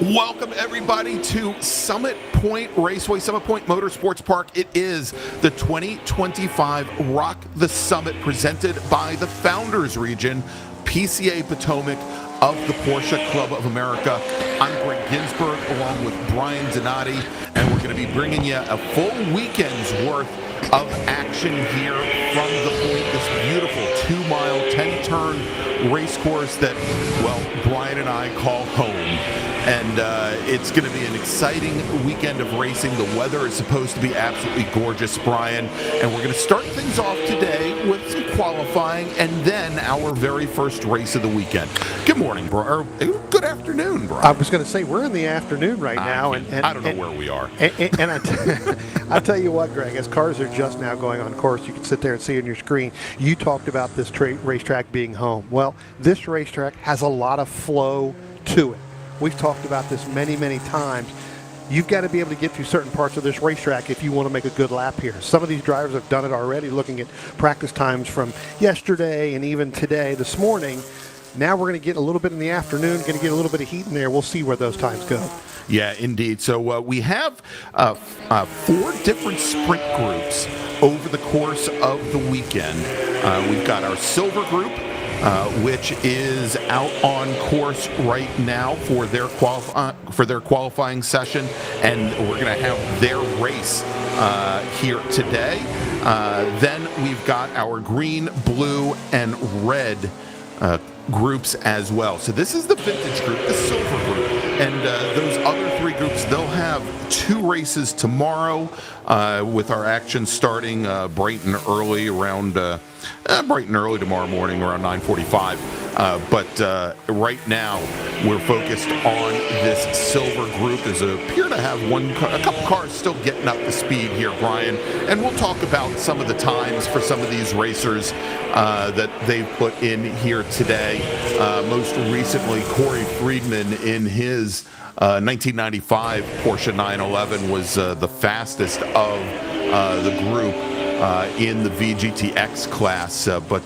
Welcome, everybody, to Summit Point Raceway, Summit Point Motorsports Park. It is the 2025 Rock the Summit presented by the Founders Region, PCA Potomac of the Porsche Club of America. I'm Greg Ginsburg along with Brian Donati, and we're going to be bringing you a full weekend's worth of action here from the point, this beautiful 2-mile, 10-turn race course that, well, Brian and I call home. And it's going to be an exciting weekend of racing. The weather is supposed to be absolutely gorgeous, Brian. And we're going to start things off today with some qualifying and then our very first race of the weekend. Good morning, Brian. Good afternoon, Brian. I was going to say, we're in the afternoon right now. And I don't know where we are. And I tell you what, Greg, as cars are just now going on course, you can sit there and see on your screen, you talked about this racetrack being home. Well, this racetrack has a lot of flow to it. We've talked about this many, many times. You've got to be able to get through certain parts of this racetrack if you want to make a good lap here. Some of these drivers have done it already, looking at practice times from yesterday and even today, this morning. Now we're going to get a little bit in the afternoon, going to get a little bit of heat in there. We'll see where those times go. Yeah, indeed. So we have 4 different sprint groups over the course of the weekend. We've got our silver group, which is out on course right now for their qualifying session, and we're going to have their race here today. Then we've got our green, blue, and red groups as well. So this is the vintage group, the silver group, and those other 3 groups, they'll have 2 races tomorrow with our action starting bright and early tomorrow morning around 9:45. But right now we're focused on this silver group. There's appear to have a couple cars still getting up to speed here, Brian, and we'll talk about some of the times for some of these racers that they've put in here today. Most recently, Corey Friedman in his 1995 Porsche 911 was the fastest of the group in the VGTX class, but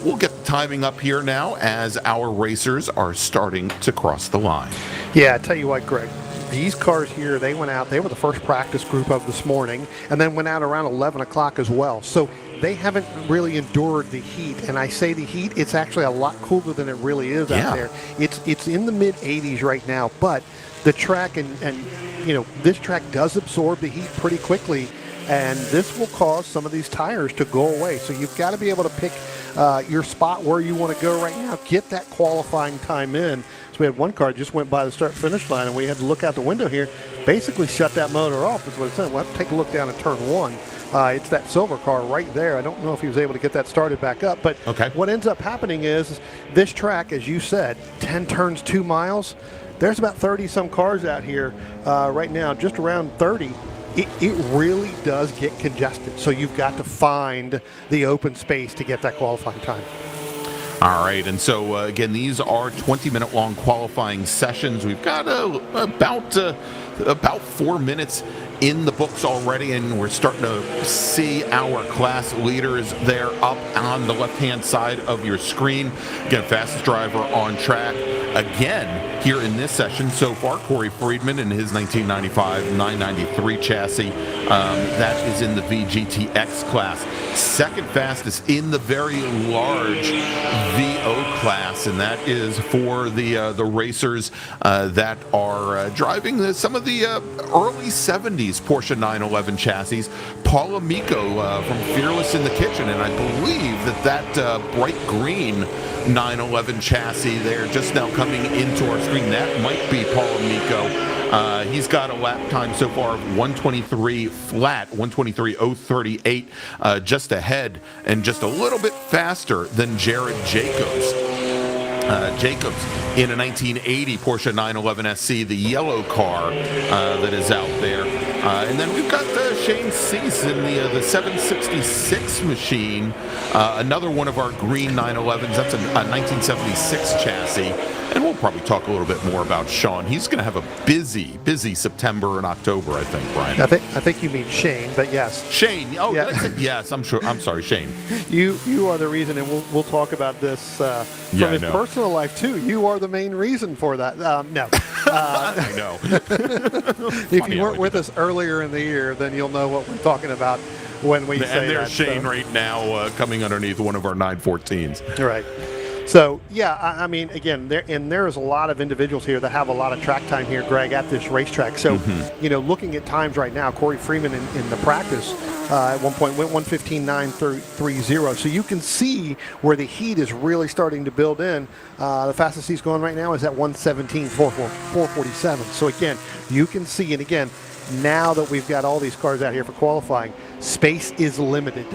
we'll get the timing up here now as our racers are starting to cross the line. Yeah, I tell you what, Greg, these cars here, they went out, they were the first practice group of this morning, and then went out around 11 o'clock as well. So they haven't really endured the heat, and I say the heat, it's actually a lot cooler than it really is out there. It's in the mid-80s right now, but the track and you know, this track does absorb the heat pretty quickly, and this will cause some of these tires to go away. So you've got to be able to pick your spot where you want to go right now, get that qualifying time in. So we had one car just went by the start-finish line, and we had to look out the window here, basically shut that motor off is what it said. We'll have to take a look down at turn 1. It's that silver car right there. I don't know if he was able to get that started back up, but what ends up happening is this track, as you said, 10 turns, 2 miles. There's about 30-some cars out here right now, just around 30. It really does get congested, so you've got to find the open space to get that qualifying time. All right, and so again, these are 20-minute long qualifying sessions. We've got about 4 minutes in the books already, and we're starting to see our class leaders there up on the left-hand side of your screen. Again, fastest driver on track again here in this session so far, Corey Friedman in his 1995 993 chassis. That is in the VGTX class. Second fastest in the very large VO class, and that is for the racers that are driving some of the early 70s Porsche 911 chassis. Paula Miko from Fearless in the Kitchen, and I believe that bright green 911 chassis there just now coming into our screen, that might be Paula Miko. He's got a lap time so far of 1:23 flat, 1:23.038, just ahead and just a little bit faster than Jared Jacobs. Jacobs in a 1980 Porsche 911 SC, the yellow car that is out there. And then we've got Shane Cease in the 766 machine, another one of our green 911s. That's a 1976 chassis. And we'll probably talk a little bit more about Sean. He's going to have a busy September and October, I think, Brian. I think you mean Shane, but yes. Shane. Oh, yeah. Yes, I'm sure. I'm sorry, Shane. You are the reason, and we'll talk about this from his personal life too. You are the main reason for that. No. I know. If you weren't with us earlier in the year, then you'll know what we're talking about when we say that. And there's Shane right now coming underneath one of our 914s. Right. So, yeah, I mean, again, there's a lot of individuals here that have a lot of track time here, Greg, at this racetrack. So, looking at times right now, Corey Freeman in the practice at one point went 1:15.930. So you can see where the heat is really starting to build in. The fastest he's going right now is at 1:17.447. So, again, you can see, and again, now that we've got all these cars out here for qualifying, space is limited.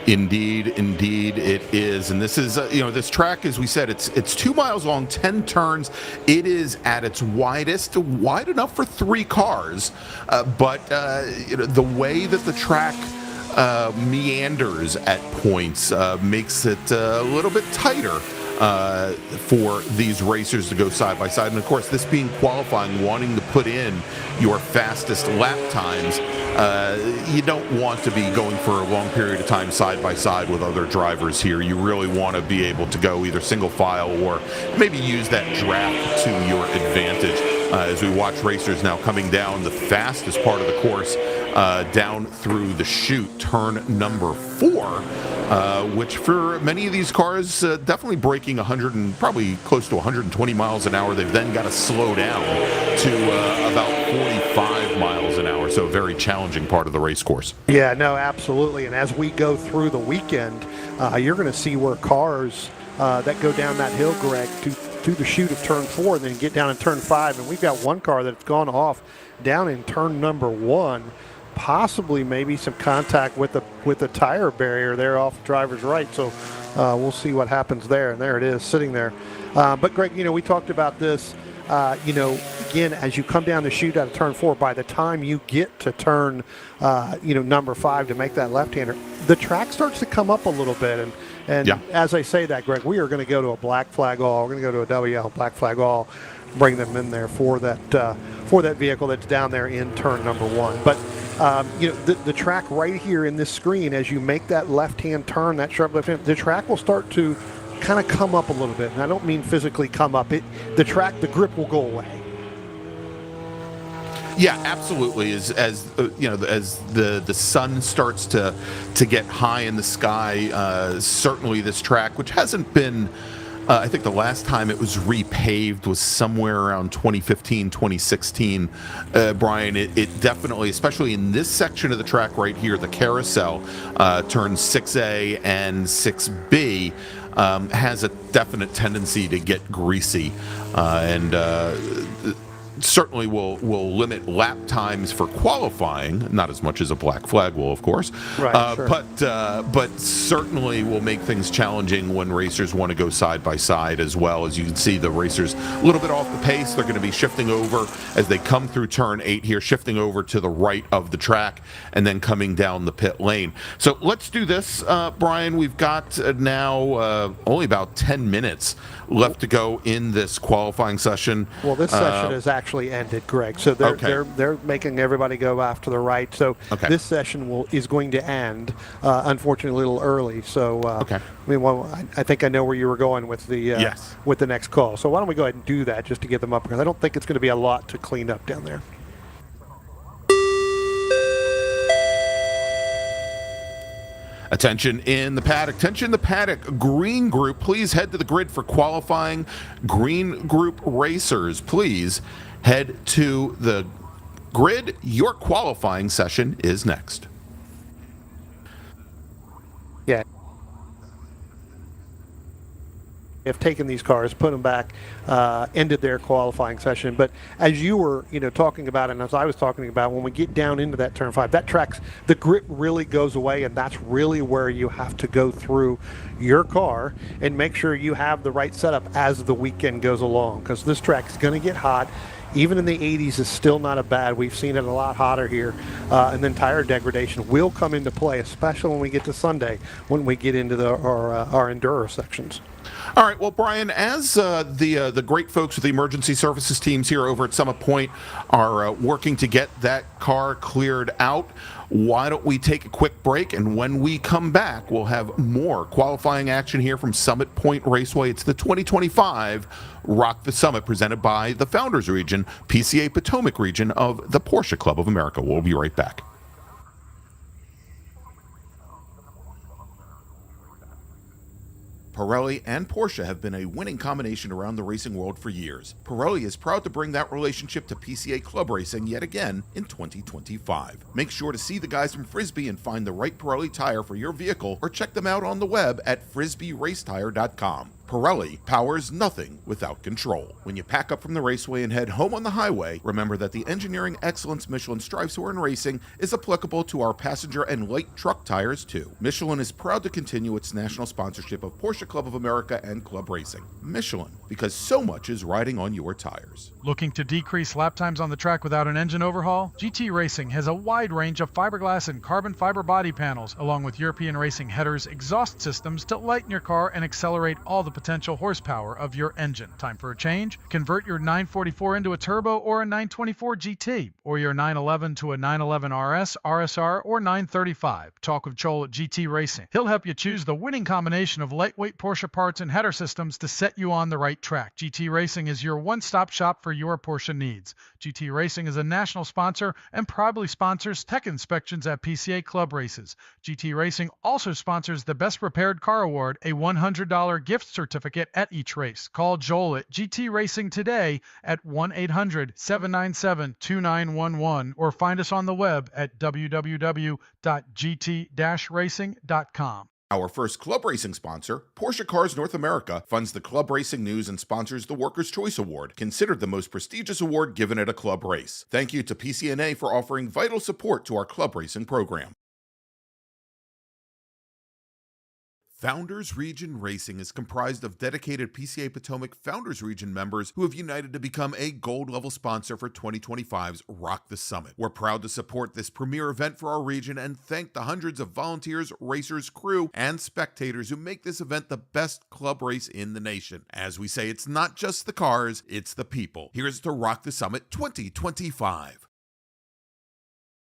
Indeed it is. And this is, this track, as we said, it's 2 miles long, 10 turns. It is at its widest, wide enough for 3 cars. But the way that the track meanders at points makes it a little bit tighter for these racers to go side by side. And of course, this being qualifying, wanting to put in your fastest lap times, you don't want to be going for a long period of time side by side with other drivers here. You really want to be able to go either single file or maybe use that draft to your advantage. As we watch racers now coming down the fastest part of the course, down through the chute, turn number 4, which for many of these cars, definitely breaking 100 and probably close to 120 miles an hour. They've then got to slow down to about 45 miles an hour. So a very challenging part of the race course. Yeah, no, absolutely. And as we go through the weekend, you're going to see where cars that go down that hill, Greg, to the chute of turn 4 and then get down in turn 5. And we've got one car that's gone off down in turn number 1. Possibly maybe some contact with the tire barrier there off the driver's right. So we'll see what happens there. And there it is sitting there. But Greg, we talked about this, again, as you come down the chute out of turn 4, by the time you get to turn, number 5 to make that left-hander, the track starts to come up a little bit. And as I say that, Greg, we are going to go to a black flag all. We're going to go to a WL black flag all, bring them in there for that vehicle that's down there in turn number 1. But the track right here in this screen, as you make that left-hand turn, that sharp left-hand, the track will start to kind of come up a little bit. And I don't mean physically come up. The grip will go away. Yeah, absolutely. As the sun starts to get high in the sky, certainly this track, which hasn't been, I think the last time it was repaved was somewhere around 2015, 2016. Brian, it definitely, especially in this section of the track right here, the carousel, turns 6A and 6B, has a definite tendency to get greasy. And certainly will limit lap times for qualifying, not as much as a black flag will, of course. Right, sure. But certainly will make things challenging when racers want to go side by side as well. As you can see, the racers a little bit off the pace. They're going to be shifting over as they come through turn 8 here, shifting over to the right of the track and then coming down the pit lane. So let's do this, Brian. We've got now only about 10 minutes left to go in this qualifying session. Well, this session is actually ended, Greg. So they're making everybody go after the right. So this session is going to end, unfortunately, a little early. So I think I know where you were going with the with the next call. So why don't we go ahead and do that just to get them up, because I don't think it's going to be a lot to clean up down there. Attention in the paddock. Attention in the paddock. Green group, please head to the grid for qualifying. Green group racers, please head to the grid. Your qualifying session is next. Yeah. Have taken these cars, put them back, ended their qualifying session. But as you were, talking about, and as I was talking about, when we get down into that turn 5, that track's, the grip really goes away, and that's really where you have to go through your car and make sure you have the right setup as the weekend goes along, because this track is going to get hot. Even in the 80s is still not a bad. We've seen it a lot hotter here. And then tire degradation will come into play, especially when we get to Sunday, when we get into our enduro sections. All right. Well, Brian, as the great folks with the emergency services teams here over at Summit Point are working to get that car cleared out, why don't we take a quick break? And when we come back, we'll have more qualifying action here from Summit Point Raceway. It's the 2025 Rock the Summit presented by the Founders Region, PCA Potomac region of the Porsche Club of America. We'll be right back. Pirelli and Porsche have been a winning combination around the racing world for years. Pirelli is proud to bring that relationship to PCA Club Racing yet again in 2025. Make sure to see the guys from Frisbee and find the right Pirelli tire for your vehicle, or check them out on the web at frisbeeracetire.com. Pirelli powers nothing without control. When you pack up from the raceway and head home on the highway, remember that the engineering excellence Michelin strives for in racing is applicable to our passenger and light truck tires too. Michelin is proud to continue its national sponsorship of Porsche Club of America and Club Racing. Michelin, because so much is riding on your tires. Looking to decrease lap times on the track without an engine overhaul? GT Racing has a wide range of fiberglass and carbon fiber body panels, along with European Racing headers, exhaust systems to lighten your car and accelerate all the potential horsepower of your engine. Time for a change? Convert your 944 into a turbo or a 924 GT, or your 911 to a 911 RS, RSR, or 935. Talk with Joel at GT Racing. He'll help you choose the winning combination of lightweight Porsche parts and header systems to set you on the right track. GT Racing is your one-stop shop for your Porsche needs. GT Racing is a national sponsor and proudly sponsors tech inspections at PCA Club races. GT Racing also sponsors the Best Prepared Car Award, a $100 gift certificate at each race. Call Joel at GT Racing today at 1-800-797-2911 or find us on the web at www.gt-racing.com. Our first club racing sponsor, Porsche Cars North America, funds the club racing news and sponsors the Workers' Choice Award, considered the most prestigious award given at a club race. Thank you to PCNA for offering vital support to our club racing program. Founders Region Racing is comprised of dedicated PCA Potomac Founders Region members who have united to become a gold-level sponsor for 2025's Rock the Summit. We're proud to support this premier event for our region and thank the hundreds of volunteers, racers, crew, and spectators who make this event the best club race in the nation. As we say, it's not just the cars, it's the people. Here's to Rock the Summit 2025.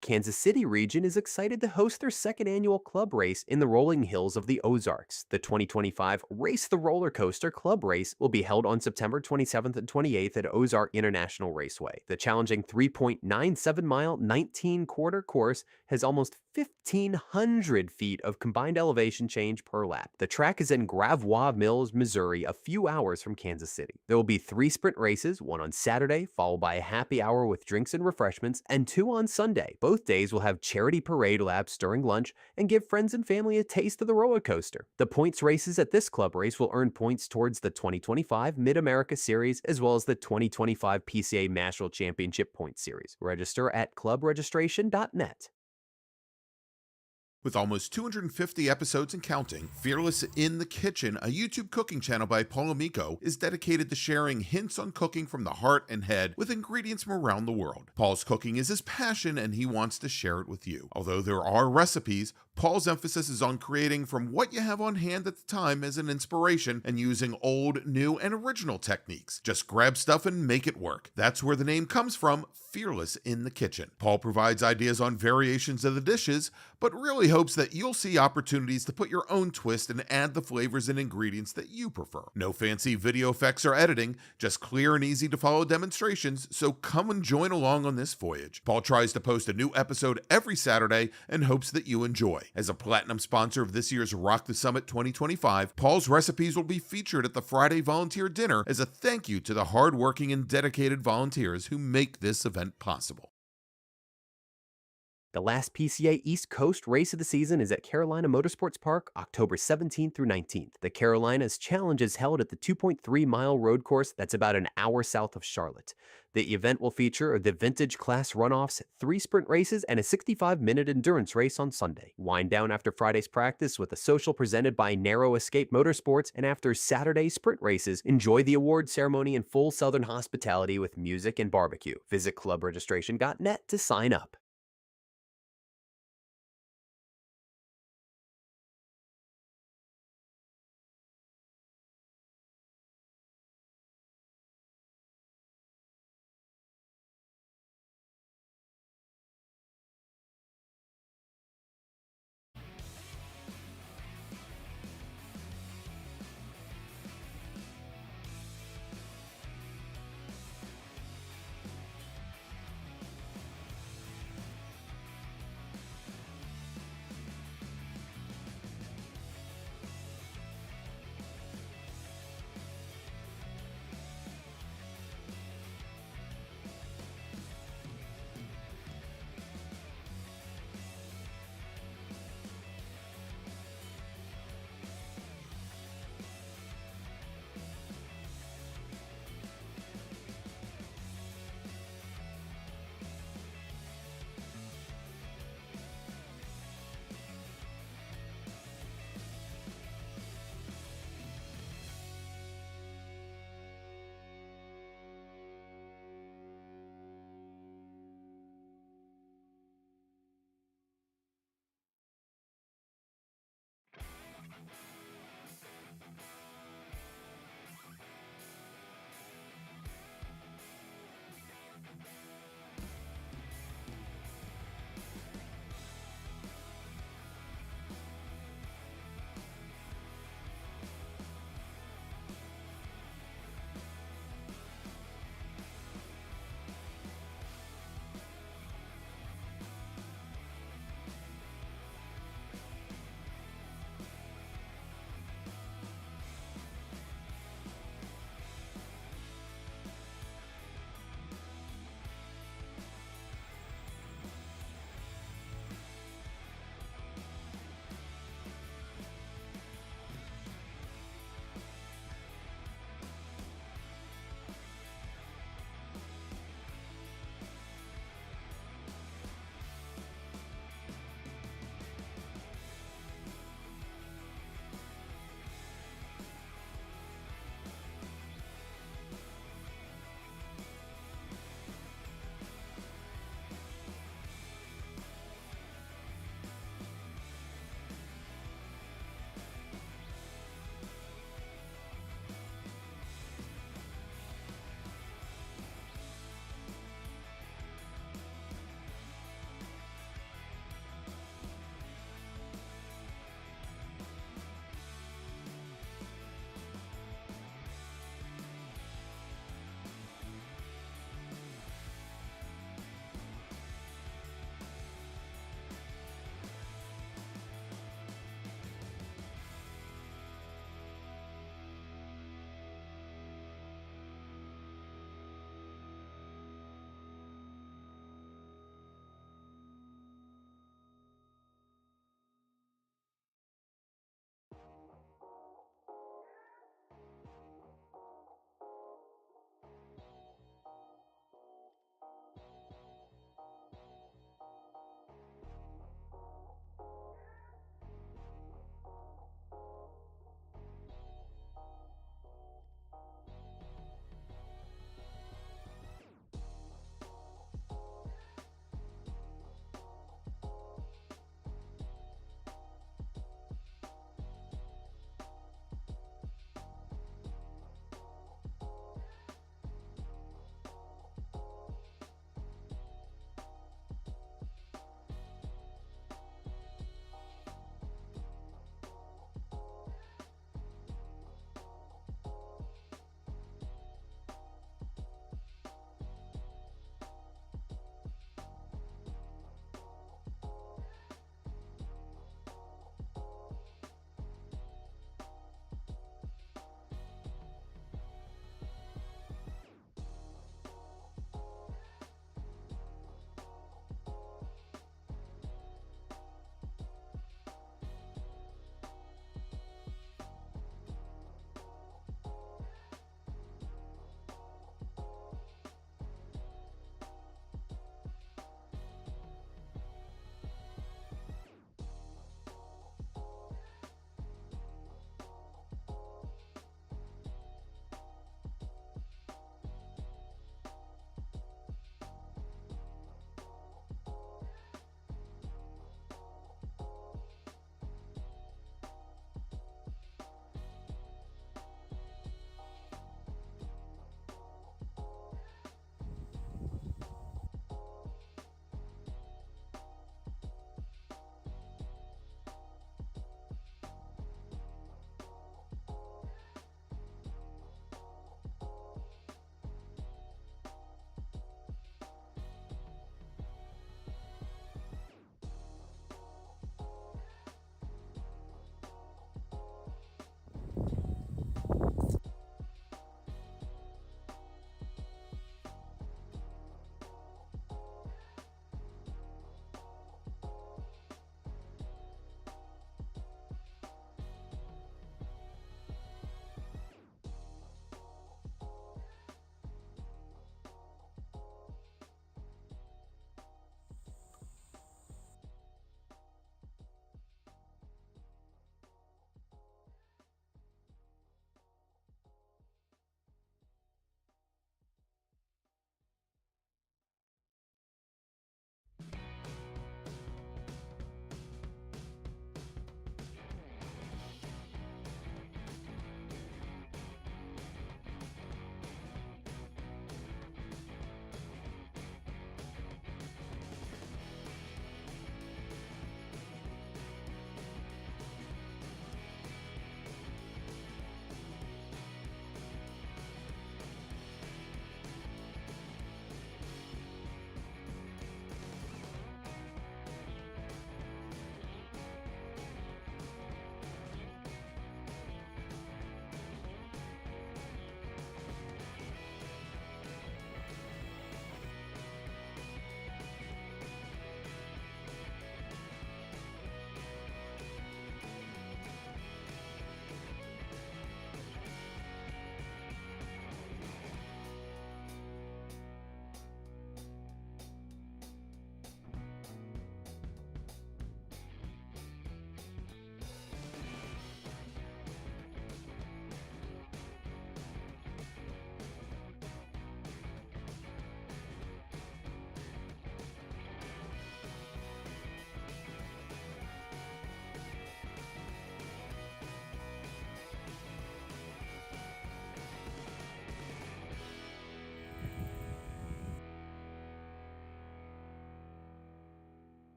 Kansas City region is excited to host their second annual club race in the rolling hills of the Ozarks. The 2025 Race the Roller Coaster Club Race will be held on September 27th and 28th at Ozark International Raceway. The challenging 3.97-mile, 19-quarter course has almost 1,500 feet of combined elevation change per lap. The track is in Gravois Mills, Missouri, a few hours from Kansas City. There will be 3 sprint races, one on Saturday, followed by a happy hour with drinks and refreshments, and 2 on Sunday. Both days will have charity parade laps during lunch and give friends and family a taste of the roller coaster. The points races at this club race will earn points towards the 2025 Mid-America Series as well as the 2025 PCA National Championship Points Series. Register at clubregistration.net. With almost 250 episodes and counting, Fearless in the Kitchen, a YouTube cooking channel by Paul Amico, is dedicated to sharing hints on cooking from the heart and head with ingredients from around the world. Paul's cooking is his passion and he wants to share it with you. Although there are recipes, Paul's emphasis is on creating from what you have on hand at the time as an inspiration and using old, new, and original techniques. Just grab stuff and make it work. That's where the name comes from, Fearless in the Kitchen. Paul provides ideas on variations of the dishes, but really hopes that you'll see opportunities to put your own twist and add the flavors and ingredients that you prefer. No fancy video effects or editing, just clear and easy to follow demonstrations, so come and join along on this voyage. Paul tries to post a new episode every Saturday and hopes that you enjoy. As a platinum sponsor of this year's Rock the Summit 2025, Paul's recipes will be featured at the Friday Volunteer Dinner as a thank you to the hardworking and dedicated volunteers who make this event possible. The last PCA East Coast race of the season is at Carolina Motorsports Park, October 17th through 19th. The Carolinas Challenge is held at the 2.3-mile road course that's about an hour south of Charlotte. The event will feature the Vintage Class runoffs, 3 sprint races, and a 65-minute endurance race on Sunday. Wind down after Friday's practice with a social presented by Narrow Escape Motorsports, and after Saturday's sprint races, enjoy the award ceremony in full Southern hospitality with music and barbecue. Visit clubregistration.net to sign up.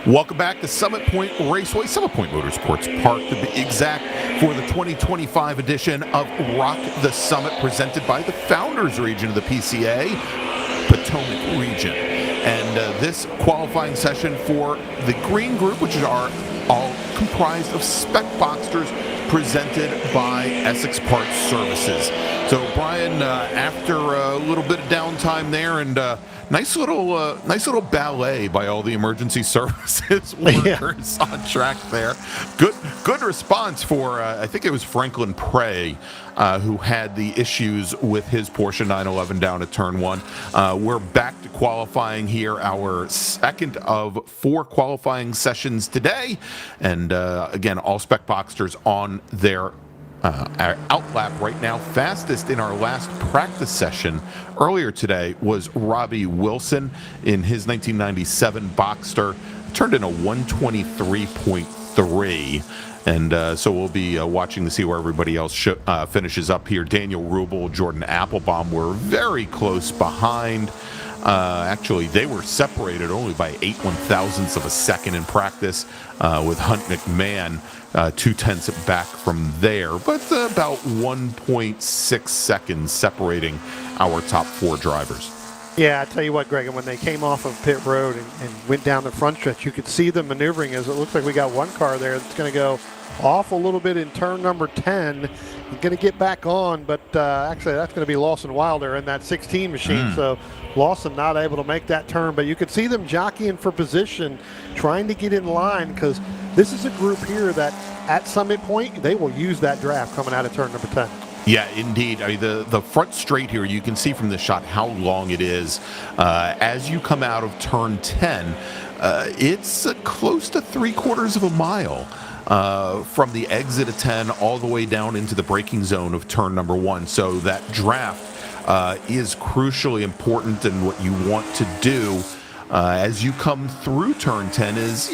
Welcome back to Summit Point Raceway, Summit Point Motorsports Park to be exact, for the 2025 edition of Rock the Summit, presented by the Founders Region of the PCA, Potomac Region. And this qualifying session for the green group, which are all comprised of spec Boxsters, presented by Essex Parts Services. So Brian, after a little bit of downtime there, and nice little ballet by all the emergency services workers on track there. Good response for I think it was Franklin Prey who had the issues with his Porsche 911 down at turn 1. We're back to qualifying here, our second of 4 qualifying sessions today, and again, all spec Boxsters on their outlap right now. Fastest in our last practice session earlier today was Robbie Wilson in his 1997 Boxster. Turned in a 123.3. And so we'll be watching to see where everybody else finishes up here. Daniel Rubel, Jordan Applebaum were very close behind. Actually, they were separated only by 8/1000ths of a second in practice, with Hunt McMahon 0.2 back from there, but about 1.6 seconds separating our top 4 drivers. Yeah, I tell you what, Greg, and when they came off of pit road and went down the front stretch, you could see them maneuvering, as it looks like we got one car there that's going to go off a little bit in turn number 10. He's going to get back on, but actually that's going to be Lawson Wilder in that 16 machine. So Lawson not able to make that turn, but you could see them jockeying for position, trying to get in line, because this is a group here that at Summit Point, they will use that draft coming out of turn number 10. Yeah, indeed. I mean, the front straight here, you can see from the shot how long it is. As you come out of turn 10, it's close to 3/4 of a mile from the exit of 10 all the way down into the braking zone of turn number 1. So that draft is crucially important, and what you want to do as you come through turn 10 is,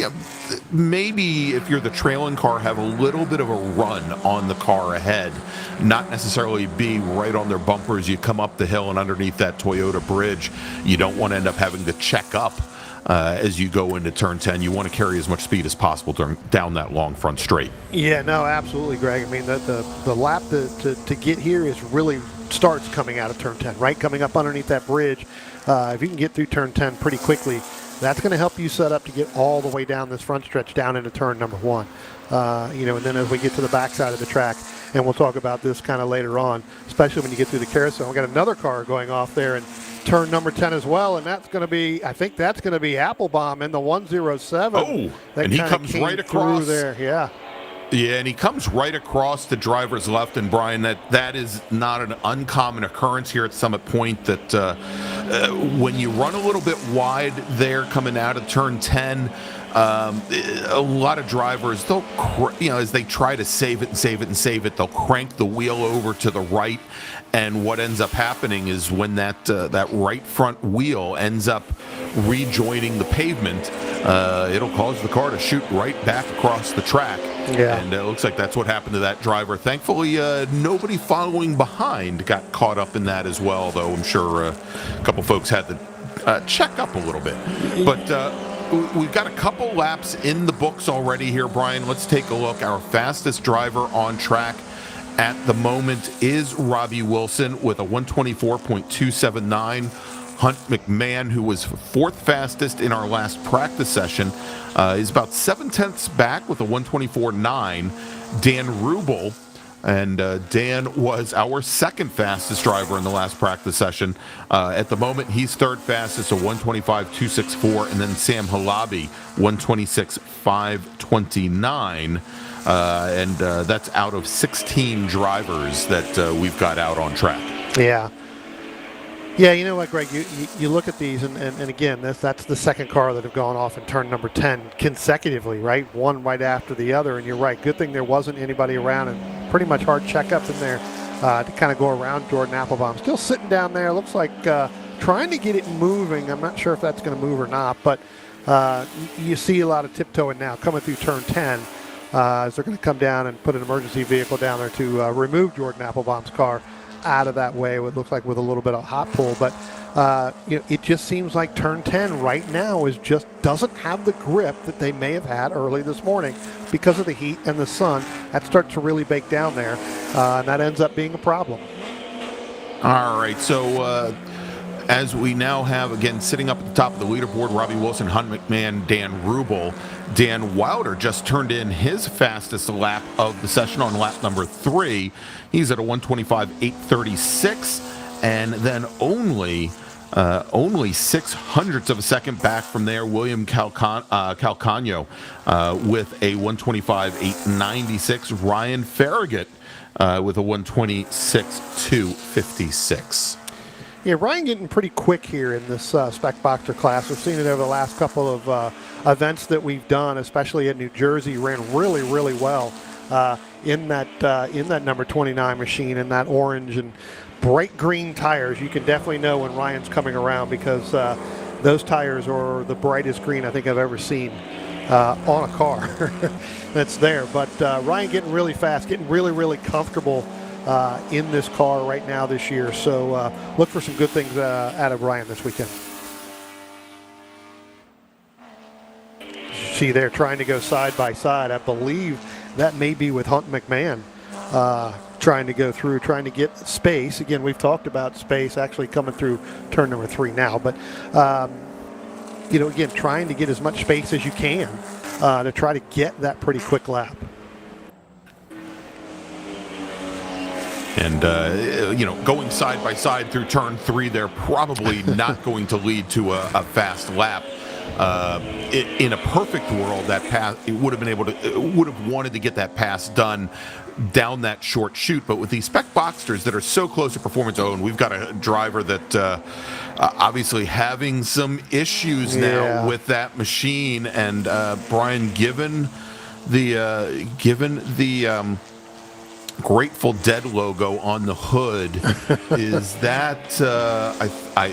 maybe if you're the trailing car, have a little bit of a run on the car ahead, not necessarily be right on their bumpers. You come up the hill and underneath that Toyota bridge, you don't want to end up having to check up as you go into turn 10. You want to carry as much speed as possible down that long front straight. Yeah, no, absolutely, Greg. I mean, the lap to get here is really starts coming out of turn 10, right? Coming up underneath that bridge. If you can get through turn 10 pretty quickly, that's going to help you set up to get all the way down this front stretch down into turn number 1. And then as we get to the backside of the track, and we'll talk about this kind of later on, especially when you get through the carousel. We got another car going off there in turn number 10 as well, and that's going to be, I think that's going to be Applebaum in the 107. Oh, and he comes right across there. Yeah. Yeah, and he comes right across the driver's left, and Brian, that is not an uncommon occurrence here at Summit Point, that when you run a little bit wide there coming out of turn 10, a lot of drivers, they'll, as they try to save it, they'll crank the wheel over to the right, and what ends up happening is when that right front wheel ends up rejoining the pavement, it'll cause the car to shoot right back across the track. Yeah. And it looks like that's what happened to that driver. Thankfully, nobody following behind got caught up in that as well, though I'm sure a couple folks had to check up a little bit. But we've got a couple laps in the books already here, Brian. Let's take a look. Our fastest driver on track at the moment is Robbie Wilson with a 124.279. Hunt McMahon, who was 4th fastest in our last practice session, is about 0.7 back with a 124.9. Dan Rubel, and Dan was our 2nd fastest driver in the last practice session. At the moment, he's 3rd fastest, a 125.264, and then Sam Halabi, 126.529. And that's out of 16 drivers that we've got out on track. Yeah. Yeah, you know what, Greg, you look at these, and again, that's the second car that have gone off in turn number 10 consecutively, right? One right after the other, and you're right. Good thing there wasn't anybody around, and pretty much hard checkups in there to kind of go around Jordan Applebaum. Still sitting down there, looks like trying to get it moving. I'm not sure if that's going to move or not, but you see a lot of tiptoeing now coming through turn 10 as they're going to come down and put an emergency vehicle down there to remove Jordan Applebaum's car. out of that way. It looks like with a little bit of hot pull, but it just seems like turn 10 right now doesn't have the grip that they may have had early this morning because of the heat and the sun. That starts to really bake down there, and that ends up being a problem. All right, so as we now have, again, sitting up at the top of the leaderboard, Robbie Wilson, Hunt McMahon, Dan Rubel. Dan Wilder just turned in his fastest lap of the session on lap number 3. He's at a 1:25.836, and then only 0.06 of a second back from there, William Calcagno with a 1:25.896. Ryan Farragut with a 1:26.256. Yeah, Ryan getting pretty quick here in this Spec Boxer class. We've seen it over the last couple of events that we've done, especially in New Jersey. Ran really, really well in that number 29 machine, in that orange and bright green tires. You can definitely know when Ryan's coming around because those tires are the brightest green I think I've ever seen on a car that's there. But Ryan getting really fast, getting really, really comfortable in this car right now this year. So look for some good things out of Ryan this weekend. See, they're trying to go side by side. I believe that may be with Hunt McMahon trying to go through, trying to get space. Again, we've talked about space actually coming through turn number 3 now. But, again, trying to get as much space as you can to try to get that pretty quick lap. And, going side by side through turn 3, they're probably not going to lead to a fast lap. In a perfect world, that pass, it would have wanted to get that pass done down that short chute. But with these Spec Boxsters that are so close to performance owned, we've got a driver that obviously having some issues now with that machine. And Brian, given the Grateful Dead logo on the hood, is that I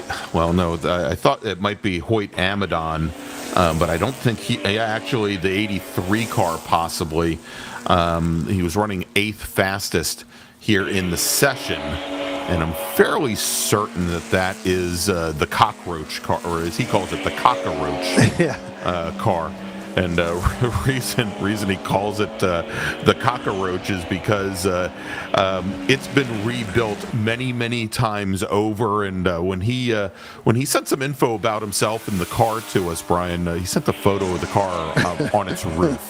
thought it might be Hoyt Amadon, but I don't think actually the 83 car possibly. He was running 8th fastest here in the session, and I'm fairly certain that is the cockroach car, or as he calls it, the cockroach car. And reason he calls it the cockroach is because it's been rebuilt many times over. And when he sent some info about himself and the car to us, Brian, he sent a photo of the car on its roof.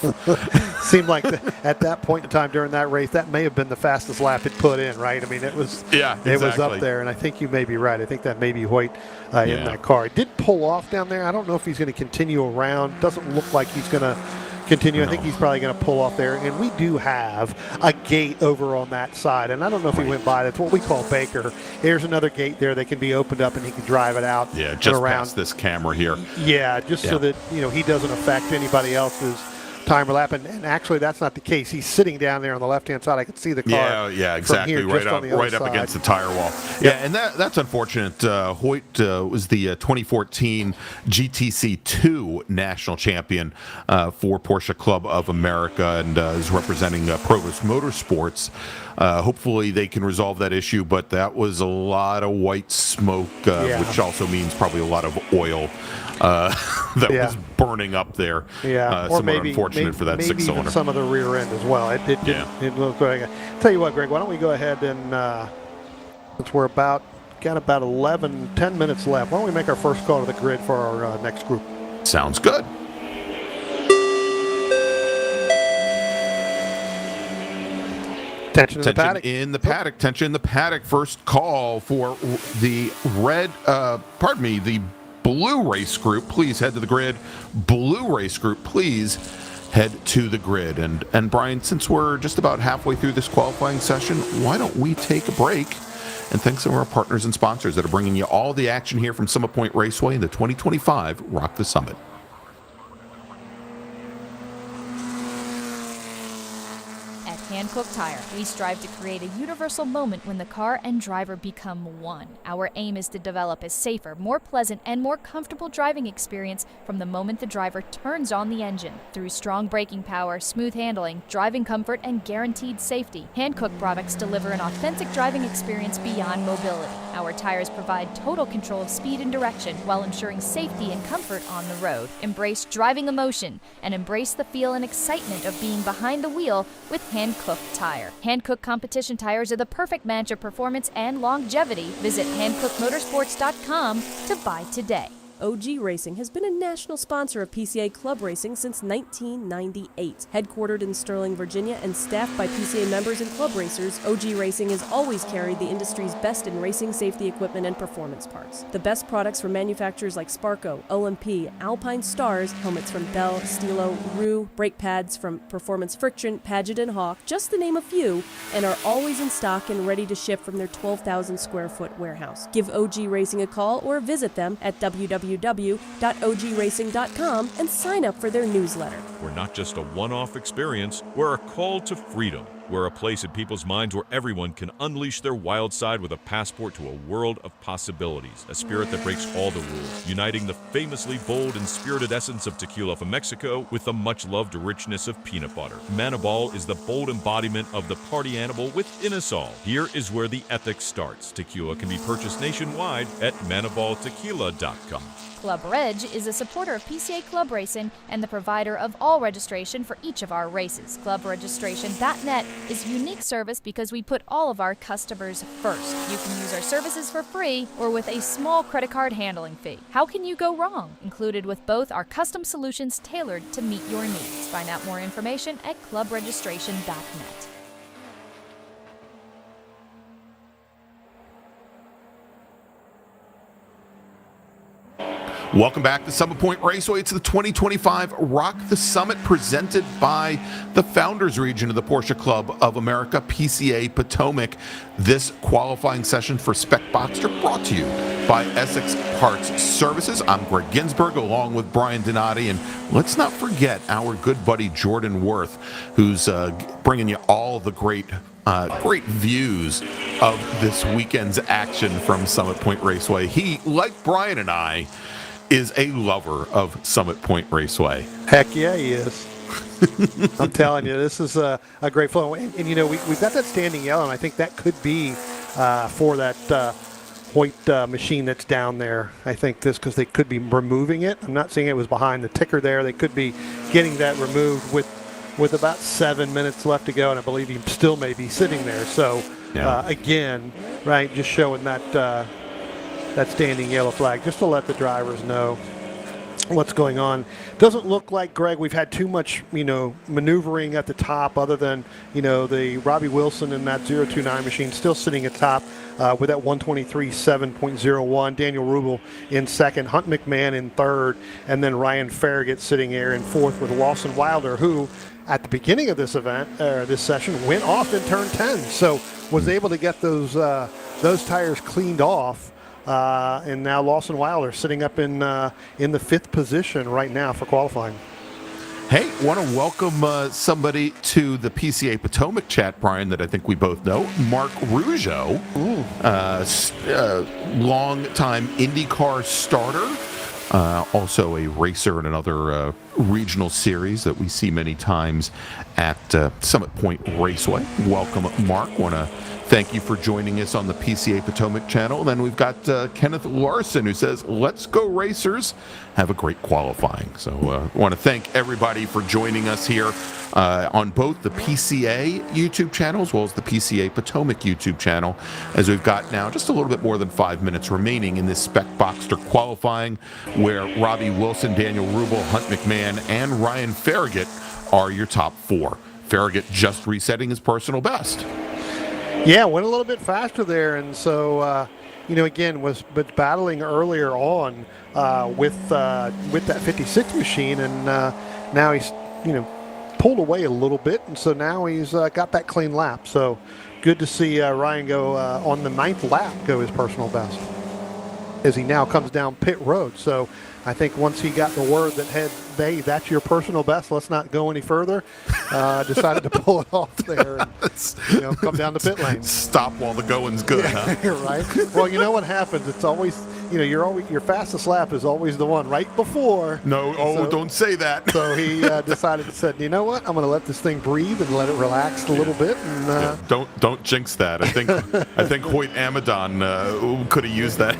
Seemed like at that point in time during that race, that may have been the fastest lap it put in, right? I mean, it was it was up there, and I think you may be right. I think that may be Hoyt in that car. It did pull off down there. I don't know if he's going to continue around. Doesn't look like he's going to continue. I think he's probably going to pull off there. And we do have a gate over on that side. And I don't know if he went by. That's what we call Baker. There's another gate there that can be opened up and he can drive it out. Yeah, just past this camera here. Yeah, just so that he doesn't affect anybody else's timer lap, and actually that's not the case. He's sitting down there on the left-hand side. I can see the car. Yeah, exactly. Here, right up against the tire wall. Yeah, and that's unfortunate. Hoyt was the 2014 GTC2 national champion for Porsche Club of America and is representing Provost Motorsports. Hopefully they can resolve that issue, but that was a lot of white smoke, which also means probably a lot of oil that was burning up there. Yeah, or somewhat maybe unfortunate for that maybe six-cylinder. Even some of the rear end as well. It looked like. Tell you what, Greg, why don't we go ahead and since we're got about 10 minutes left, why don't we make our first call to the grid for our next group? Sounds good. Tension in the paddock. Tension in the paddock. First call for the the blue race group. Please head to the grid. Blue race group, please head to the grid. And Brian, since we're just about halfway through this qualifying session, why don't we take a break and thank some of our partners and sponsors that are bringing you all the action here from Summit Point Raceway in the 2025 Rock the Summit. Hankook Tire. We strive to create a universal moment when the car and driver become one. Our aim is to develop a safer, more pleasant, and more comfortable driving experience from the moment the driver turns on the engine. Through strong braking power, smooth handling, driving comfort, and guaranteed safety, Hankook products deliver an authentic driving experience beyond mobility. Our tires provide total control of speed and direction while ensuring safety and comfort on the road. Embrace driving emotion and embrace the feel and excitement of being behind the wheel with Hankook Tire. Hankook competition tires are the perfect match of performance and longevity. Visit HankookMotorsports.com to buy today. OG Racing has been a national sponsor of PCA Club Racing since 1998. Headquartered in Sterling, Virginia, and staffed by PCA members and club racers, OG Racing has always carried the industry's best in racing safety equipment and performance parts. The best products from manufacturers like Sparco, OMP, Alpine Stars, helmets from Bell, Stilo, Rue, brake pads from Performance Friction, Paget, and Hawk, just to name a few, and are always in stock and ready to ship from their 12,000 square foot warehouse. Give OG Racing a call or visit them at www.ogracing.com and sign up for their newsletter. We're not just a one-off experience, we're a call to freedom. We're a place in people's minds where everyone can unleash their wild side with a passport to a world of possibilities, a spirit that breaks all the rules, uniting the famously bold and spirited essence of tequila from Mexico with the much-loved richness of peanut butter. Manabal is the bold embodiment of the party animal within us all. Here is where the ethics starts. Tequila can be purchased nationwide at manabaltequila.com. Club Reg is a supporter of PCA Club Racing and the provider of all registration for each of our races. ClubRegistration.net is a unique service because we put all of our customers first. You can use our services for free or with a small credit card handling fee. How can you go wrong? Included with both are custom solutions tailored to meet your needs. Find out more information at ClubRegistration.net. Welcome back to Summit Point Raceway. It's the 2025 Rock the Summit presented by the Founders Region of the Porsche Club of America, PCA Potomac. This qualifying session for Spec Boxster brought to you by Essex Parts Services. I'm Greg Ginsburg along with Brian Donati, and let's not forget our good buddy Jordan Worth, who's bringing you all the great views of this weekend's action from Summit Point Raceway. He, like Brian and I, is a lover of Summit Point Raceway. Heck yeah, he is. I'm telling you, this is a great flow. And you know, we've got that standing yellow, and I think that could be for that Hoyt machine that's down there. I think this, because they could be removing it. I'm not saying it was behind the ticker there. They could be getting that removed with about 7 minutes left to go, and I believe he still may be sitting there. So, Yeah. again, right, just showing that that standing yellow flag, just to let the drivers know what's going on. Doesn't look like, Greg, we've had too much, maneuvering at the top, other than, the Robbie Wilson and that 029 machine still sitting at top with that 123.7.01. Daniel Rubel in second, Hunt McMahon in third, and then Ryan Farragut sitting there in fourth with Lawson Wilder, who at the beginning of this event, this session, went off in turn 10. So was able to get those tires cleaned off. And now Lawson Wilder sitting up in the fifth position right now for qualifying. Hey, want to welcome somebody to the PCA Potomac chat, Brian, that I think we both know. Mark Rougeau, long-time IndyCar starter, also a racer in another regional series that we see many times at Summit Point Raceway. Welcome, Mark. Want to thank you for joining us on the PCA Potomac channel. And then we've got Kenneth Larson, who says, "Let's go racers. Have a great qualifying." So I want to thank everybody for joining us here on both the PCA YouTube channel as well as the PCA Potomac YouTube channel, as we've got now just a little bit more than 5 minutes remaining in this Spec Boxster qualifying, where Robbie Wilson, Daniel Rubel, Hunt McMahon, and Ryan Farragut are your top four. Farragut just resetting his personal best. Yeah, went a little bit faster there, and so again was battling earlier on with that 56 machine, and now he's pulled away a little bit, and so now he's got that clean lap. So good to see Ryan go on the 9th lap go his personal best. as he now comes down pit road. So I think once he got the word that, hey, that's your personal best, let's not go any further, decided to pull it off there and come down the pit lane. Stop while the going's good, huh? Right. Well, you know what happens? It's always, your fastest lap is always the one right before. No, don't say that. So he decided to say, you know what? I'm going to let this thing breathe and let it relax a little bit. And don't jinx that. I think Hoyt Amadon could have used that.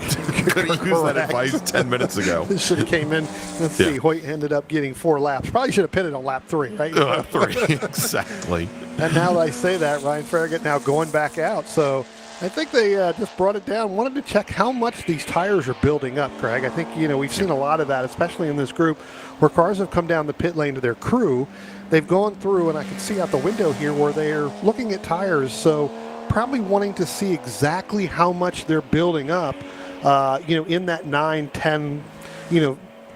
Could have used that advice 10 minutes ago. This should have came in. Let's see. Hoyt ended up getting 4 laps. Probably should have pitted on lap 3, right? 3, exactly. And now that I say that, Ryan Farragut now going back out. So I think they just brought it down. Wanted to check how much these tires are building up, Craig. I think, we've seen a lot of that, especially in this group, where cars have come down the pit lane to their crew. They've gone through, and I can see out the window here where they're looking at tires. So probably wanting to see exactly how much they're building up, in that 9, 10,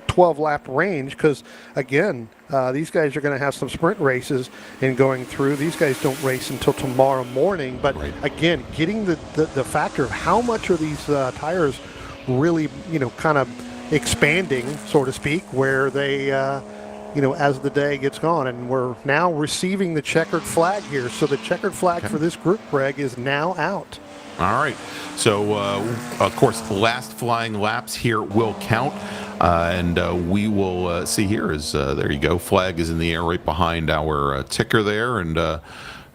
12 lap range. Because, again, these guys are going to have some sprint races in going through. These guys don't race until tomorrow morning. But, again, getting the factor of how much are these tires really, kind of expanding, so to speak, where they, as the day gets gone. And we're now receiving the checkered flag here. So the checkered flag for this group, Greg, is now out. All right. So, of course, the last flying laps here will count. And we will see here is, there you go, flag is in the air right behind our ticker there. And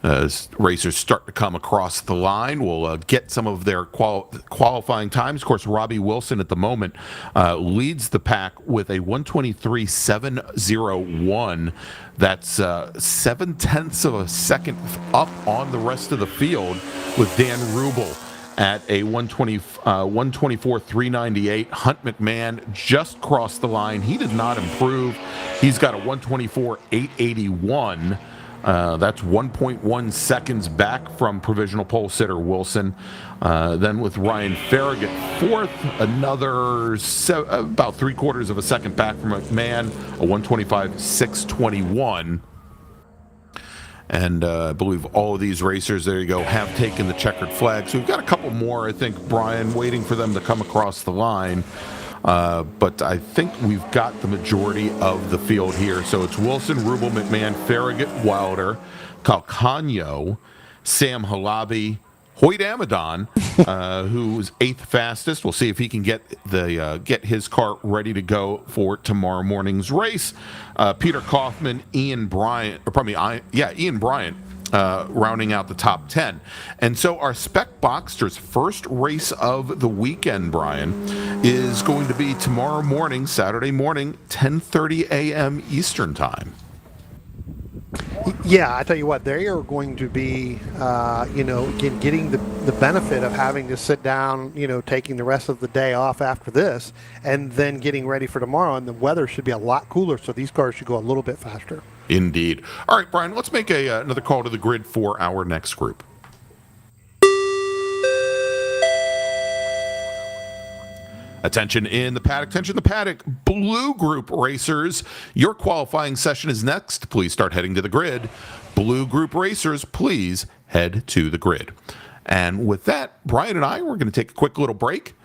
as racers start to come across the line, we'll get some of their qualifying times. Of course, Robbie Wilson at the moment leads the pack with a 1:23.701. That's 0.7 of a second up on the rest of the field, with Dan Rubel at a 1:24.398. Hunt McMahon just crossed the line. He did not improve. He's got a 1:24.881. That's 1.1 seconds back from provisional pole sitter Wilson. Then with Ryan Farragut fourth, another about 3/4 of a second back from McMahon, a 1:25.621. And I believe all of these racers, there you go, have taken the checkered flag. So we've got a couple more, I think, Brian, waiting for them to come across the line. But I think we've got the majority of the field here. So it's Wilson, Rubel, McMahon, Farragut, Wilder, Calcagno, Sam Halabi, Hoyt Amadon, who's 8th fastest. We'll see if he can get his car ready to go for tomorrow morning's race. Peter Kaufman, Ian Bryant, rounding out the top 10. And so our Spec Boxster's first race of the weekend, Brian, is going to be tomorrow morning, Saturday morning, 10:30 a.m. Eastern Time. Yeah, I tell you what, they are going to be, again, getting the benefit of having to sit down, taking the rest of the day off after this, and then getting ready for tomorrow. And the weather should be a lot cooler, so these cars should go a little bit faster. Indeed. All right, Brian, let's make another call to the grid for our next group. Attention in the paddock, Blue Group racers. Your qualifying session is next. Please start heading to the grid. Blue Group racers, please head to the grid. And with that, Brian and I, we're going to take a quick little break.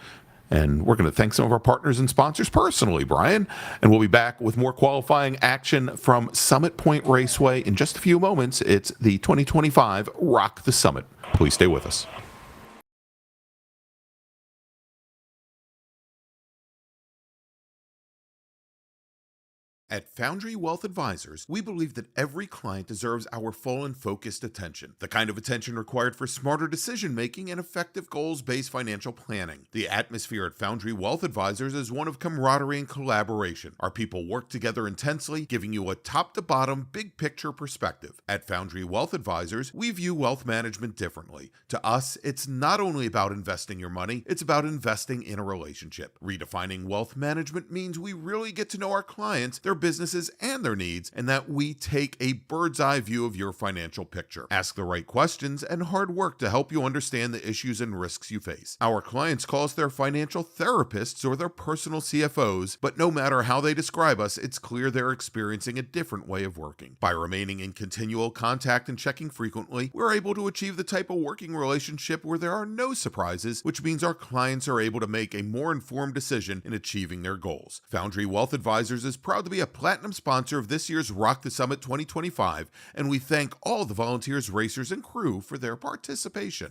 And we're going to thank some of our partners and sponsors personally, Brian. And we'll be back with more qualifying action from Summit Point Raceway in just a few moments. It's the 2025 Rock the Summit. Please stay with us. At Foundry Wealth Advisors, we believe that every client deserves our full and focused attention, the kind of attention required for smarter decision-making and effective goals-based financial planning. The atmosphere at Foundry Wealth Advisors is one of camaraderie and collaboration. Our people work together intensely, giving you a top-to-bottom, big-picture perspective. At Foundry Wealth Advisors, we view wealth management differently. To us, it's not only about investing your money, it's about investing in a relationship. Redefining wealth management means we really get to know our clients, their businesses and their needs, and that we take a bird's eye view of your financial picture. Ask the right questions and hard work to help you understand the issues and risks you face. Our clients call us their financial therapists or their personal CFOs, but no matter how they describe us, it's clear they're experiencing a different way of working. By remaining in continual contact and checking frequently, we're able to achieve the type of working relationship where there are no surprises, which means our clients are able to make a more informed decision in achieving their goals. Foundry Wealth Advisors is proud to be a platinum sponsor of this year's Rock the Summit 2025, and we thank all the volunteers, racers, and crew for their participation.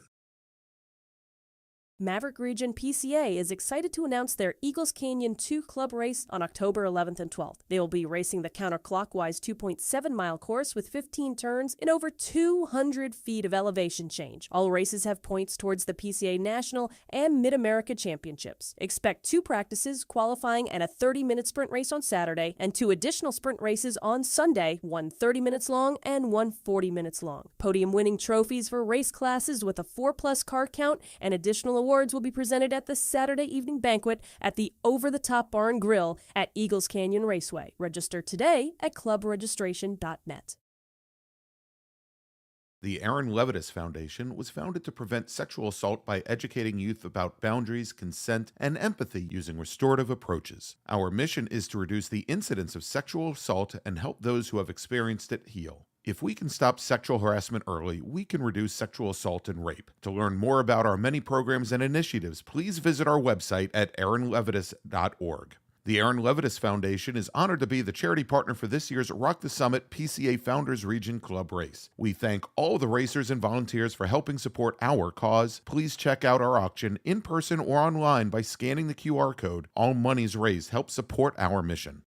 Maverick Region PCA is excited to announce their Eagles Canyon 2 Club race on October 11th and 12th. They will be racing the counterclockwise 2.7-mile course with 15 turns and over 200 feet of elevation change. All races have points towards the PCA National and Mid-America Championships. Expect 2 practices, qualifying, and a 30-minute sprint race on Saturday, and 2 additional sprint races on Sunday, one 30 minutes long and one 40 minutes long. Podium-winning trophies for race classes with a 4+ car count and additional awards will be presented at the Saturday evening banquet at the Over the Top Bar and Grill at Eagles Canyon Raceway. Register today at clubregistration.net. The Aaron Levitas Foundation was founded to prevent sexual assault by educating youth about boundaries, consent, and empathy using restorative approaches. Our mission is to reduce the incidence of sexual assault and help those who have experienced it heal. If we can stop sexual harassment early, we can reduce sexual assault and rape. To learn more about our many programs and initiatives, please visit our website at aaronlevitas.org. The Aaron Levitas Foundation is honored to be the charity partner for this year's Rock the Summit PCA Founders Region Club race. We thank all the racers and volunteers for helping support our cause. Please check out our auction in person or online by scanning the QR code. All monies raised help support our mission.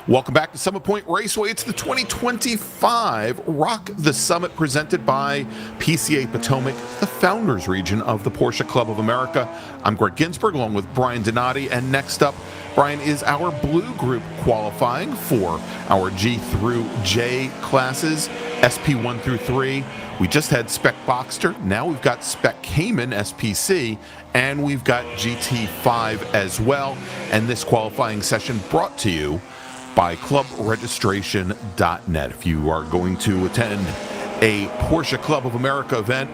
Welcome back to Summit Point Raceway. It's the 2025 Rock the Summit presented by PCA Potomac, the founders region of the Porsche Club of America. I'm Greg Ginsburg along with Brian Donati, and next up, Brian, is our Blue Group qualifying for our G through J classes, SP 1 through 3. We just had Spec Boxster, now we've got Spec Cayman SPC, and we've got GT5 as well. And this qualifying session brought to you by clubregistration.net. If you are going to attend a Porsche Club of America event,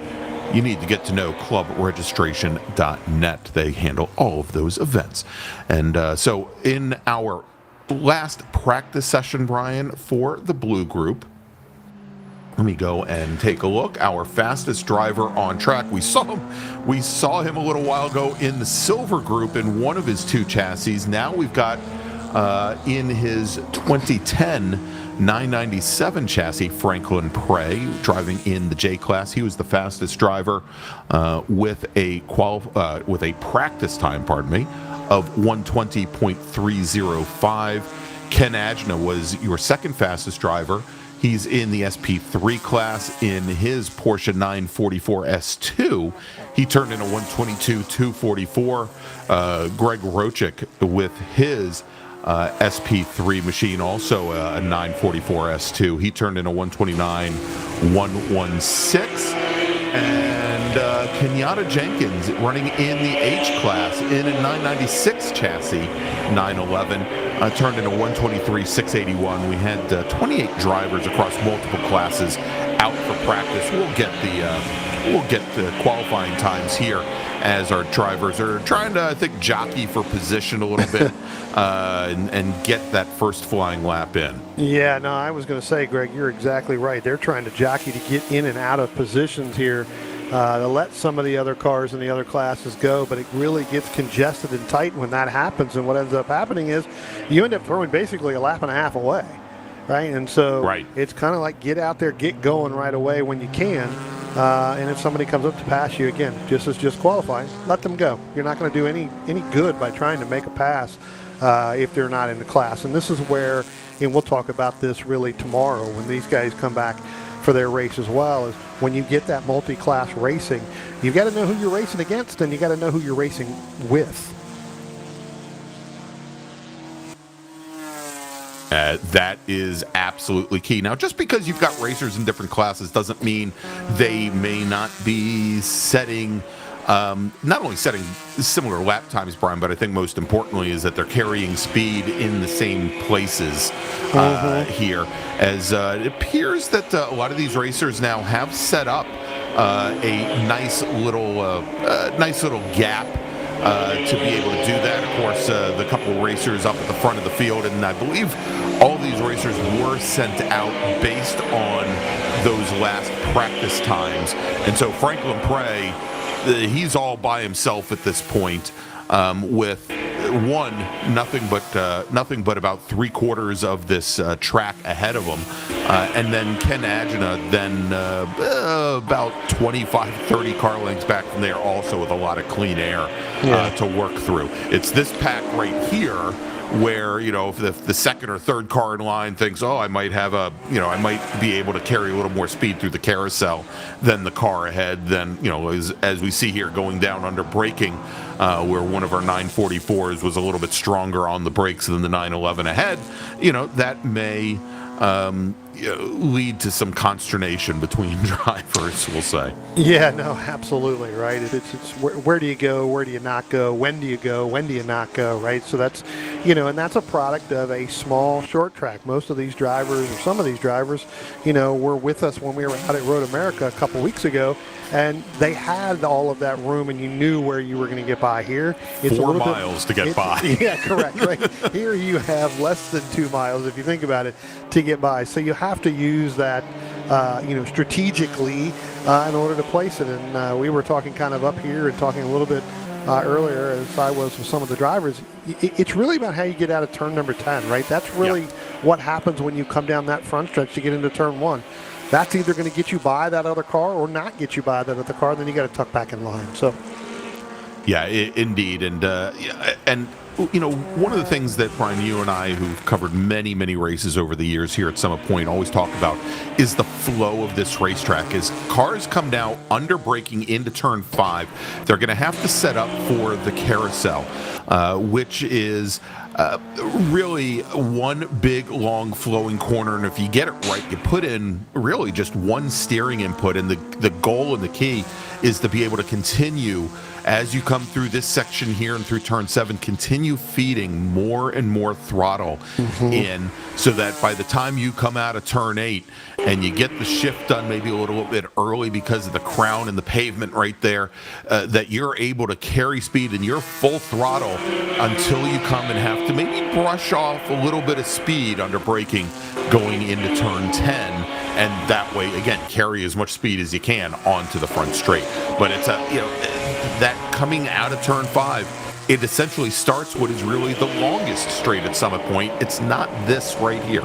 you need to get to know clubregistration.net. They handle all of those events. And so in our last practice session, Brian, for the Blue Group, let me go and take a look. Our fastest driver on track, we saw him a little while ago in the Silver Group in one of his two chassis. Now we've got in his 2010 997 chassis, Franklin Prey, driving in the J class. He was the fastest driver with a practice time, of 120.305. Ken Agna was your second fastest driver. He's in the SP3 class in his Porsche 944 S2. He turned in a 122.244. Greg Rochik with his SP3 machine, also a 944 S2. He turned in a 129.116. And Kenyatta Jenkins running in the H class in a 996 chassis, 911, turned in a 123.681. We had 28 drivers across multiple classes out for practice. We'll get the qualifying times here as our drivers are trying to, I think, jockey for position a little bit and get that first flying lap in. Yeah, no, I was going to say, Greg, you're exactly right. They're trying to jockey to get in and out of positions here to let some of the other cars in the other classes go, but it really gets congested and tight when that happens. And what ends up happening is you end up throwing basically a lap and a half away, right? And so It's kind of like get out there, get going right away when you can. And if somebody comes up to pass you, again, just qualifying, let them go. You're not going to do any good by trying to make a pass if they're not in the class. And this is where, and we'll talk about this really tomorrow when these guys come back for their race as well, is when you get that multi-class racing, you've got to know who you're racing against and you got to know who you're racing with. That is absolutely key. Now, just because you've got racers in different classes doesn't mean they may not be setting, not only setting similar lap times, Brian, but I think most importantly is that they're carrying speed in the same places here. As it appears that a lot of these racers now have set up a nice little gap to be able to do that. Of course, the couple of racers up at the front of the field, and I believe all these racers were sent out based on those last practice times. And so Franklin Prey, he's all by himself at this point, with nothing but about 3/4 of this track ahead of him, and then Ken Agna then about 25-30 car lengths back from there, also with a lot of clean air to work through. It's this pack right here where, if the second or third car in line thinks, I might be able to carry a little more speed through the carousel than the car ahead, then, as we see here going down under braking, where one of our 944s was a little bit stronger on the brakes than the 911 ahead, that may lead to some consternation between drivers, we'll say. Yeah, no, absolutely, right. It's where do you go, where do you not go, when do you go, when do you not go, right? So that's, and that's a product of a small short track. Most of these drivers, or some of these drivers, were with us when we were out at Road America a couple weeks ago, and they had all of that room, and you knew where you were going to get by. Here, it's 4 miles to get by. Yeah, correct. Right here, you have less than 2 miles, if you think about it, to get by. So you have to use that, strategically in order to place it. And we were talking kind of up here and talking a little bit earlier, as I was with some of the drivers. It's really about how you get out of turn number 10, right? That's really what happens when you come down that front stretch to get into turn 1. That's either going to get you by that other car or not get you by that other car. Then you got to tuck back in line. So Yeah, indeed, and one of the things that Brian, you and I, who've covered many, many races over the years here at Summit Point, always talk about is the flow of this racetrack. As cars come now under braking into turn 5, they're going to have to set up for the carousel, which is really one big, long, flowing corner. And if you get it right, you put in really just one steering input, and the goal and the key is to be able to continue as you come through this section here and through turn 7, continue feeding more and more throttle in, so that by the time you come out of turn 8 and you get the shift done maybe a little bit early because of the crown and the pavement right there, that you're able to carry speed and you're full throttle until you come and have to maybe brush off a little bit of speed under braking going into turn 10, and that way again carry as much speed as you can onto the front straight. But it's that coming out of turn 5, it essentially starts what is really the longest straight at Summit Point. It's not this right here.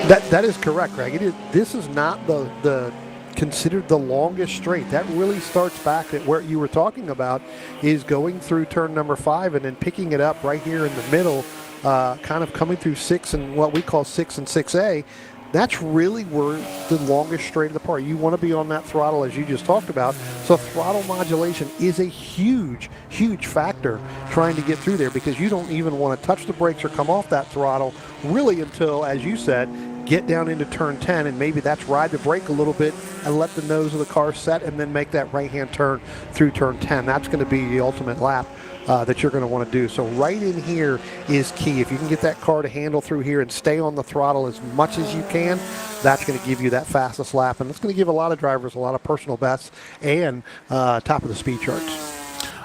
That is correct, Greg. This is not the considered the longest straight. That really starts back at where you were talking about, is going through turn number 5 and then picking it up right here in the middle, kind of coming through 6 and what we call 6 and 6A. That's really where the longest straight of the part. You want to be on that throttle, as you just talked about. So throttle modulation is a huge, huge factor trying to get through there, because you don't even want to touch the brakes or come off that throttle really until, as you said, get down into turn 10, and maybe that's ride the brake a little bit and let the nose of the car set, and then make that right-hand turn through turn 10. That's going to be the ultimate lap that you're going to want to do. So right in here is key. If you can get that car to handle through here and stay on the throttle as much as you can, that's going to give you that fastest lap, and it's going to give a lot of drivers a lot of personal bests and top of the speed charts.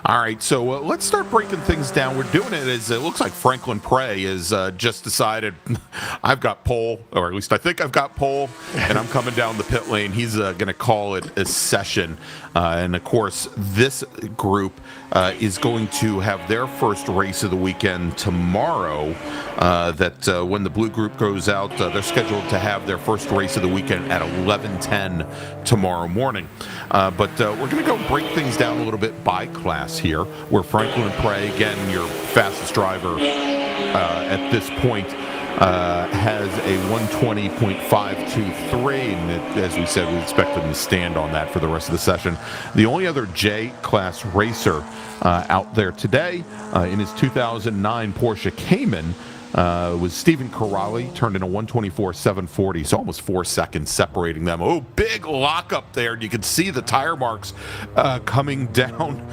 All right, so let's start breaking things down. We're doing it as it looks like Franklin Prey has just decided I've got pole, or at least I think I've got pole, and I'm coming down the pit lane. He's going to call it a session. And, of course, this group is going to have their first race of the weekend tomorrow. When the blue group goes out, they're scheduled to have their first race of the weekend at 11:10 tomorrow morning. But we're going to go break things down a little bit by class here, where Franklin Prey, again, your fastest driver at this point, has a 120.523, and as we said, we expect him to stand on that for the rest of the session. The only other J-class racer out there today in his 2009 Porsche Cayman was Stephen Corrali, turned in a 124.740, so almost 4 seconds separating them. Oh, big lockup there. You can see the tire marks coming down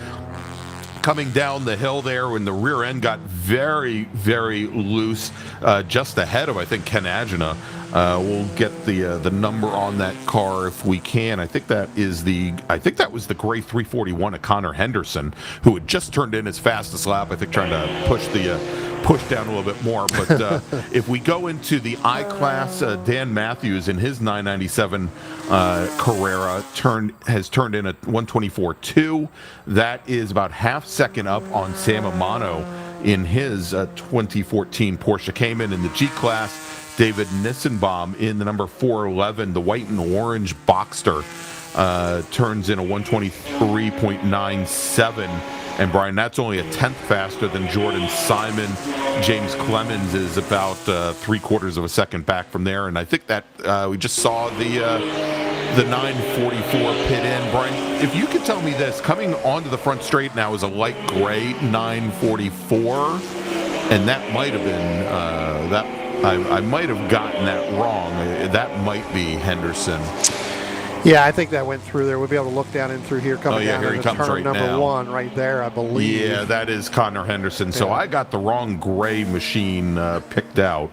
the hill there when the rear end got very, very loose just ahead of, I think, Ken Agina. We'll get the number on that car if we can. I think that was the gray 341 of Connor Henderson, who had just turned in his fastest lap, I think, trying to push down a little bit more. But if we go into the I-Class, Dan Matthews in his 997 Carrera has turned in a 124.2. That is about half second up on Sam Amano in his 2014 Porsche Cayman. In the G-Class, David Nissenbaum in the number 411, the white and orange Boxster, turns in a 123.97. And Brian, that's only a tenth faster than Jordan Simon. James Clemens is about 3/4 of a second back from there. And I think that we just saw the 944 pit in. Brian, if you could tell me this, coming onto the front straight now is a light gray 944, and that might have been I might have gotten that wrong. That might be Henderson. Yeah, I think that went through there. We'll be able to look down in through here, coming down here he into comes turn right number now. 1 right there, I believe. Yeah, that is Connor Henderson. So I got the wrong gray machine picked out.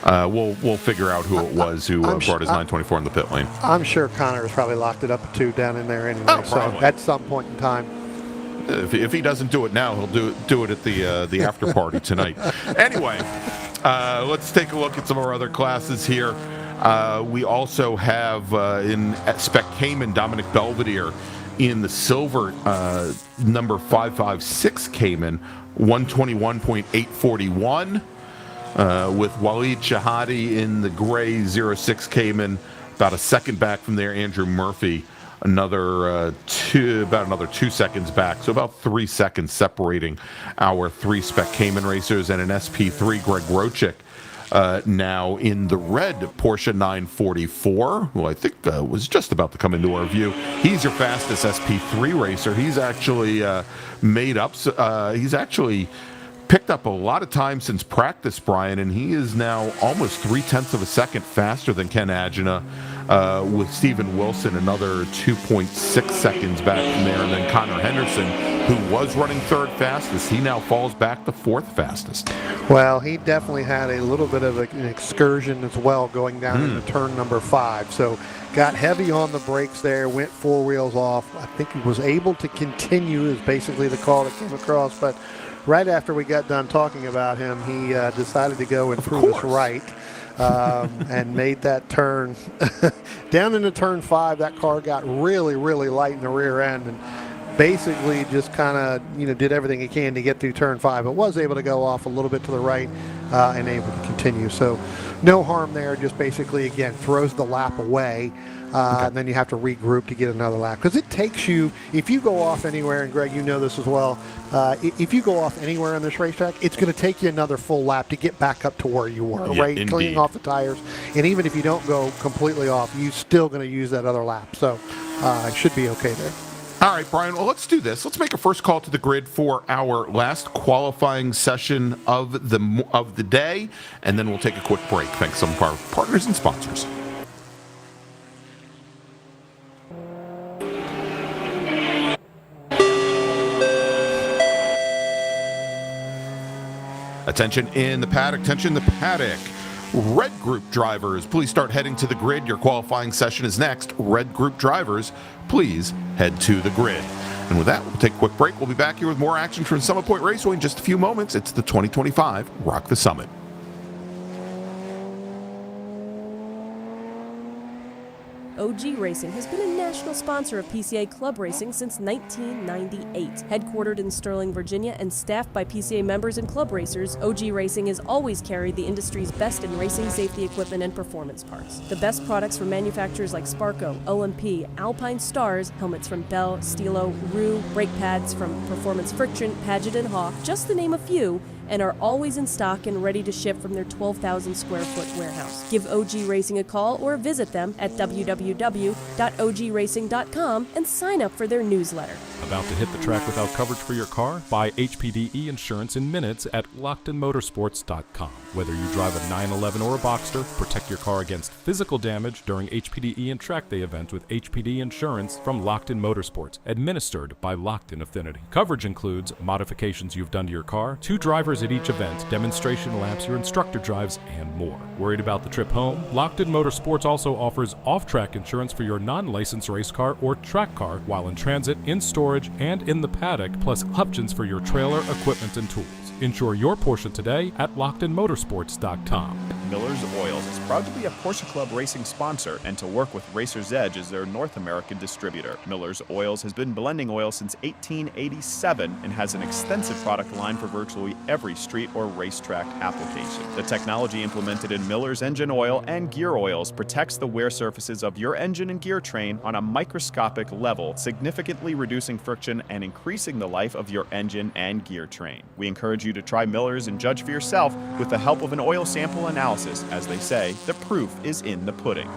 We'll figure out who it was who brought his 924 in the pit lane. I'm sure Connor has probably locked it up too down in there anyway. So at some point in time. If he doesn't do it now, he'll do it at the after party tonight. Anyway, let's take a look at some of our other classes here. We also have in Spec Cayman, Dominic Belvedere in the silver number 556 Cayman, 121.841, with Waleed Shahadi in the gray 06 Cayman, about a second back from there, Andrew Murphy about another 2 seconds back. So about 3 seconds separating our 3 Spec Cayman racers, and an SP3 Greg Rochick now in the red Porsche 944, who I think was just about to come into our view. He's your fastest SP3 racer. He's actually he's actually picked up a lot of time since practice, Brian, and he is now almost 0.3 of a second faster than Ken Agina, with Steven Wilson another 2.6 seconds back from there. And then Connor Henderson, who was running third fastest, he now falls back to fourth fastest. Well, he definitely had a little bit of an excursion as well going down into turn number 5. So got heavy on the brakes there, went 4 wheels off. I think he was able to continue is basically the call that came across. But right after we got done talking about him, he decided to go and prove us right. And made that turn down into turn 5. That car got really, really light in the rear end, and basically just kind of did everything he can to get through turn 5. But was able to go off a little bit to the right and able to continue. So no harm there. Just basically again throws the lap away. And then you have to regroup to get another lap, because it takes you, if you go off anywhere, and Greg, you know this as well, if you go off anywhere on this racetrack, it's going to take you another full lap to get back up to where you were, right? Indeed. Cleaning off the tires. And even if you don't go completely off, you're still going to use that other lap. So it should be okay there. All right, Brian, well, let's do this. Let's make a first call to the grid for our last qualifying session of the day, and then we'll take a quick break. Thanks to some of our partners and sponsors. Attention in the paddock, attention in the paddock. Red Group drivers, please start heading to the grid. Your qualifying session is next. Red Group drivers, please head to the grid. And with that, we'll take a quick break. We'll be back here with more action from Summit Point Raceway in just a few moments. It's the 2025 Rock the Summit. OG Racing has been a national sponsor of PCA Club Racing since 1998. Headquartered in Sterling, Virginia, and staffed by PCA members and club racers, OG Racing has always carried the industry's best in racing safety equipment and performance parts. The best products from manufacturers like Sparco, OMP, Alpine Stars, helmets from Bell, Stilo, Rue, brake pads from Performance Friction, Paget and Hawk, just to name a few, and are always in stock and ready to ship from their 12,000 square foot warehouse. Give OG Racing a call or visit them at www.ogracing.com and sign up for their newsletter. About to hit the track without coverage for your car? Buy HPDE insurance in minutes at LockedInMotorsports.com. Whether you drive a 911 or a Boxster, protect your car against physical damage during HPDE and track day events with HPD insurance from Locked In Motorsports, administered by Locked In Affinity. Coverage includes modifications you've done to your car, 2 drivers at each event, demonstration laps your instructor drives, and more. Worried about the trip home? Locked In Motorsports also offers off-track insurance for your non-licensed race car or track car while in transit, in storage, and in the paddock, plus options for your trailer, equipment, and tools. Insure your Porsche today at LockedInMotorsports.com. Miller's Oils is proud to be a Porsche Club Racing sponsor and to work with Racer's Edge as their North American distributor. Miller's Oils has been blending oil since 1887 and has an extensive product line for virtually every street or racetrack application. The technology implemented in Miller's engine oil and gear oils protects the wear surfaces of your engine and gear train on a microscopic level, significantly reducing friction and increasing the life of your engine and gear train. We encourage you to try Miller's and judge for yourself with the help of an oil sample analysis. As they say, the proof is in the pudding.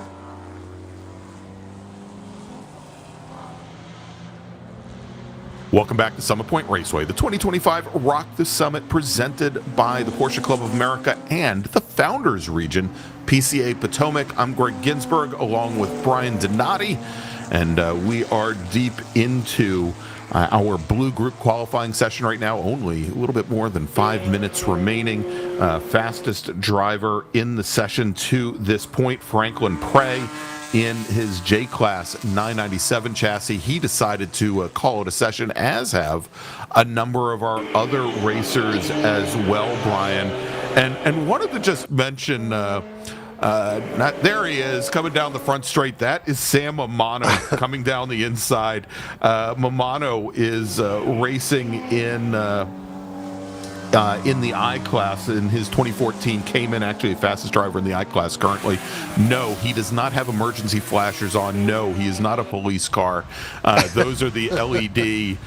Welcome back to Summit Point Raceway, the 2025 Rock the Summit, presented by the Porsche Club of America and the Founders Region, PCA Potomac. I'm Greg Ginsburg, along with Brian Donati, and we are deep into our blue group qualifying session right now. Only a little bit more than 5 minutes remaining. Fastest driver in the session to this point, Franklin Prey, in his J-Class 997 chassis. He decided to call it a session, as have a number of our other racers as well, Brian. And wanted to just mention, there he is coming down the front straight. That is Sam Mamano coming down the inside. Mamano is racing in in the I-Class in his 2014 Cayman, actually the fastest driver in the I-Class currently. No, he does not have emergency flashers on. No, he is not a police car. Those are the LED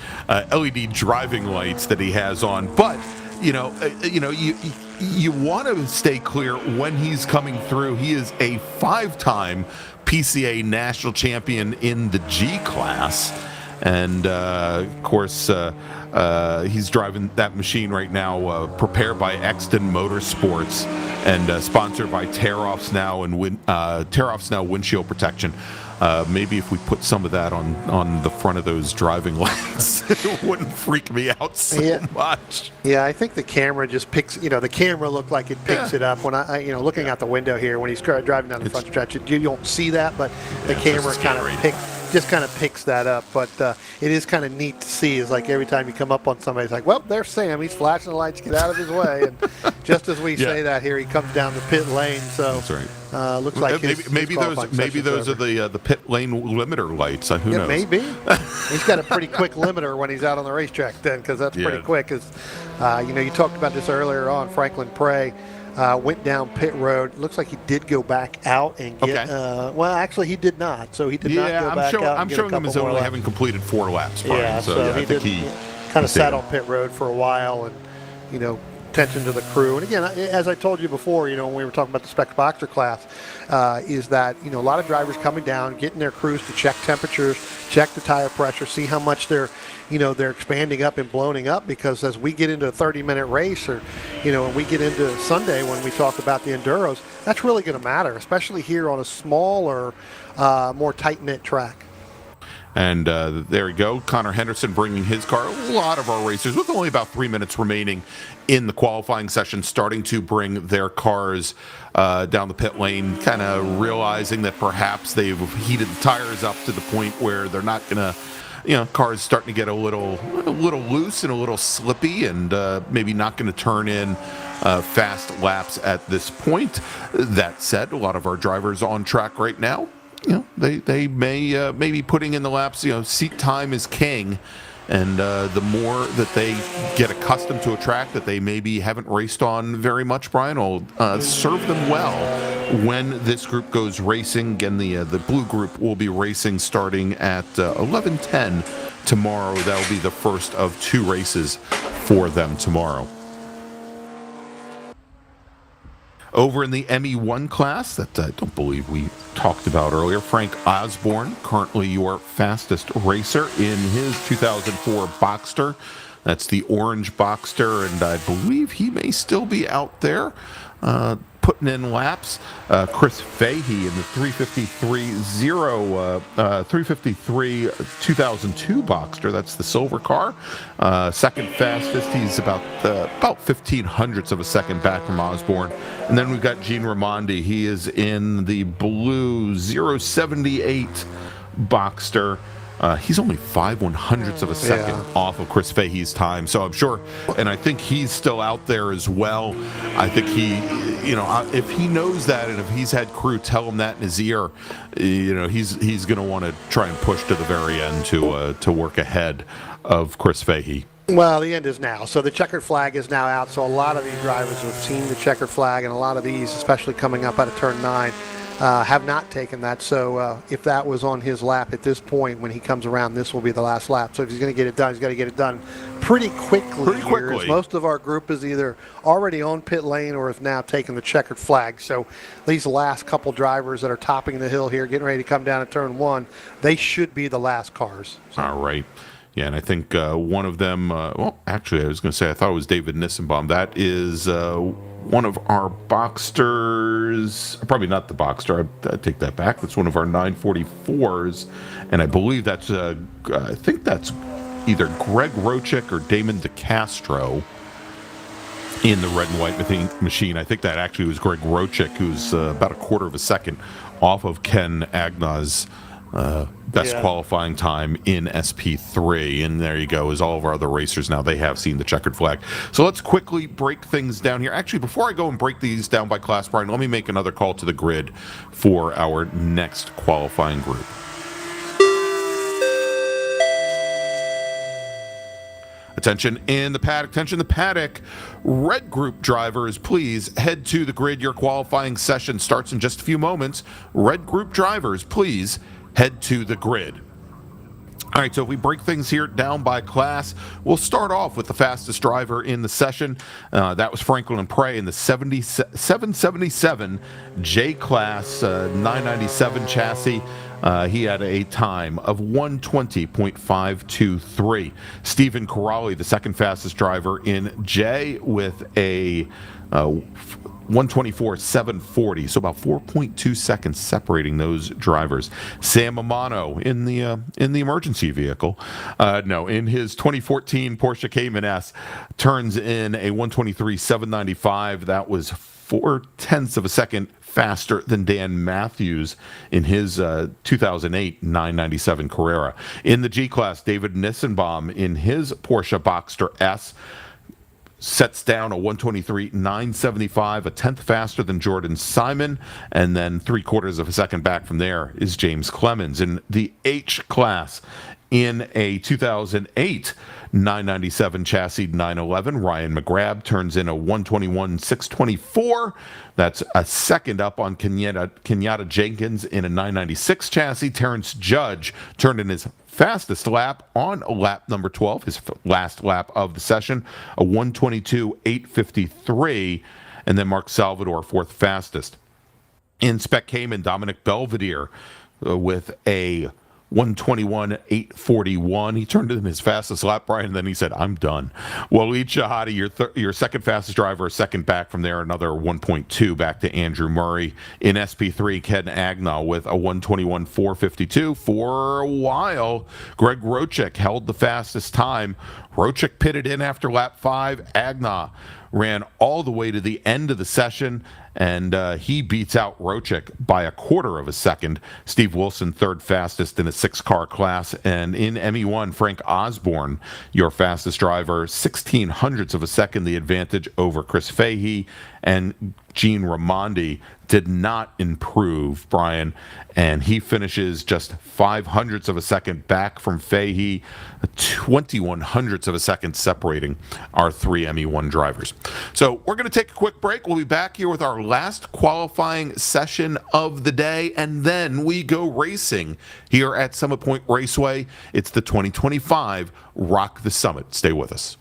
driving lights that he has on. But you want to stay clear when he's coming through. He is a 5-time PCA national champion in the G class. And, of course, he's driving that machine right now, prepared by Exton Motorsports and sponsored by Tear-Offs Now and Tear-Offs Now windshield protection. Maybe if we put some of that on the front of those driving lights, it wouldn't freak me out so much. Yeah, I think the camera just picks, the camera looked like it picks it up. When I looking out the window here, when he's driving down the front stretch, you don't see that, but the camera kind of picks that up. But it is kind of neat to see. Is like every time you come up on somebody, it's like, well, there's Sam. He's flashing the lights, get out of his way. And just as we say that here, he comes down the pit lane. So that's right. Looks like maybe those are the pit lane limiter lights. Who knows? Maybe. He's got a pretty quick limiter when he's out on the racetrack then, because that's pretty quick. Cause, you talked about this earlier on. Franklin Prey went down pit road. Looks like he did go back out and get. Well, actually, he did not. So he did not go back out. I'm showing him as only having completed 4 laps. Brian, yeah, so I think he kind of sat on pit road for a while, and attention to the crew. And again, as I told you before, when we were talking about the Spec Boxer class, is that a lot of drivers coming down, getting their crews to check temperatures, check the tire pressure, see how much they're expanding up and blowing up, because as we get into a 30-minute race, or when we get into Sunday when we talk about the enduros, that's really going to matter, especially here on a smaller, more tight-knit track. And there we go. Connor Henderson bringing his car. A lot of our racers, with only about 3 minutes remaining in the qualifying session, starting to bring their cars down the pit lane, kind of realizing that perhaps they've heated the tires up to the point where they're not going to, cars starting to get a little loose and a little slippy, and maybe not going to turn in fast laps at this point. That said, a lot of our drivers on track right now, they may be putting in the laps. Seat time is king, and the more that they get accustomed to a track that they maybe haven't raced on very much, Brian, will serve them well when this group goes racing. Again, the blue group will be racing starting at 11:10 tomorrow. That will be the first of 2 races for them tomorrow. Over in the ME1 class that I don't believe we talked about earlier, Frank Osborne, currently your fastest racer in his 2004 Boxster. That's the orange Boxster, and I believe he may still be out there putting in laps. Chris Fahey in the 353 2002 Boxster. That's the silver car. Second fastest. He's about 15 hundredths of a second back from Osborne. And then we've got Gene Raimondi. He is in the blue 078 Boxster. He's only 5/100ths of a second off of Chris Fahey's time. So I'm sure, and I think he's still out there as well. I think he, if he knows that, and if he's had crew tell him that in his ear, he's going to want to try and push to the very end to work ahead of Chris Fahey. Well, the end is now. So the checkered flag is now out. So a lot of these drivers have seen the checkered flag, and a lot of these, especially coming up out of turn 9, have not taken that. So if that was on his lap at this point, when he comes around, this will be the last lap. So if he's going to get it done, he's got to get it done pretty quickly. As most of our group is either already on pit lane or has now taken the checkered flag. So these last couple drivers that are topping the hill here, getting ready to come down at turn 1, they should be the last cars. So. All right. Yeah, and I think one of them, actually, I was going to say, I thought it was David Nissenbaum. That is one of our Boxsters, probably not the Boxster, I take that back. That's one of our 944s, and I believe that's, I think that's either Greg Rochick or Damon DeCastro in the red and white machine. I think that actually was Greg Rochick, who's about a quarter of a second off of Ken Agnaw's best qualifying time in SP3. And there you go, is all of our other racers now, they have seen the checkered flag. So let's quickly break things down here. Actually, before I go and break these down by class, Brian, let me make another call to the grid for our next qualifying group. Attention in the paddock. Attention the paddock. Red group drivers, please head to the grid. Your qualifying session starts in just a few moments. Red group drivers, please head to the grid. All right, so if we break things here down by class, we'll start off with the fastest driver in the session. That was Franklin Prey in the 777 J-Class 997 chassis. He had a time of 120.523. Stephen Corrali, the second fastest driver in J, with a 124.740, so about 4.2 seconds separating those drivers. Sam Amano in the emergency vehicle, in his 2014 Porsche Cayman S, turns in a 123.795. That was 0.4 of a second faster than Dan Matthews in his 2008 997 Carrera. In the G-Class, David Nissenbaum in his Porsche Boxster S sets down a 123.975, a tenth faster than Jordan Simon, and then 0.75 of a second back from there is James Clemens. In the H-Class, in a 2008 997 chassis 911, Ryan McGrath turns in a 121.624. That's a second up on Kenyatta Jenkins in a 996 chassis. Terrence Judge turned in his fastest lap on lap number 12, his last lap of the session, a 122.853, and then Mark Salvador, fourth fastest. In Spec Cayman, Dominic Belvedere with a 121.841. He turned in his fastest lap, Brian, and then he said, I'm done. Waleed Shahadi, your second fastest driver, a second back from there, another 1.2 back to Andrew Murray. In SP3, Ken Agnall with a 121.452. For a while, Greg Rochik held the fastest time. Rochik pitted in after lap 5. Agnall ran all the way to the end of the session, and he beats out Rochik by 0.25 of a second. Steve Wilson, third fastest in a 6-car class. And in ME1, Frank Osborne, your fastest driver, 0.16 of a second the advantage over Chris Fahey. And Gene Raimondi did not improve, Brian, and he finishes just 0.05 of a second back from Fahey, 0.21 of a second separating our three ME1 drivers. So we're going to take a quick break. We'll be back here with our last qualifying session of the day, and then we go racing here at Summit Point Raceway. It's the 2025 Rock the Summit. Stay with us.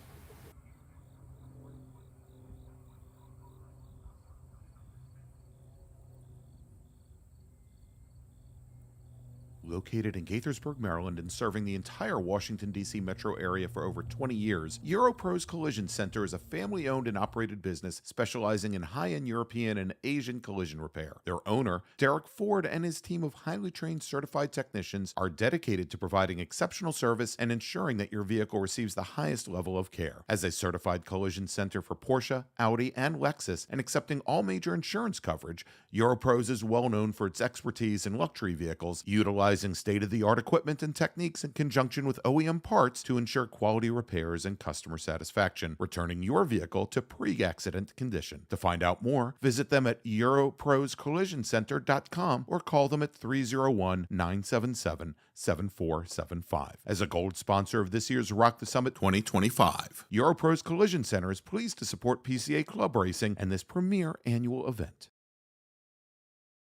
Located in Gaithersburg, Maryland, and serving the entire Washington, D.C. metro area for over 20 years, Europro's Collision Center is a family-owned and operated business specializing in high-end European and Asian collision repair. Their owner, Derek Ford, and his team of highly trained certified technicians are dedicated to providing exceptional service and ensuring that your vehicle receives the highest level of care. As a certified collision center for Porsche, Audi, and Lexus, and accepting all major insurance coverage, Europros is well known for its expertise in luxury vehicles, utilizing state-of-the-art equipment and techniques in conjunction with OEM parts to ensure quality repairs and customer satisfaction, returning your vehicle to pre-accident condition. To find out more, visit them at europroscollisioncenter.com or call them at 301-977-7475. As a gold sponsor of this year's Rock the Summit 2025, Europro's Collision Center is pleased to support PCA Club Racing and this premier annual event.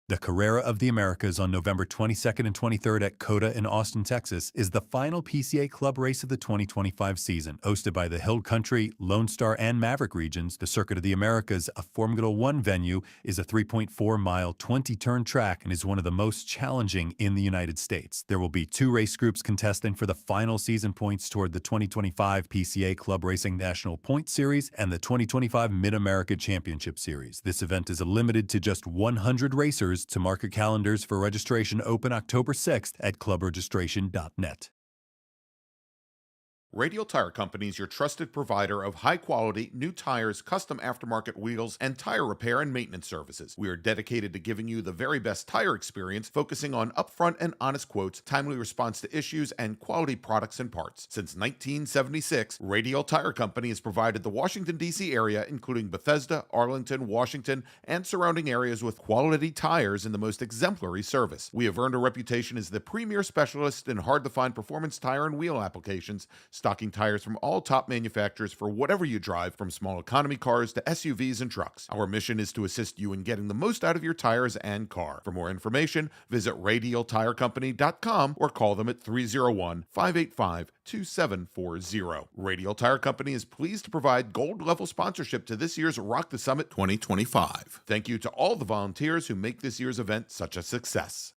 The Carrera of the Americas on November 22nd and 23rd at COTA in Austin, Texas, is the final PCA Club race of the 2025 season. Hosted by the Hill Country, Lone Star, and Maverick regions, the Circuit of the Americas, a Formula One venue, is a 3.4-mile, 20-turn track and is one of the most challenging in the United States. There will be 2 race groups contesting for the final season points toward the 2025 PCA Club Racing National Point Series and the 2025 Mid-America Championship Series. This event is limited to just 100 racers. To mark your calendars for registration, open October 6th at clubregistration.net. Radial Tire Company is your trusted provider of high-quality, new tires, custom aftermarket wheels, and tire repair and maintenance services. We are dedicated to giving you the very best tire experience, focusing on upfront and honest quotes, timely response to issues, and quality products and parts. Since 1976, Radial Tire Company has provided the Washington, D.C. area, including Bethesda, Arlington, Washington, and surrounding areas with quality tires and the most exemplary service. We have earned a reputation as the premier specialist in hard-to-find performance tire and wheel applications, stocking tires from all top manufacturers for whatever you drive, from small economy cars to SUVs and trucks. Our mission is to assist you in getting the most out of your tires and car. For more information, visit radialtirecompany.com or call them at 301-585-2740. Radial Tire Company is pleased to provide gold-level sponsorship to this year's Rock the Summit 2025. Thank you to all the volunteers who make this year's event such a success.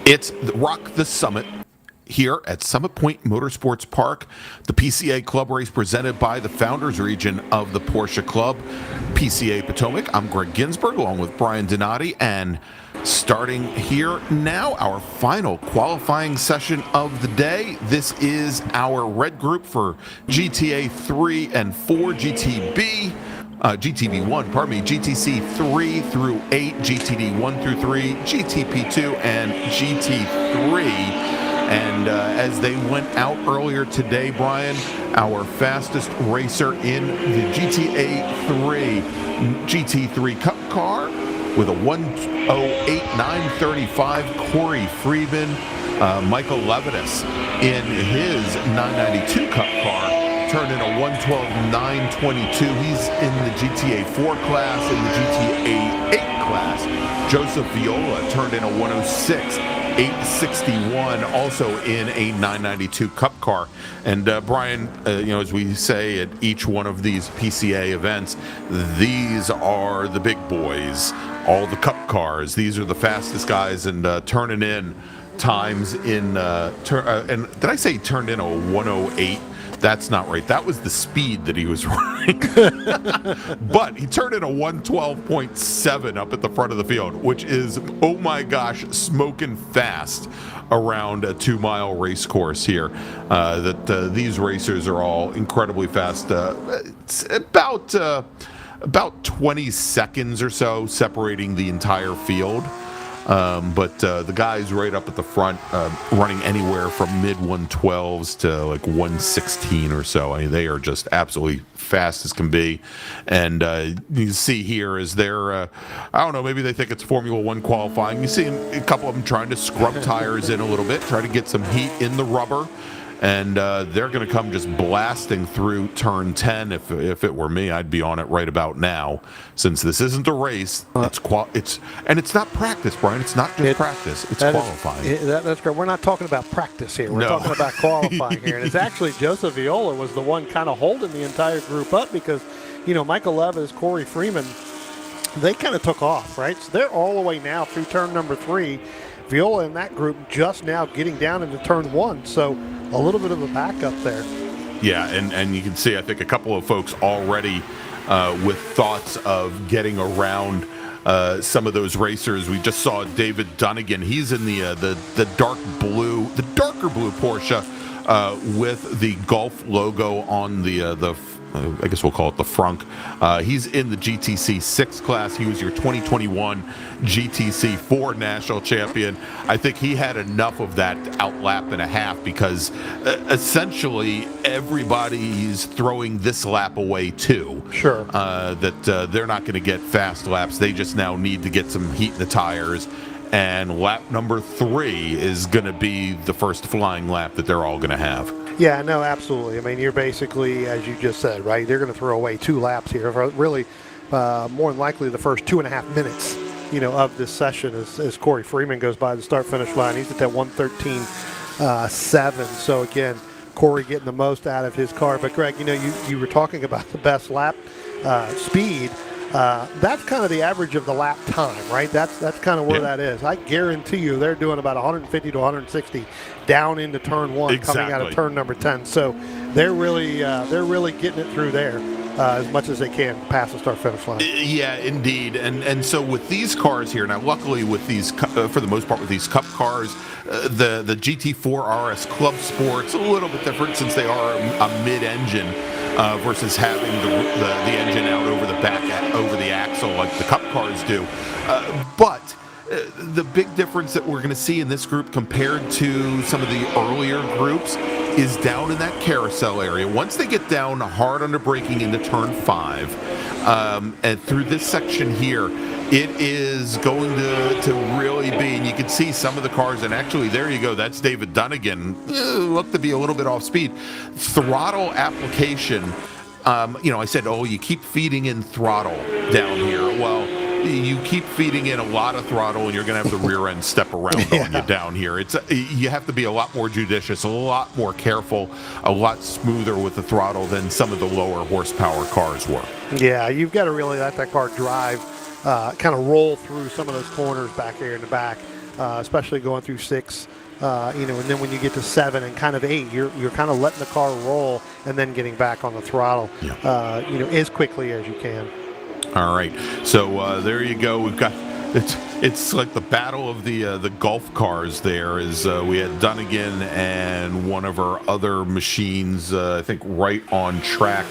It's Rock the Summit here at Summit Point Motorsports Park, the PCA Club Race presented by the Founders Region of the Porsche Club, PCA Potomac. I'm Greg Ginsberg along with Brian Donati, and starting here now, our final qualifying session of the day. This is our red group for GTA 3 and 4, GTB1, pardon me, GTC 3 through 8, GTD 1 through 3, GTP 2, and GT3. And as they went out earlier today, Brian, our fastest racer in the GTA 3 GT3 Cup car with a 1:08.935, Corey Freeman, Michael Levinas in his 992 Cup car turned in a 1:12.922. He's in the GTA 4 class, in the GTA 8 class. Joseph Viola turned in a 1:06.861, also in a 992 Cup car. And Brian, as we say at each one of these PCA events, these are the big boys, all the Cup cars. These are the fastest guys, and turning in times in. And did I say he turned in a 1:08? That's not right. That was the speed that he was running. But he turned in a 1:12.7 up at the front of the field, which is, oh my gosh, smoking fast around a 2-mile race course here. These racers are all incredibly fast. It's about 20 seconds or so separating the entire field. But the guys right up at the front running anywhere from mid 112s to like 116 or so. I mean, they are just absolutely fast as can be. And you see here is they're, I don't know, maybe they think it's Formula One qualifying. You see a couple of them trying to scrub tires in a little bit, try to get some heat in the rubber. And they're going to come just blasting through turn 10. If it were me, I'd be on it right about now. Since this isn't a race, it's not practice, Brian. It's not just practice. It's qualifying. That's great. We're not talking about practice here. We're talking about qualifying here. And it's actually Joseph Viola was the one kind of holding the entire group up because, Michael Levis, Corey Freeman, they kind of took off, right? So they're all the way now through turn number 3. Viola in that group just now getting down into turn 1. So a little bit of a backup there. Yeah, and you can see, I think, a couple of folks already with thoughts of getting around some of those racers. We just saw David Dunnigan. He's in the darker blue Porsche with the Gulf logo on the I guess we'll call it the frunk. He's in the GTC 6 class. He was your 2021 GTC 4 national champion. I think he had enough of that outlap and a half because essentially everybody's throwing this lap away too. Sure. That they're not going to get fast laps. They just now need to get some heat in the tires. And lap number 3 is going to be the first flying lap that they're all going to have. Yeah, no, absolutely. I mean, you're basically, as you just said, right, they're going to throw away 2 laps here. Really, more than likely the first 2.5 minutes, of this session as Corey Freeman goes by the start-finish line. He's at that 1:13.7. So, again, Corey getting the most out of his car. But, Greg, you were talking about the best lap speed. That's kind of the average of the lap time, right? That's kind of where that is. I guarantee you they're doing about 150 to 160 down into turn 1, coming out of turn number 10. So they're really getting it through there as much as they can past the start-finish line. Yeah, indeed. And so with these cars here, now luckily with these, for the most part with these Cup cars, the GT4 RS Club Sport's a little bit different since they are a mid-engine. Versus having the engine out over the back, over the axle like the Cup cars do. But the big difference that we're going to see in this group compared to some of the earlier groups is down in that carousel area. Once they get down hard under braking into turn 5, and through this section here, it is going to really be, and you can see some of the cars, and actually there you go, that's David Dunnigan, looked to be a little bit off speed. Throttle application, I said, you keep feeding in throttle down here. Well, you keep feeding in a lot of throttle and you're going to have the rear end step around on you down here. You have to be a lot more judicious, a lot more careful, a lot smoother with the throttle than some of the lower horsepower cars were. Yeah, you've got to really let that car drive, kind of roll through some of those corners back here in the back. especially going through 6. And then when you get to 7 and kind of 8, you're kind of letting the car roll and then getting back on the throttle, as quickly as you can. All right, so there you go. We've got it's like the battle of the golf cars. There is we had Dunnigan and one of our other machines. I think right on track.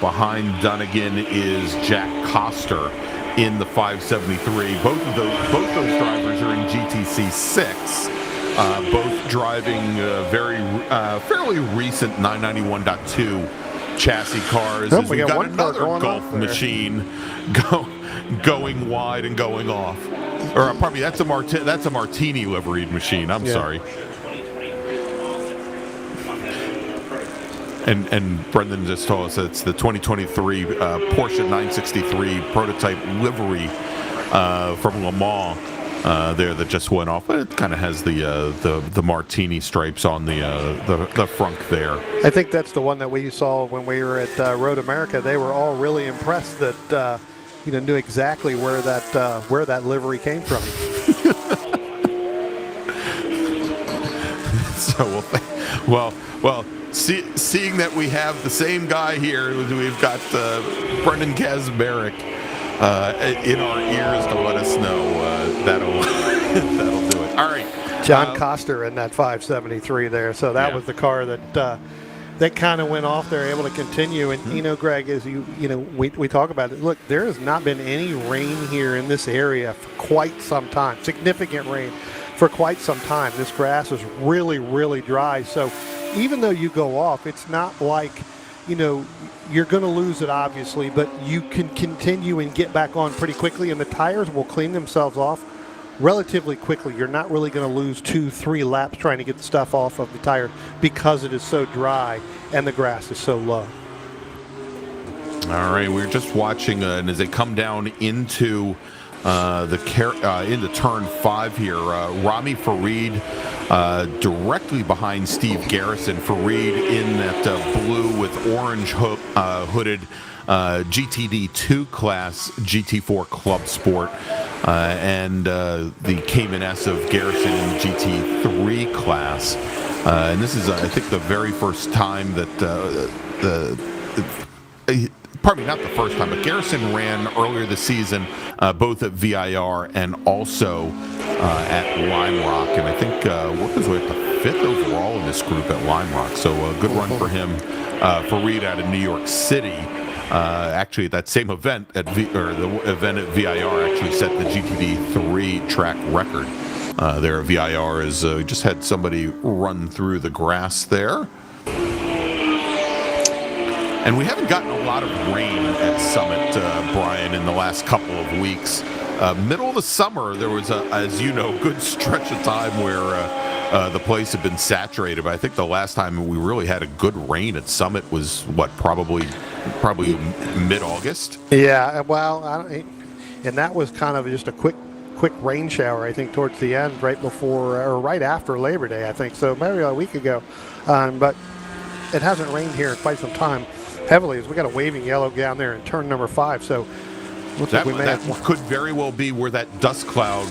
Behind Dunnigan is Jack Coster in the 573. Both those drivers are in GTC 6. Both driving fairly recent 991.2 chassis cars. Oh, As we've got another Golf machine going wide and going off. Or probably that's a Martini liveried machine. I'm sorry. And Brendan just told us it's the 2023 Porsche 963 prototype livery from Le Mans there that just went off. But it kind of has the Martini stripes on the front there. I think that's the one that we saw when we were at Road America. They were all really impressed that knew exactly where that livery came from. So well. Seeing that we have the same guy here, we've got Brendan Kazmarek in our ears to let us know that'll do it. All right, John Coster in that 573 there. So that was the car that kind of went off there, able to continue. And Greg, as we talk about it. Look, there has not been any rain here in this area for quite some time. Significant rain for quite some time. This grass is really, really dry. So even though you go off, it's not like, you're going to lose it, obviously, but you can continue and get back on pretty quickly, and the tires will clean themselves off relatively quickly. You're not really going to lose 2-3 laps trying to get the stuff off of the tire because it is so dry and the grass is so low. All right, we're just watching, and as they come down into into turn 5 here, Rami Farid directly behind Steve Garrison. Farid in that blue with orange hooded GTD2 class GT4 Club Sport, and the Cayman S of Garrison in GT3 class. And this is, I think, the very first time that probably not the first time, but Garrison ran earlier this season, both at VIR and also at Lime Rock. And I think worked his way up to 5th overall in this group at Lime Rock. So a good run for him. Farid out of New York City. Actually, at that same event the event at VIR actually set the GTD3 track record. There at VIR is just had somebody run through the grass there. And we haven't gotten a lot of rain at Summit, Brian, in the last couple of weeks. Middle of the summer, there was, as you know, good stretch of time where the place had been saturated. But I think the last time we really had a good rain at Summit was, probably mid-August? Yeah, well, and that was kind of just a quick rain shower, I think, towards the end, right before or right after Labor Day, I think. So maybe a week ago. But it hasn't rained here in quite some time. Heavily, as we got a waving yellow down there in turn number 5. So looks like we may that could very well be where that dust cloud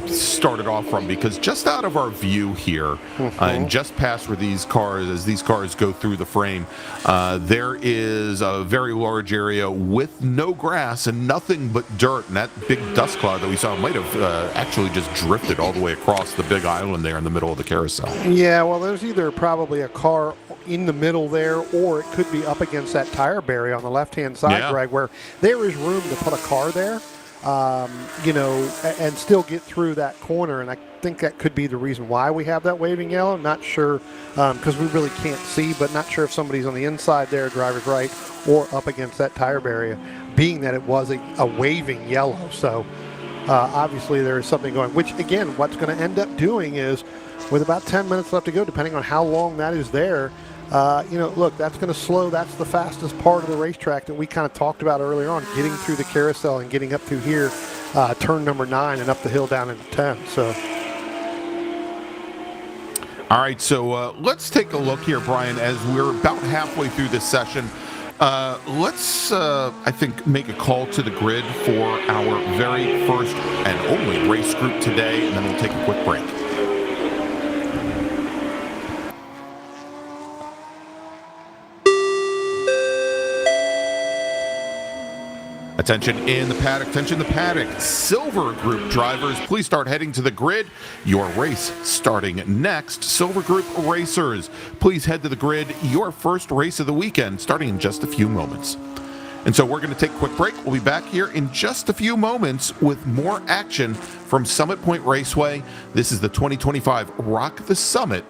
started off from, because just out of our view here, and just past where these cars go through the frame, there is a very large area with no grass and nothing but dirt, and that big dust cloud that we saw might have actually just drifted all the way across the big island there in the middle of the carousel. Yeah, well, there's either probably a car in the middle there, or it could be up against that tire barrier on the left-hand side, Greg, where there is room to put a car there, and still get through that corner. And I think that could be the reason why we have that waving yellow. Not sure, because we really can't see, but not sure if somebody's on the inside there, driver's right, or up against that tire barrier, being that it was a waving yellow. So obviously there is something going, which, again, what's going to end up doing is, with about 10 minutes left to go, depending on how long that is there, look, that's going to slow. That's the fastest part of the racetrack that we kind of talked about earlier on, getting through the carousel and getting up through here, turn number 9 and up the hill down into 10. So, all right, so let's take a look here, Brian, as we're about halfway through this session. Let's, I think, make a call to the grid for our very first and only race group today, and then we'll take a quick break. Attention in the paddock, attention in the paddock. Silver Group drivers, please start heading to the grid. Your race starting next. Silver Group racers, please head to the grid. Your first race of the weekend starting in just a few moments. And so we're going to take a quick break. We'll be back here in just a few moments with more action from Summit Point Raceway. This is the 2025 Rock the Summit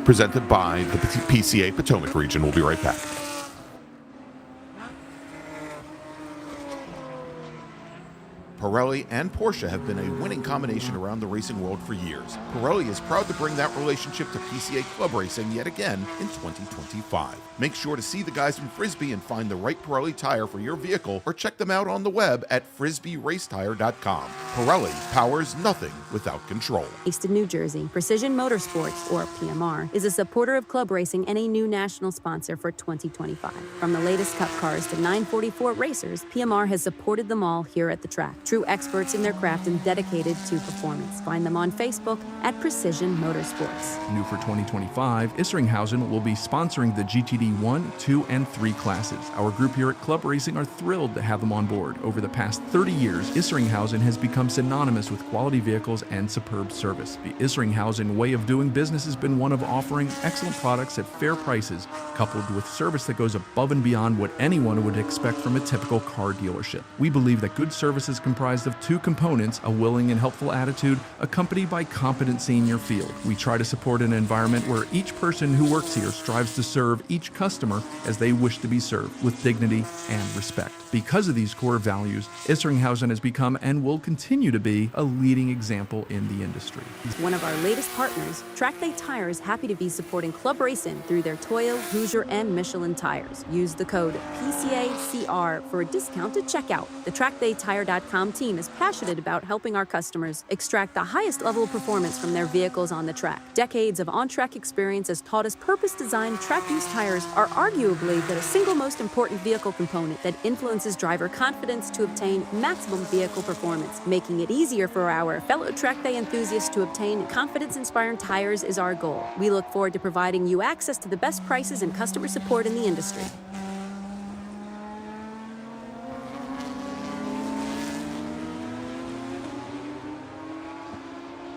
presented by the PCA Potomac region. We'll be right back. Pirelli and Porsche have been a winning combination around the racing world for years. Pirelli is proud to bring that relationship to PCA Club Racing yet again in 2025. Make sure to see the guys from Frisbee and find the right Pirelli tire for your vehicle, or check them out on the web at frisbeeracetire.com. Pirelli powers nothing without control. Based in New Jersey, Precision Motorsports, or PMR, is a supporter of club racing and a new national sponsor for 2025. From the latest Cup cars to 944 racers, PMR has supported them all here at the track. True experts in their craft and dedicated to performance. Find them on Facebook at Precision Motorsports. New for 2025, Isringhausen will be sponsoring the GTD 1, 2, and 3 classes. Our group here at Club Racing are thrilled to have them on board. Over the past 30 years, Isringhausen has become synonymous with quality vehicles and superb service. The Isringhausen way of doing business has been one of offering excellent products at fair prices, coupled with service that goes above and beyond what anyone would expect from a typical car dealership. We believe that good service is comprised of two components: a willing and helpful attitude, accompanied by competency in your field. We try to support an environment where each person who works here strives to serve each customer as they wish to be served, with dignity and respect. Because of these core values, Isringhausen has become and will continue to be a leading example in the industry. One of our latest partners, Track Day Tire, is happy to be supporting Club Racing through their Toyo, Hoosier, and Michelin tires. Use the code PCACR for a discount at checkout. The TrackDayTire.com team is passionate about helping our customers extract the highest level of performance from their vehicles on the track. Decades of on-track experience has taught us purpose-designed track-use tires are arguably the single most important vehicle component that influences driver confidence to obtain maximum vehicle performance. Making it easier for our fellow track day enthusiasts to obtain confidence-inspiring tires is our goal. We look forward to providing you access to the best prices and customer support in the industry.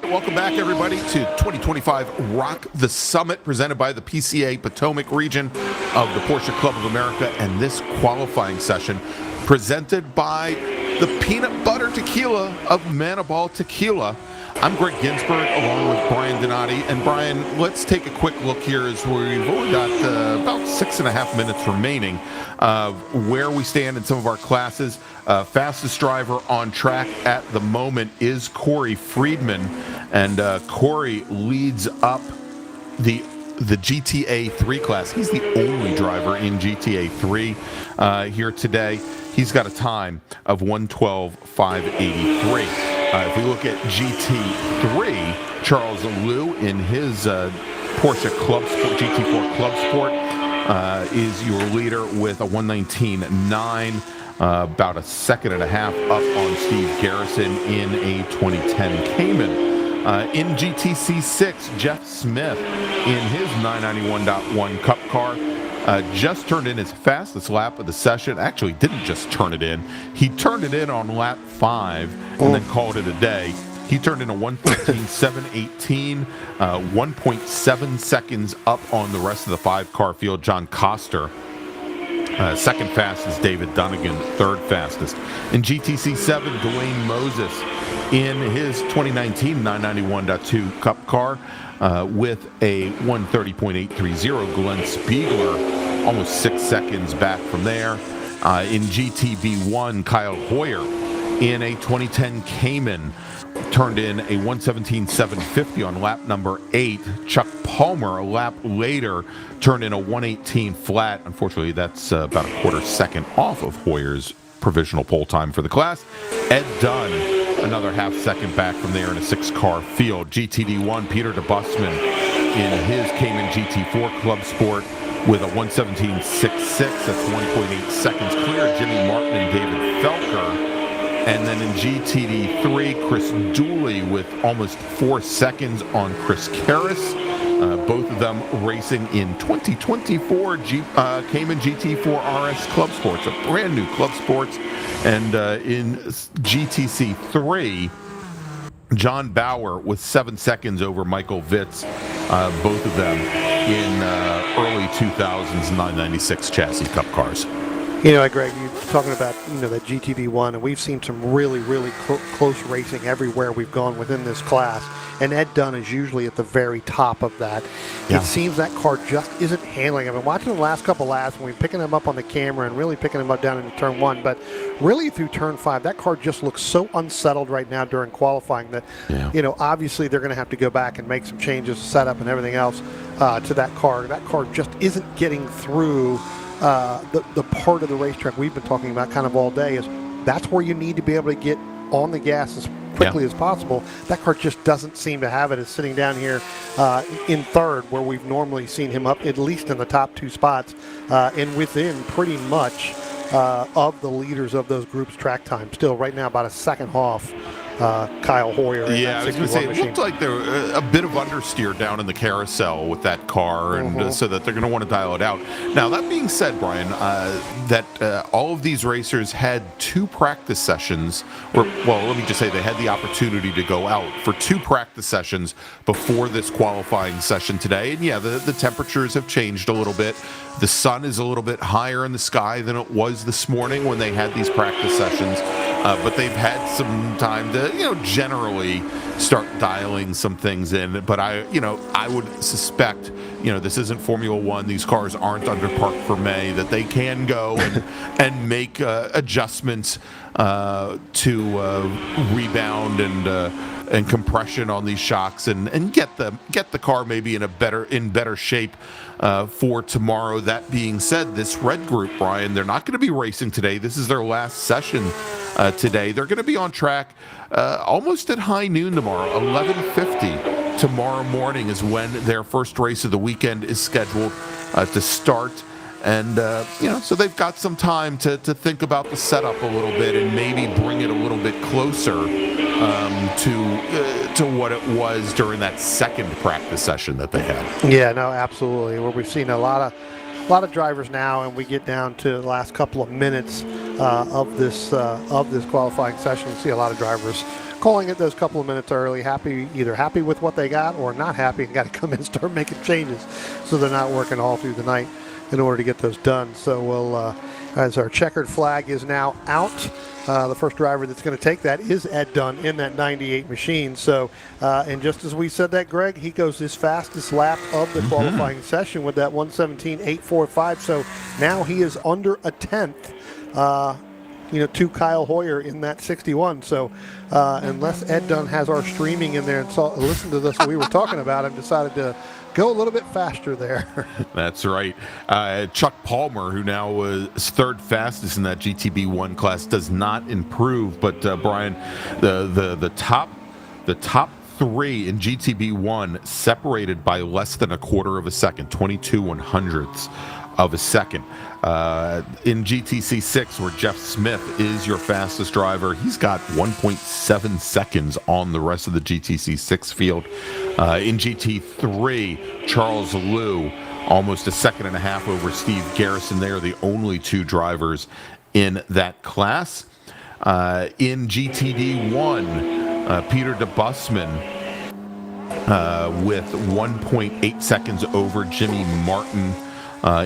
Welcome back, everybody, to 2025 Rock the Summit, presented by the PCA Potomac region of the Porsche Club of America, and this qualifying session presented by the Peanut Butter Tequila of Manabal Tequila. I'm Greg Ginsberg, along with Brian Donati. And Brian, let's take a quick look here as we've only got about 6.5 minutes remaining of where we stand in some of our classes. Fastest driver on track at the moment is Corey Friedman, and Corey leads up the GTA 3 class. He's the only driver in GTA 3 here today. He's got a time of 1:12.583. If we look at GT3, Charles Liu in his Porsche Club Sport, GT4 Club Sport, is your leader with a 1:19.9, about a second and a half up on Steve Garrison in a 2010 Cayman. In GTC6, Jeff Smith in his 991.1 Cup car just turned in his fastest lap of the session. Actually, didn't just turn it in. He turned it in on lap 5 and then called it a day. He turned in a 1:14.718, 1.7 seconds up on the rest of the 5-car field. John Coster, second fastest. David Dunnigan, third fastest. In GTC7, Dwayne Moses in his 2019 991.2 Cup car with a 1:30.830. Glenn Spiegler, almost 6 seconds back from there. In GTV1, Kyle Hoyer in a 2010 Cayman turned in a 1:17.750 on lap number 8. Chuck Palmer, a lap later, turned in a 1:18 flat. Unfortunately, that's about a quarter second off of Hoyer's provisional pole time for the class. Ed Dunn, another half second back from there in a 6-car field. GTD1, Peter DeBusman in his Cayman GT4 Club Sport with a 1:17.66. That's 1.8 seconds clear. Jimmy Martin and David Felker. And then in GTD3, Chris Dooley with almost 4 seconds on Chris Karras. Both of them racing in 2024 Cayman GT4 RS Club Sports, a brand new Club Sports. And in GTC3, John Bauer with 7 seconds over Michael Vitz, both of them in early 2000s 996 chassis Cup cars. Greg, you're talking about, that GTD1, and we've seen some really, really close racing everywhere we've gone within this class. And Ed Dunn is usually at the very top of that. Yeah. It seems that car just isn't handling. I've been watching the last couple laps when we're picking him up on the camera and really picking him up down into turn 1. But really through turn 5, that car just looks so unsettled right now during qualifying that, obviously they're going to have to go back and make some changes, setup and everything else to that car. That car just isn't getting through the part of the racetrack we've been talking about kind of all day. Is that's where you need to be able to get on the gas as quickly as possible. That car just doesn't seem to have it. It's sitting down here in third, where we've normally seen him up at least in the top 2 spots and within pretty much of the leaders of those groups' track time. Still right now about a second off Kyle Hoyer. Yeah, I was going to say, it looked like there a bit of understeer down in the carousel with that car, and so that they're going to want to dial it out. Now, that being said, Brian, that all of these racers had 2 practice sessions, let me just say they had the opportunity to go out for 2 practice sessions before this qualifying session today. And yeah, the temperatures have changed a little bit. The sun is a little bit higher in the sky than it was this morning when they had these practice sessions. But they've had some time to, generally start dialing some things in. But I would suspect, this isn't Formula One. These cars aren't under park for May, that they can go and make adjustments to rebound and compression on these shocks and get the car maybe in better shape for tomorrow. That being said, this red group, Brian, they're not going to be racing today. This is their last session today. They're going to be on track almost at high noon tomorrow. 11:50 tomorrow morning is when their first race of the weekend is scheduled to start. And, so they've got some time to think about the setup a little bit and maybe bring it a little bit closer to what it was during that second practice session that they had. Yeah, no, absolutely. Where we've seen a lot of drivers now, and we get down to the last couple of minutes of this qualifying session. We see a lot of drivers calling it those couple of minutes early, either happy with what they got or not happy and got to come in and start making changes, so they're not working all through the night in order to get those done. So we'll, as our checkered flag is now out, the first driver that's going to take that is Ed Dunn in that 98 machine. So, and just as we said that, Greg, he goes his fastest lap of the qualifying session with that 1:17.845. So now he is under a tenth, to Kyle Hoyer in that 61. So unless Ed Dunn has our streaming in there and listen to this we were talking about, I've decided to go a little bit faster there. That's right. Chuck Palmer, who now is third fastest in that GTB1 class, does not improve. But Brian, the top 3 in GTB1 separated by less than a quarter of a second, 22/100ths of a second. In GTC6, where Jeff Smith is your fastest driver, he's got 1.7 seconds on the rest of the GTC6 field. In GT3, Charles Liu, almost a second and a half over Steve Garrison. They are the only 2 drivers in that class. In GTD1, Peter DeBusman with 1.8 seconds over Jimmy Martin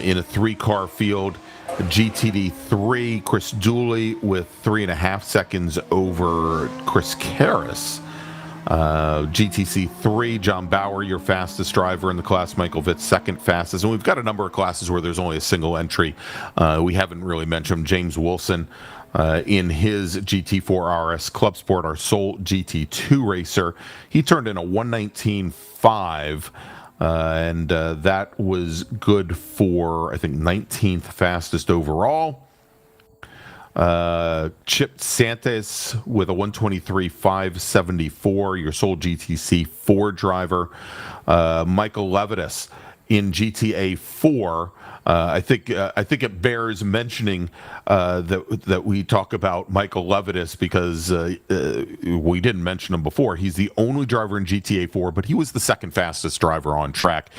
in a 3-car field. GTD3, Chris Dooley with 3.5 seconds over Chris Karras. GTC3, John Bauer, your fastest driver in the class. Michael Vitz, second fastest. And we've got a number of classes where there's only a single entry. We haven't really mentioned James Wilson in his GT4 RS Club Sport, our sole GT2 racer. He turned in a 1:19.5. And that was good for, I think, 19th fastest overall. Chip Santos with a 1:23.574, your sole GTC 4 driver. Michael Levitas in GTA 4. I think it bears mentioning that we talk about Michael Levitas because we didn't mention him before. He's the only driver in GTA 4, but he was the second fastest driver on track.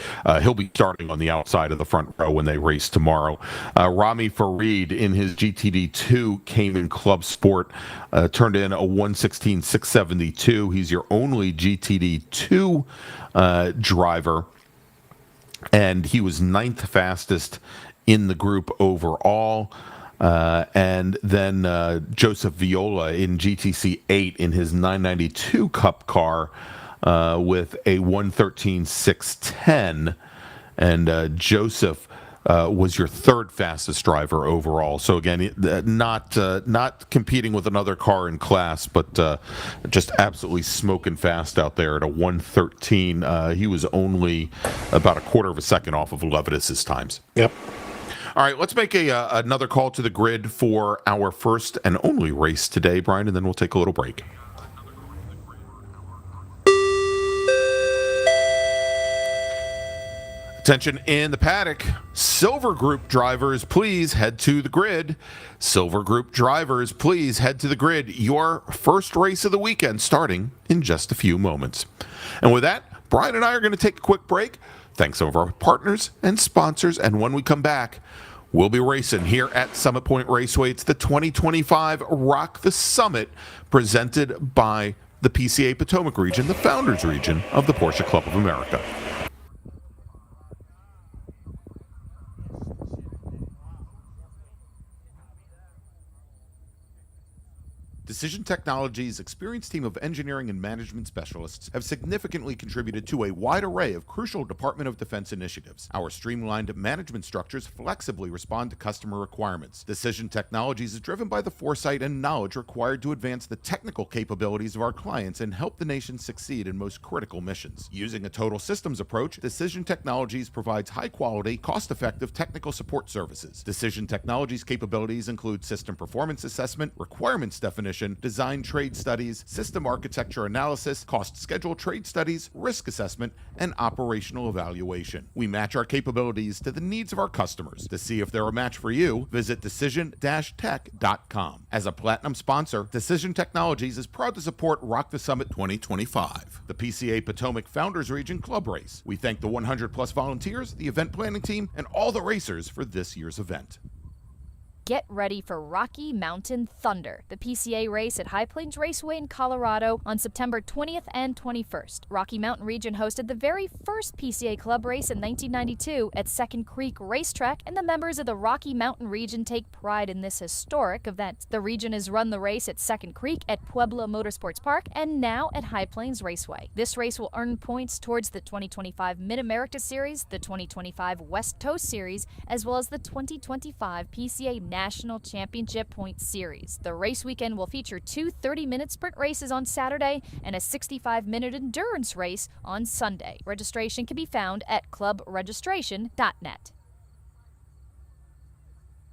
He'll be starting on the outside of the front row when they race tomorrow. Rami Farid in his GTD 2 Cayman Club Sport turned in a 1:16.672. He's your only GTD 2 driver, and he was ninth fastest in the group overall. And then Joseph Viola in GTC 8 in his 992 Cup car with a 1:13.610. And Joseph was your third fastest driver overall. So again, not competing with another car in class, but just absolutely smoking fast out there at a 1:13. He was only about a quarter of a second off of Levitas's times. Yep. All right, let's make another call to the grid for our first and only race today, Brian, and then we'll take a little break. Attention in the paddock. Silver Group drivers, please head to the grid. Silver Group drivers, please head to the grid. Your first race of the weekend starting in just a few moments. And with that, Brian and I are going to take a quick break. Thanks to our partners and sponsors. And when we come back, we'll be racing here at Summit Point Raceway. It's the 2025 Rock the Summit presented by the PCA Potomac region, the founders region of the Porsche Club of America. Decision Technologies' experienced team of engineering and management specialists have significantly contributed to a wide array of crucial Department of Defense initiatives. Our streamlined management structures flexibly respond to customer requirements. Decision Technologies is driven by the foresight and knowledge required to advance the technical capabilities of our clients and help the nation succeed in most critical missions. Using a total systems approach, Decision Technologies provides high-quality, cost-effective technical support services. Decision Technologies' capabilities include system performance assessment, requirements definition, design trade studies, system architecture analysis, cost schedule trade studies, risk assessment, and operational evaluation. We match our capabilities to the needs of our customers. To see if they're a match for you, visit decision-tech.com. As a platinum sponsor, Decision Technologies is proud to support Rock the Summit 2025, the PCA Potomac Founders Region Club Race. We thank the 100-plus volunteers, the event planning team, and all the racers for this year's event. Get ready for Rocky Mountain Thunder, the PCA race at High Plains Raceway in Colorado on September 20th and 21st. Rocky Mountain Region hosted the very first PCA club race in 1992 at Second Creek Racetrack, and the members of the Rocky Mountain Region take pride in this historic event. The region has run the race at Second Creek, at Pueblo Motorsports Park, and now at High Plains Raceway. This race will earn points towards the 2025 Mid-America Series, the 2025 West Coast Series, as well as the 2025 PCA National Championship Point Series. The race weekend will feature two 30-minute sprint races on Saturday and a 65-minute endurance race on Sunday. Registration can be found at clubregistration.net.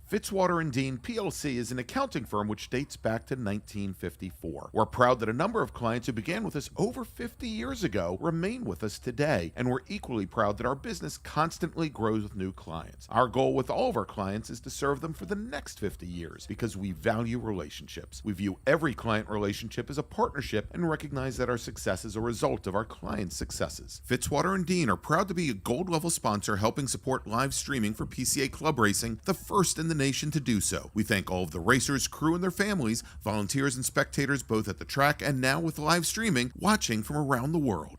Fitzwater & Dean PLC is an accounting firm which dates back to 1954. We're proud that a number of clients who began with us over 50 years ago remain with us today, and we're equally proud that our business constantly grows with new clients. Our goal with all of our clients is to serve them for the next 50 years because we value relationships. We view every client relationship as a partnership and recognize that our success is a result of our clients' successes. Fitzwater & Dean are proud to be a gold-level sponsor helping support live streaming for PCA Club Racing, the first in the nation to do so. We thank all of the racers, crew, and their families, volunteers and spectators both at the track and now with live streaming, watching from around the world.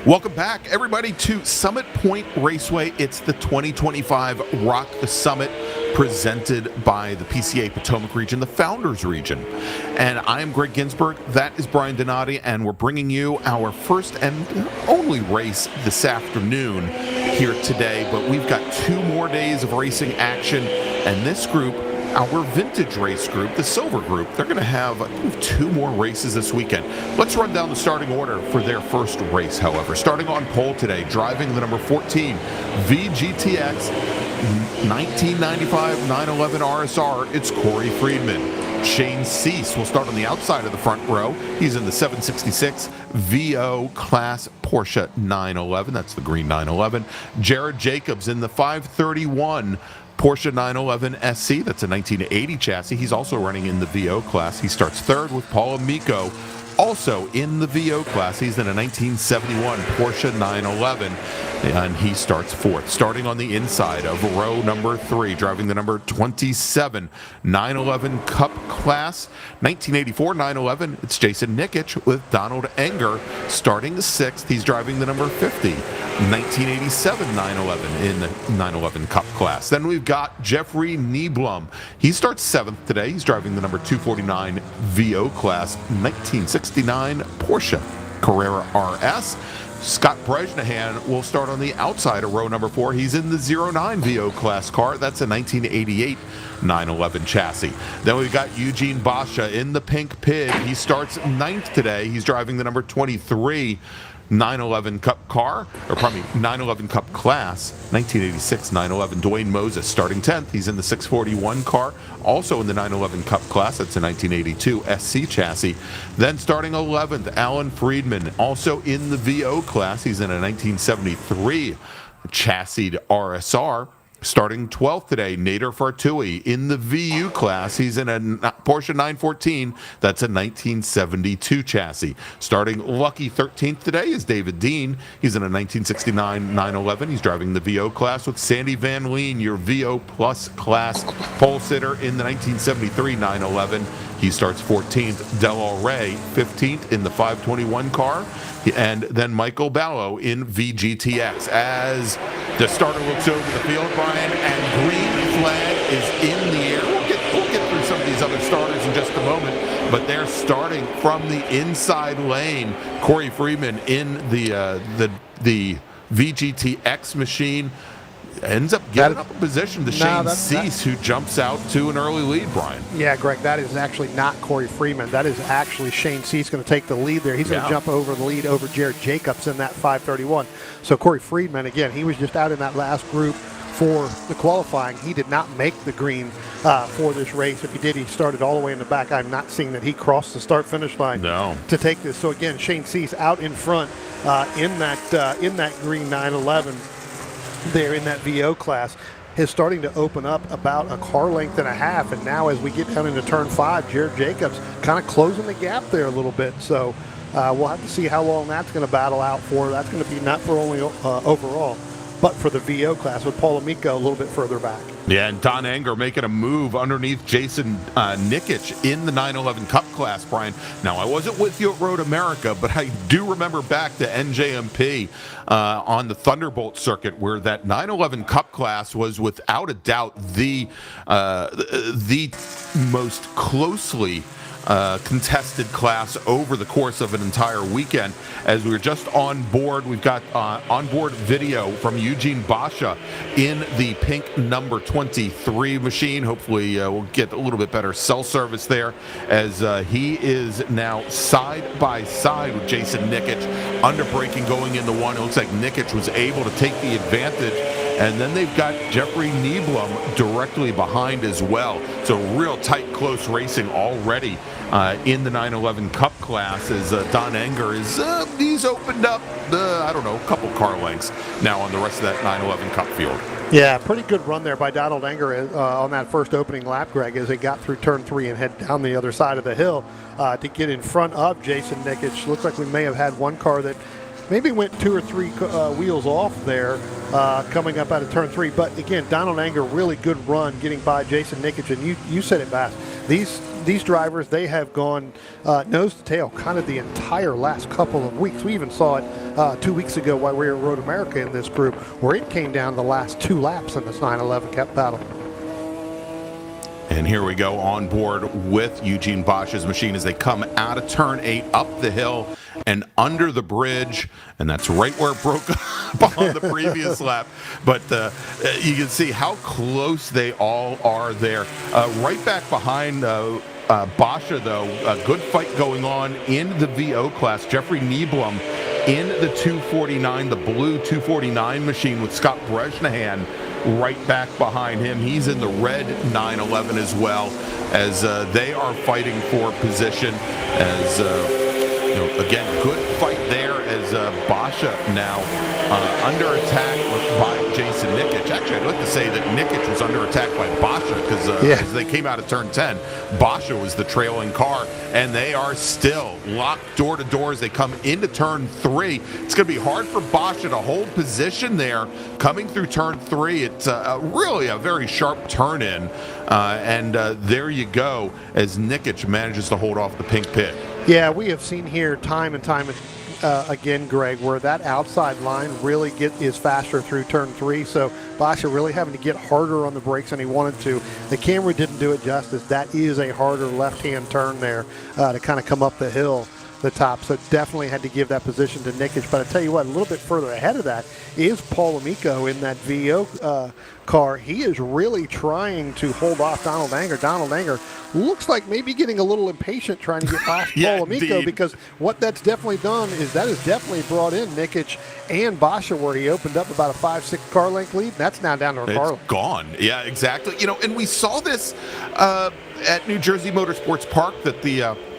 Welcome back, everybody, to Summit Point Raceway. It's the 2025 Rock the Summit presented by the PCA Potomac region, the Founders region. And I am Greg Ginsburg. That is Brian Donati, and we're bringing you our first and only race this afternoon here today. But we've got 2 more days of racing action, and this group, our vintage race group, the silver group, they're going to have 2 more races this weekend. Let's run down the starting order for their first race, however. Starting on pole today, driving the number 14 VGTX 1995 911 RSR, it's Corey Friedman. Shane Cease will start on the outside of the front row. He's in the 766 VO Class Porsche 911. That's the green 911. Jared Jacobs in the 531 Porsche 911 SC. That's a 1980 chassis. He's also running in the VO class. He starts third with Paul Amico, also in the VO class. He's in a 1971 Porsche 911, and he starts fourth. Starting on the inside of row number 3, driving the number 27 911 Cup class, 1984 911, it's Jason Nikic with Donald Enger starting 6th. He's driving the number 50 1987 911 in the 911 Cup class. Then we've got Jeffrey Nieblum. He starts 7th today. He's driving the number 249 VO class 1969 Porsche Carrera RS. Scott Bresnahan will start on the outside of row number 4. He's in the 09 VO class car. That's a 1988 911 chassis. Then we've got Eugene Basha in the Pink Pig. He starts 9th today. He's driving the number 23 911 Cup car, or pardon me, 911 Cup class, 1986 911. Dwayne Moses starting 10th. He's in the 641 car, also in the 911 Cup class. That's a 1982 SC chassis. Then starting 11th, Alan Friedman, also in the VO class. He's in a 1973 chassis RSR. Starting 12th today, Nader Fartui in the VU class. He's in a Porsche 914. That's a 1972 chassis. Starting lucky 13th today is David Dean. He's in a 1969 911. He's driving the VO class with Sandy Van Leen, your VO Plus class pole sitter in the 1973 911. He starts 14th. Del Rey 15th in the 521 car. And then Michael Ballo in VGTX. As the starter looks over the field, Brian, and green flag is in the air. We'll get through some of these other starters in just a moment, but they're starting from the inside lane. Corey Freeman in the VGTX machine ends up getting up in position to Shane Cease, who jumps out to an early lead, Brian. Yeah, Greg, that is actually not Corey Freeman. That is actually Shane Cease going to take the lead there. He's going to jump over the lead over Jared Jacobs in that 531. So Corey Freeman, again, he was just out in that last group for the qualifying. He did not make the green for this race. If he did, he started all the way in the back. I'm not seeing that he crossed the start-finish line to take this. So again, Shane Cease out in front in that green 911 there in that VO class is starting to open up about a car length and a half. And now as we get down into turn 5, Jared Jacobs kind of closing the gap there a little bit. So we'll have to see how long that's going to battle out for. That's going to be not for only overall, but for the VO class with Paul Amico a little bit further back. Yeah, and Don Enger making a move underneath Jason Nikic in the 911 Cup class, Brian. Now, I wasn't with you at Road America, but I do remember back to NJMP on the Thunderbolt circuit where that 911 Cup class was without a doubt the most closely contested class over the course of an entire weekend. As we were just on board, we've got onboard video from Eugene Basha in the pink number 23 machine. Hopefully we'll get a little bit better cell service there, as he is now side by side with Jason Nikic. Under braking going into one. It looks like Nikic was able to take the advantage. And then they've got Jeffrey Nieblum directly behind as well. So real tight, close racing already in the 911 Cup class, as Don Enger is, he's opened up, I don't know, a couple car lengths now on the rest of that 911 Cup field. Yeah, pretty good run there by Donald Enger on that first opening lap, Greg, as they got through turn 3 and head down the other side of the hill to get in front of Jason Nikic. Looks like we may have had one car that maybe went 2 or 3 wheels off there coming up out of turn 3. But again, Donald Enger, really good run getting by Jason Nikic. And you said it best. These these drivers, they have gone nose to tail kind of the entire last couple of weeks. We even saw it 2 weeks ago while we were at Road America in this group, where it came down the last 2 laps in this 911 Cup battle. And here we go on board with Eugene Bosch's machine as they come out of turn 8, up the hill and under the bridge. And that's right where it broke up on the previous lap. But you can see how close they all are there. Right back behind Boscha, though, a good fight going on in the VO class. Jeffrey Nieblum in the 249, the blue 249 machine with Scott Bresnahan right back behind him. He's in the red 911 as well, as they are fighting for position. As again, good fight there as Boscha now under attack by Jason Nikic. Actually, I'd like to say that Nikic was under attack by Boscha because as they came out of turn 10, Boscha was the trailing car, and they are still locked door to door as they come into turn 3. It's going to be hard for Boscha to hold position there coming through turn 3. It's really a very sharp turn in, and there you go as Nikic manages to hold off the pink pit. Yeah, we have seen here time and time again, Greg, where that outside line really is faster through turn 3. So Boscha really having to get harder on the brakes than he wanted to. The camera didn't do it justice. That is a harder left-hand turn there to kind of come up the hill, the top. So definitely had to give that position to Nikic. But I tell you what, a little bit further ahead of that is Paul Amico in that VO car. He is really trying to hold off Donald Anger. Donald Anger looks like maybe getting a little impatient trying to get off Paul Amico, because what that's definitely done is that has definitely brought in Nikic and Boscha, where he opened up about a 5-6 car length lead. That's now down to a car length. It's gone. Yeah, exactly. And we saw this at New Jersey Motorsports Park, that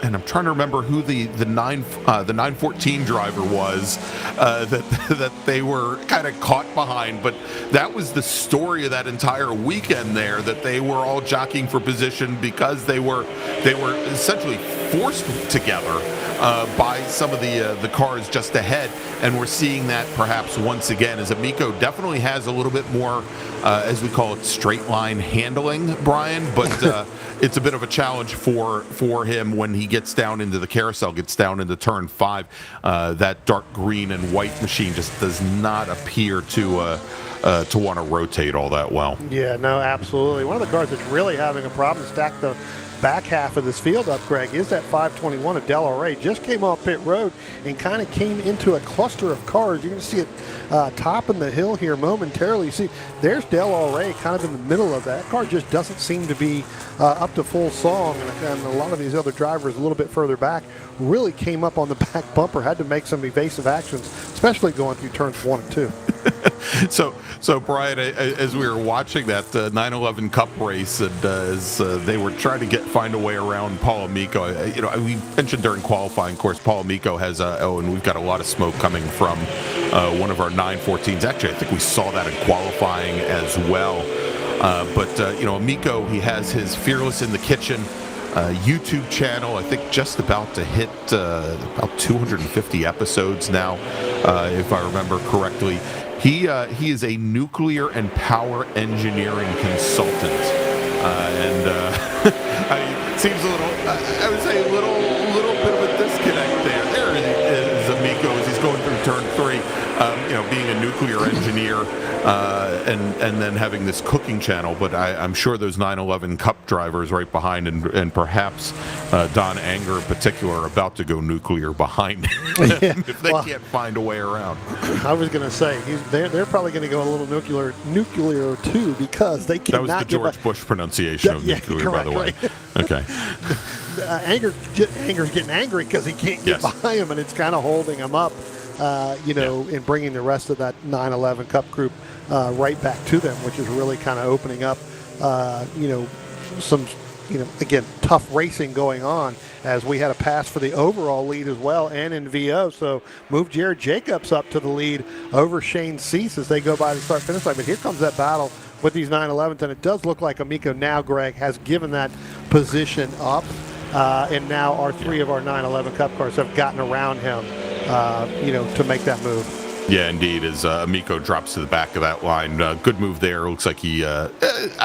and I'm trying to remember who the 914 driver was that they were kind of caught behind, but that was the story of that entire weekend there, that they were all jockeying for position because they were essentially forced together by some of the cars just ahead, and we're seeing that perhaps once again as Amico definitely has a little bit more, as we call it, straight line handling, Brian, but it's a bit of a challenge for him when he gets down into the carousel, gets down into turn 5. That dark green and white machine just does not appear to want to rotate all that well. Yeah, no, absolutely. One of the cars that's really having a problem to stack the back half of this field up, Greg, is that 521 of Del Rey. Just came off pit road and kind of came into a cluster of cars. You're going to see it topping the hill here momentarily. You see, there's Del Rey kind of in the middle of that. Car just doesn't seem to be up to full song, and a lot of these other drivers a little bit further back really came up on the back bumper, had to make some evasive actions, especially going through turns 1 and 2. So Brian, as we were watching that 911 Cup race, and as they were trying to find a way around Paul Amico, we mentioned during qualifying, of course, Paul Amico has and we've got a lot of smoke coming from one of our 914s. Actually, I think we saw that in qualifying as well. But Amico, he has his Fearless in the Kitchen YouTube channel, I think just about to hit about 250 episodes now, if I remember correctly. He is a nuclear and power engineering consultant, and seems a little, I would say, a little bit of a disconnect there. There is Amico as he's going through turn 3. Being a nuclear engineer and then having this cooking channel, but I'm sure those 911 Cup drivers right behind, and perhaps Don Anger in particular, are about to go nuclear behind him if they can't find a way around. I was going to say they're probably going to go a little nuclear too, because they cannot. That was the George Bush pronunciation of nuclear, correct, by the way. Right. Okay. Anger's getting angry because he can't get by him, and it's kind of holding him up. And bringing the rest of that 911 Cup group right back to them, which is really kind of opening up, some, again, tough racing going on, as we had a pass for the overall lead as well, and in VO. So move Jared Jacobs up to the lead over Shane Cease as they go by the start-finish line. But here comes that battle with these 911s, and it does look like Amico now, Greg, has given that position up, and now our 3 of our 911 Cup cars have gotten around him. To make that move. Yeah, indeed, as Amico drops to the back of that line. Good move there. Looks like he, I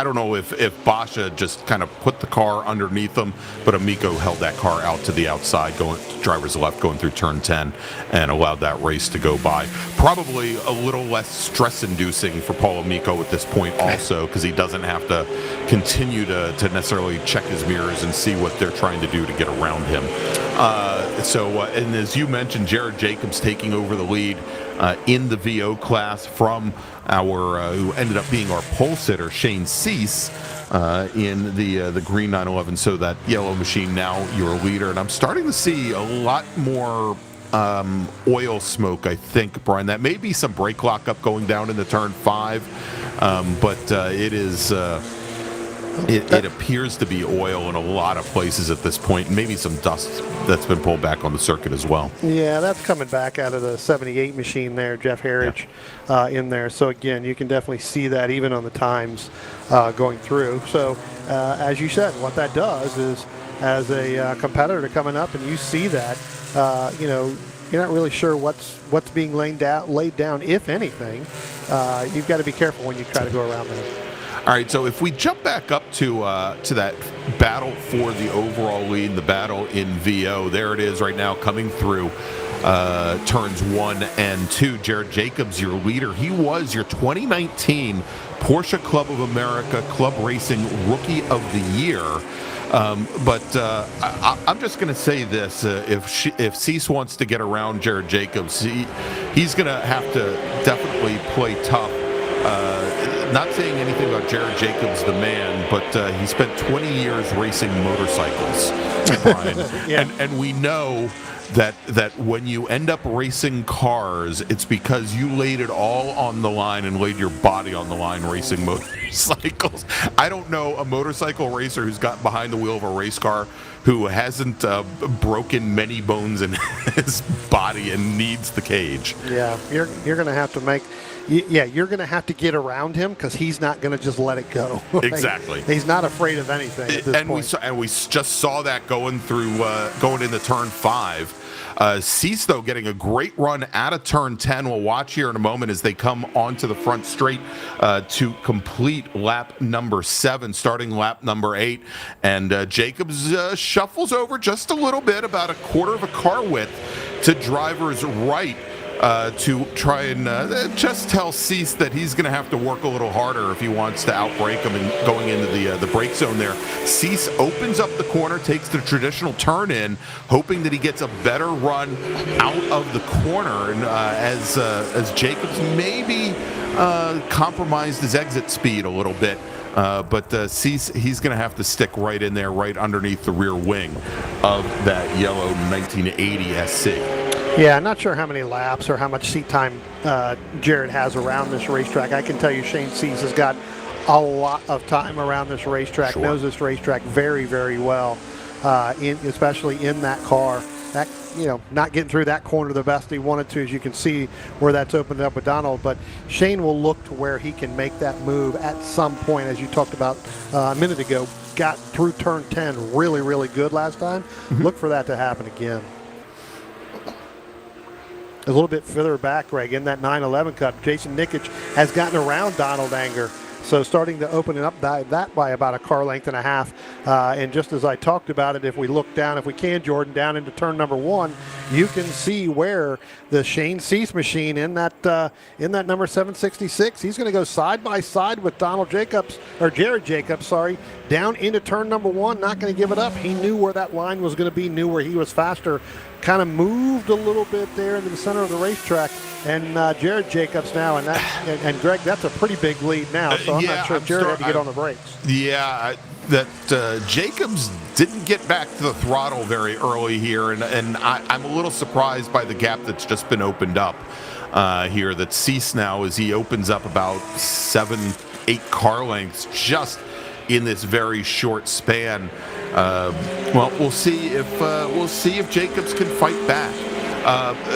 don't know if Basha just kind of put the car underneath him, but Amico held that car out to the outside, going driver's left, going through turn 10, and allowed that race to go by. Probably a little less stress-inducing for Paul Amico at this point also, because he doesn't have to continue to necessarily check his mirrors and see what they're trying to do to get around him. And as you mentioned, Jared Jacobs taking over the lead in the VO class from our who ended up being our pole sitter, Shane Cease, in the green 911. So that yellow machine now your leader, and I'm starting to see a lot more oil smoke. I think, Brian, that may be some brake lockup going down into turn 5, but it is. It appears to be oil in a lot of places at this point, and maybe some dust that's been pulled back on the circuit as well. Yeah, that's coming back out of the 78 machine there, Jeff Harridge, in there. So again, you can definitely see that even on the times going through. So as you said, what that does is, as a competitor coming up and you see that, you're not really sure what's being laid down, if anything. You've got to be careful when you try to go around there. All right, so if we jump back up to that battle for the overall lead, the battle in VO, there it is right now coming through turns 1 and 2. Jared Jacobs, your leader. He was your 2019 Porsche Club of America Club Racing Rookie of the Year. But I'm just going to say this: if Cease wants to get around Jared Jacobs, he's going to have to definitely play tough. Not saying anything about Jared Jacobs, the man, but he spent 20 years racing motorcycles, Brian. Yeah. And we know that when you end up racing cars, it's because you laid it all on the line and laid your body on the line racing motorcycles. I don't know a motorcycle racer who's got behind the wheel of a race car who hasn't broken many bones in his body and needs the cage. Yeah, you're going to have to make. Yeah, you're going to have to get around him because he's not going to just let it go. Exactly. He's not afraid of anything at this point. We just saw that going into turn 5. Cease, though, getting a great run out of turn 10. We'll watch here in a moment as they come onto the front straight to complete lap number 7, starting lap number 8. And Jacobs shuffles over just a little bit, about a quarter of a car width, to driver's right. To try and just tell Cease that he's going to have to work a little harder if he wants to outbrake him and going into the brake zone there. Cease opens up the corner, takes the traditional turn in, hoping that he gets a better run out of the corner. And as Jacobs maybe compromised his exit speed a little bit. But Cease, he's going to have to stick right in there, right underneath the rear wing of that yellow 1980 SC. Yeah, I'm not sure how many laps or how much seat time Jared has around this racetrack. I can tell you Shane Cease has got a lot of time around this racetrack, knows this racetrack very, very well, especially in that car. That, not getting through that corner the best he wanted to, as you can see where that's opened up with Donald. But Shane will look to where he can make that move at some point, as you talked about a minute ago. Got through turn 10 really, really good last time. Mm-hmm. Look for that to happen again. A little bit further back, Greg, in that 911 cut, Jason Nikic has gotten around Donald Anger. So starting to open it up that by about a car length and a half. And just as I talked about it, if we look down, if we can, Jordan, down into turn number 1, you can see where the Shane Cease machine in that number 766, he's going to go side by side with Jared Jacobs, down into turn number 1, not going to give it up. He knew where that line was going to be, knew where he was faster, kind of moved a little bit there into the center of the racetrack. And Jared Jacobs now, and Greg, that's a pretty big lead now, so I'm not sure if Jared had to get on the brakes. Yeah, that Jacobs didn't get back to the throttle very early here, and I'm a little surprised by the gap that's just been opened up here. That Cease now, as he opens up about 7-8 car lengths just in this very short span. Well, we'll see if Jacobs can fight back.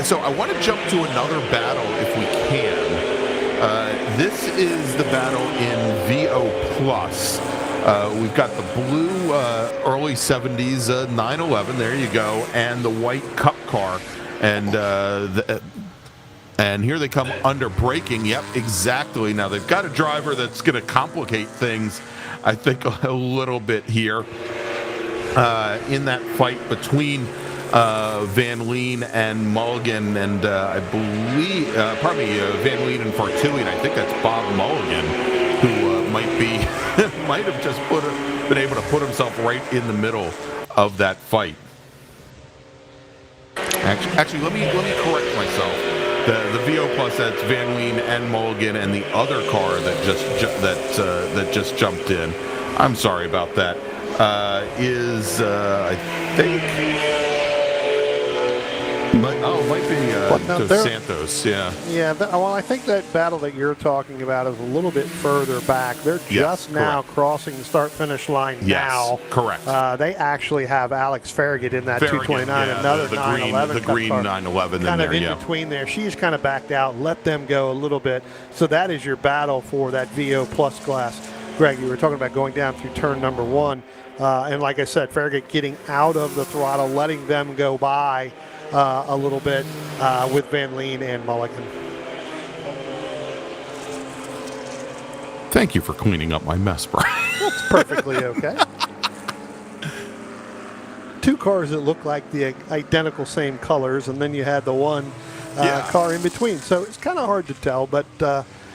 So I want to jump to another battle if we can. This is the battle in VO Plus. We've got the blue early 70s 911, there you go, and the white cup car. And And here they come under braking. Yep, exactly. Now they've got a driver that's going to complicate things, I think, a little bit here in that fight between Van Leen and Mulligan, and I believe, Van Leen and Fartui, and I think that's Bob Mulligan, who might have just been able to put himself right in the middle of that fight. Actually, let me correct myself. The VO Plus, that's Van Leen and Mulligan, and the other car that just jumped in. I'm sorry about that. I think. It might be Dos Santos, yeah. Yeah, well, I think that battle that you're talking about is a little bit further back. They're just now crossing the start-finish line now. Correct. They actually have Alex Farragut in that 229, another 911 the green 911 kind in there, of in between there. She's kind of backed out, let them go a little bit. So that is your battle for that VO Plus class. Greg, you were talking about going down through turn number 1. And like I said, Farragut getting out of the throttle, letting them go by a little bit with Van Leen and Mulligan. Thank you for cleaning up my mess, Brian. That's perfectly okay. Two cars that look like the identical same colors, and then you had the one car in between. So it's kind of hard to tell, but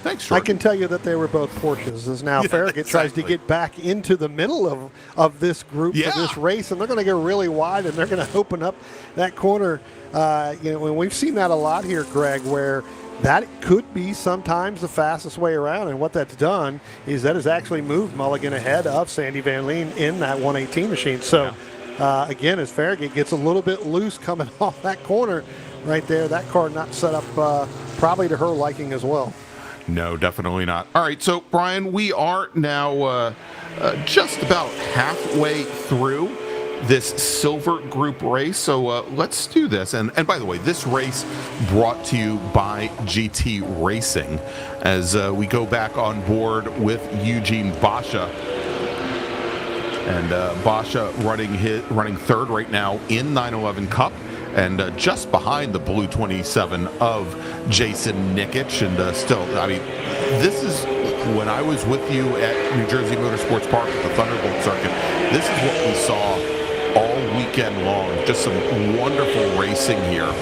thanks, I can tell you that they were both Porsches. As now Farragut tries to get back into the middle of this group for this race, and they're going to go really wide, and they're going to open up that corner. And we've seen that a lot here, Greg, where that could be sometimes the fastest way around. And what that's done is that has actually moved Mulligan ahead of Sandy Van Leen in that 118 machine. So, again, as Farragut gets a little bit loose coming off that corner right there, that car not set up probably to her liking as well. No, definitely not. All right, so, Brian, we are now just about halfway through this silver group race, so let's do this. And by the way, this race brought to you by GT Racing as we go back on board with Eugene Basha. And Basha running third right now in 911 Cup, and just behind the blue 27 of Jason Nikic. And still, I mean, this is when I was with you at New Jersey Motorsports Park at the Thunderbolt circuit. This is what we saw all weekend long. Just some wonderful racing here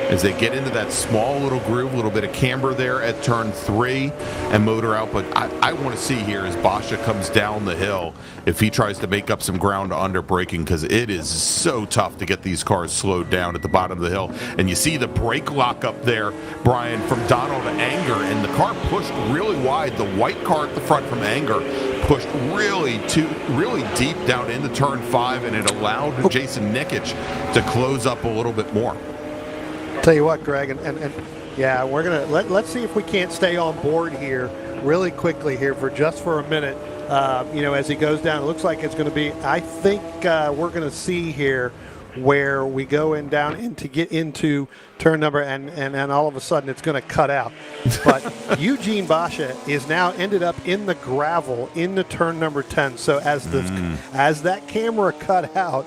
as they get into that small little groove, a little bit of camber there at turn 3 and motor out. But I want to see here as Basha comes down the hill if he tries to make up some ground under braking, because it is so tough to get these cars slowed down at the bottom of the hill. And you see the brake lock up there, Brian, from Donald Anger, and the car pushed really wide. The white car at the front from Anger pushed really deep down into turn 5, and it allowed Jason Nikic to close up a little bit more. Tell you what, Greg, and yeah, we're gonna let's see if we can't stay on board here really quickly here for a minute. As he goes down, it looks like it's going to be. I think we're going to see here where we go get into turn number, and all of a sudden it's going to cut out. But Eugene Basha is now ended up in the gravel into turn number 10. So as that camera cut out,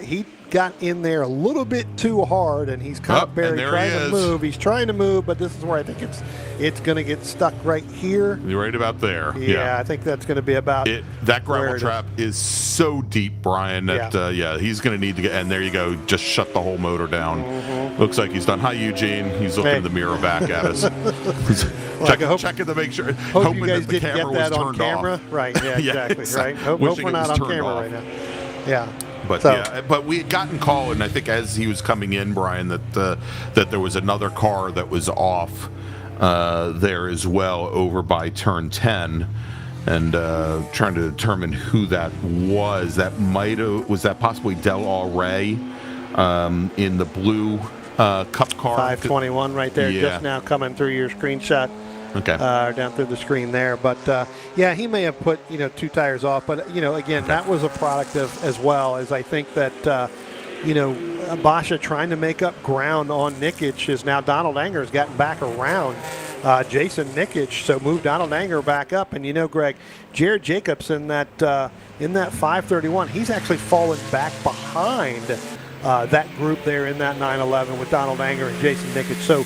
he got in there a little bit too hard, and he's kind of buried trying to move. He's trying to move, but this is where I think it's going to get stuck right here. You're right about there. Yeah, I think that's going to be about it. That gravel trap is so deep, Brian, that he's going to need to get. And there you go, just shut the whole motor down. Mm-hmm. Looks like he's done. Hi, Eugene. He's looking in the mirror back at us. Checking to make sure. Hope you guys that the didn't camera get that was on turned camera. off. Right? Yeah, exactly. Right. Hope we're not on camera right now. Yeah. But we had gotten call, and I think as he was coming in, Brian, that there was another car that was off there as well over by turn 10, and trying to determine who that was. Was that possibly Del Al Rey in the blue Cup car? 521 right there, just now coming through your screenshot. Okay. Down through the screen there. But, he may have put, 2 tires off. But, again, that was a product of, as well, as I think that, Basha trying to make up ground on Nikic is now Donald Anger has gotten back around Jason Nikic. So moved Donald Anger back up. And, Greg, Jared Jacobs in that 531, he's actually fallen back behind that group there in that 911 with Donald Anger and Jason Nikic. So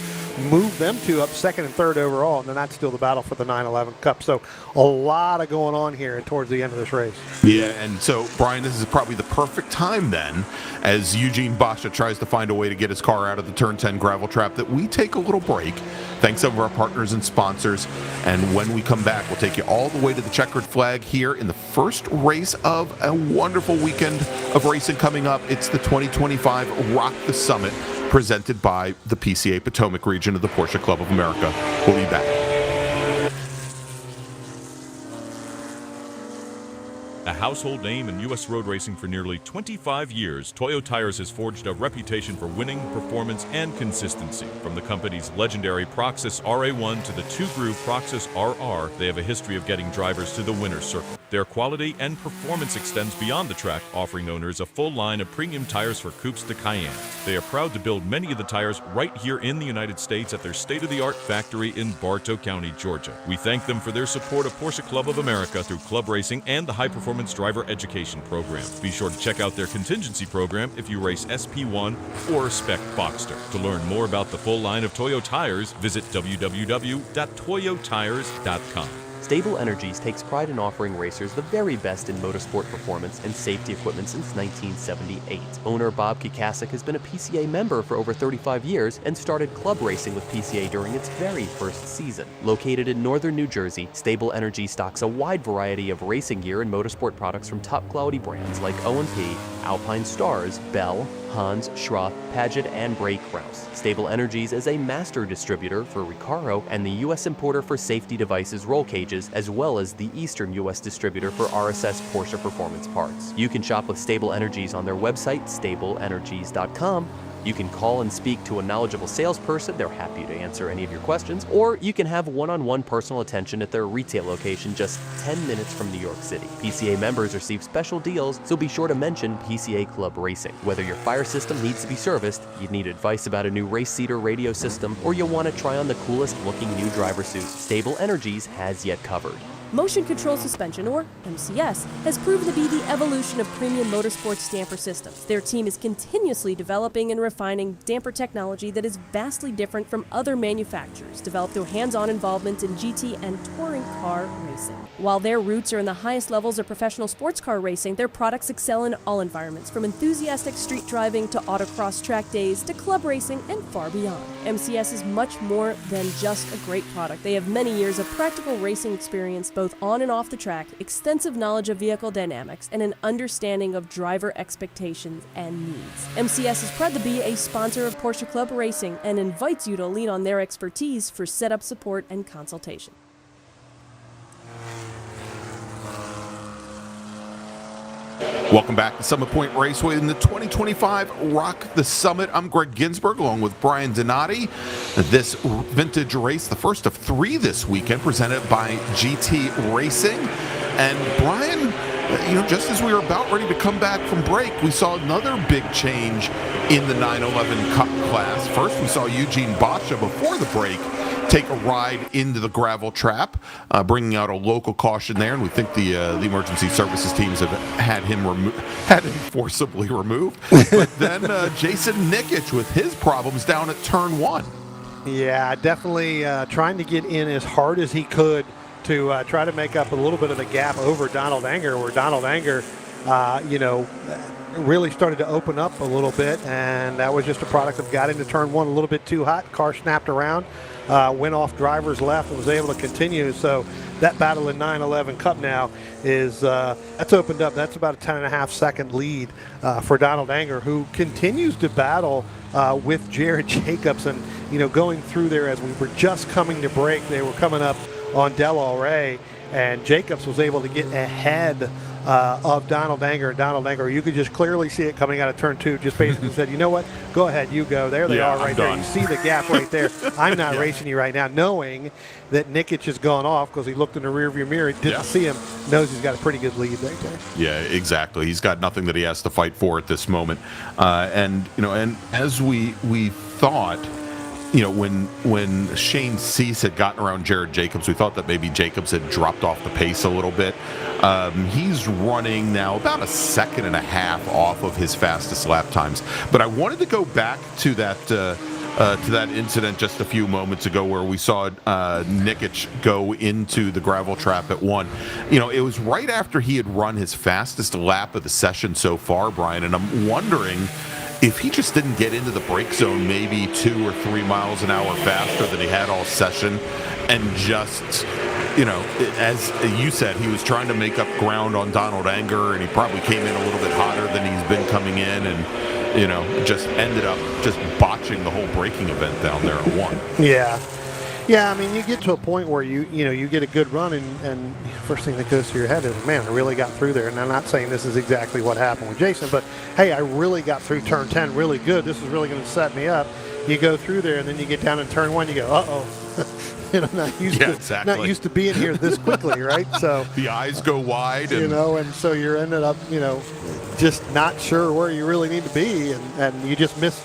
move them two up second and third overall, and then that's still the battle for the 911 Cup. So a lot of going on here towards the end of this race. Yeah, and so, Brian, this is probably the perfect time then, as Eugene Basha tries to find a way to get his car out of the Turn 10 gravel trap, that we take a little break, thanks to our partners and sponsors. And when we come back, we'll take you all the way to the checkered flag here in the first race of a wonderful weekend of racing coming up. It's the 2025 Rock the Summit, presented by the PCA Potomac region of the Porsche Club of America. We'll be back. A household name in U.S. road racing for nearly 25 years, Toyo Tires has forged a reputation for winning, performance, and consistency. From the company's legendary Proxys RA1 to the two-groove Proxys RR, they have a history of getting drivers to the winner's circle. Their quality and performance extends beyond the track, offering owners a full line of premium tires for coupes to Cayenne. They are proud to build many of the tires right here in the United States at their state-of-the-art factory in Bartow County, Georgia. We thank them for their support of Porsche Club of America through club racing and the high-performance driver education program. Be sure to check out their contingency program if you race SP1 or Spec Boxster. To learn more about the full line of Toyo tires, visit www.toyotires.com. Stable Energies takes pride in offering racers the very best in motorsport performance and safety equipment since 1978. Owner Bob Kikasik has been a PCA member for over 35 years and started club racing with PCA during its very first season. Located in northern New Jersey, Stable Energy stocks a wide variety of racing gear and motorsport products from top quality brands like O&P, Alpine Stars, Bell, Hans, Schroth, Paget, and Bray Kraus. Stable Energies is a master distributor for Recaro and the U.S. importer for safety devices roll cages, as well as the Eastern U.S. distributor for RSS Porsche performance parts. You can shop with Stable Energies on their website, stableenergies.com. You can call and speak to a knowledgeable salesperson. They're happy to answer any of your questions. Or you can have one-on-one personal attention at their retail location just 10 minutes from New York City. PCA members receive special deals, so be sure to mention PCA Club Racing. Whether your fire system needs to be serviced, you need advice about a new race seater radio system, or you want to try on the coolest looking new driver suit, Stable Energies has yet covered. Motion Control Suspension, or MCS, has proven to be the evolution of premium motorsports damper systems. Their team is continuously developing and refining damper technology that is vastly different from other manufacturers, developed through hands-on involvement in GT and touring car racing. While their roots are in the highest levels of professional sports car racing, their products excel in all environments, from enthusiastic street driving to autocross track days to club racing and far beyond. MCS is much more than just a great product. They have many years of practical racing experience, both on and off the track, extensive knowledge of vehicle dynamics, and an understanding of driver expectations and needs. MCS is proud to be a sponsor of Porsche Club Racing and invites you to lean on their expertise for setup support and consultation. Welcome back to Summit Point Raceway in the 2025 Rock the Summit. I'm Greg Ginsburg along with Brian Donati. This vintage race, the first of 3 this weekend, presented by GT Racing. And Brian, just as we were about ready to come back from break, we saw another big change in the 911 Cup class. First, we saw Eugene Basha before the break take a ride into the gravel trap, bringing out a local caution there, and we think the emergency services teams have had him forcibly removed. But then Jason Nikic with his problems down at turn 1. Yeah, definitely trying to get in as hard as he could to try to make up a little bit of the gap over Donald Anger, where Donald Anger, really started to open up a little bit, and that was just a product of got into turn 1 a little bit too hot. Car snapped around, went off driver's left, and was able to continue. So that battle in 911 Cup now is that's opened up. That's about a 10.5 second lead for Donald Anger, who continues to battle with Jared Jacobs, and going through there as we were just coming to break. They were coming up on Del Rey, and Jacobs was able to get ahead of Donald Anger. Donald Anger, you could just clearly see it coming out of turn 2, just basically said, you know what, go ahead, you go. There they are right there. You see the gap right there. I'm not racing you right now, knowing that Nikic has gone off because he looked in the rearview mirror, didn't see him, knows he's got a pretty good lead right there. Yeah, exactly. He's got nothing that he has to fight for at this moment. And as we thought, when Shane Cease had gotten around Jared Jacobs, we thought that maybe Jacobs had dropped off the pace a little bit. He's running now about a second and a half off of his fastest lap times. But I wanted to go back to that incident just a few moments ago where we saw Nikic go into the gravel trap at 1. It was right after he had run his fastest lap of the session so far, Brian, and I'm wondering if he just didn't get into the brake zone maybe 2 or 3 miles an hour faster than he had all session, and just, as you said, he was trying to make up ground on Donald Anger, and he probably came in a little bit hotter than he's been coming in, and just ended up just botching the whole braking event down there at 1. Yeah, I mean, you get to a point where you get a good run, and first thing that goes through your head is, man, I really got through there. And I'm not saying this is exactly what happened with Jason, but hey, I really got through turn 10 really good. This is really going to set me up. You go through there, and then you get down in turn 1, you go, uh-oh. Not used to being here this quickly, right? So the eyes go wide, and so you're ended up, just not sure where you really need to be, and you just miss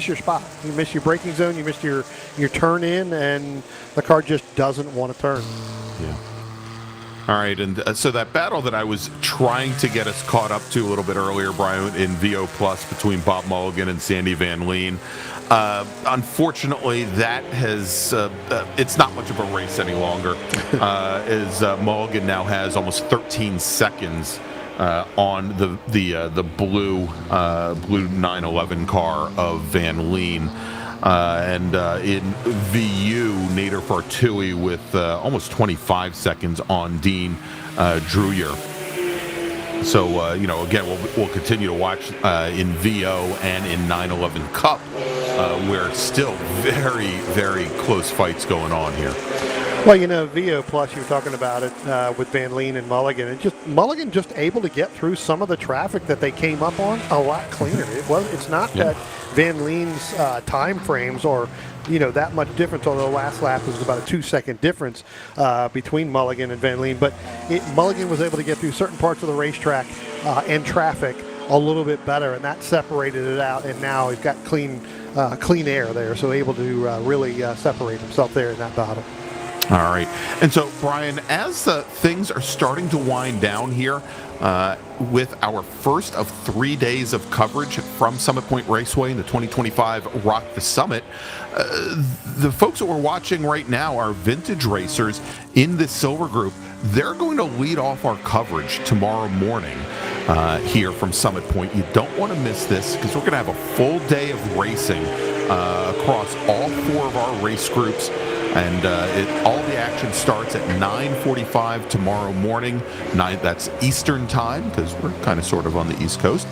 your spot. You miss your braking zone, you miss your turn in, and the car just doesn't want to turn. Yeah. All right, and so that battle that I was trying to get us caught up to a little bit earlier, Brian, in VO Plus between Bob Mulligan and Sandy Van Leen, unfortunately, that has it's not much of a race any longer, as Mulligan now has almost 13 seconds on the blue 911 car of Van Leen. And in VU, Nader Fartui with almost 25 seconds on Dean Druyer. So, again, we'll continue to watch in VO and in 911 Cup, where still very, very close fights going on here. Well, VO Plus, you were talking about it with Van Leen and Mulligan, and Mulligan just able to get through some of the traffic that they came up on a lot cleaner. It's not that Van Leen's time frames are that much difference, although the last lap was about a 2-second difference between Mulligan and Van Leen. But Mulligan was able to get through certain parts of the racetrack and traffic a little bit better, and that separated it out, and now he's got clean air there, so able to really separate himself there in that battle. All right. And so, Brian, as things are starting to wind down here with our first of 3 days of coverage from Summit Point Raceway in the 2025 Rock the Summit, the folks that we're watching right now are vintage racers in this silver group. They're going to lead off our coverage tomorrow morning here from Summit Point. You don't want to miss this, because we're going to have a full day of racing across all 4 of our race groups. And all the action starts at 9:45 tomorrow morning. That's Eastern time, because we're kind of sort of on the East Coast.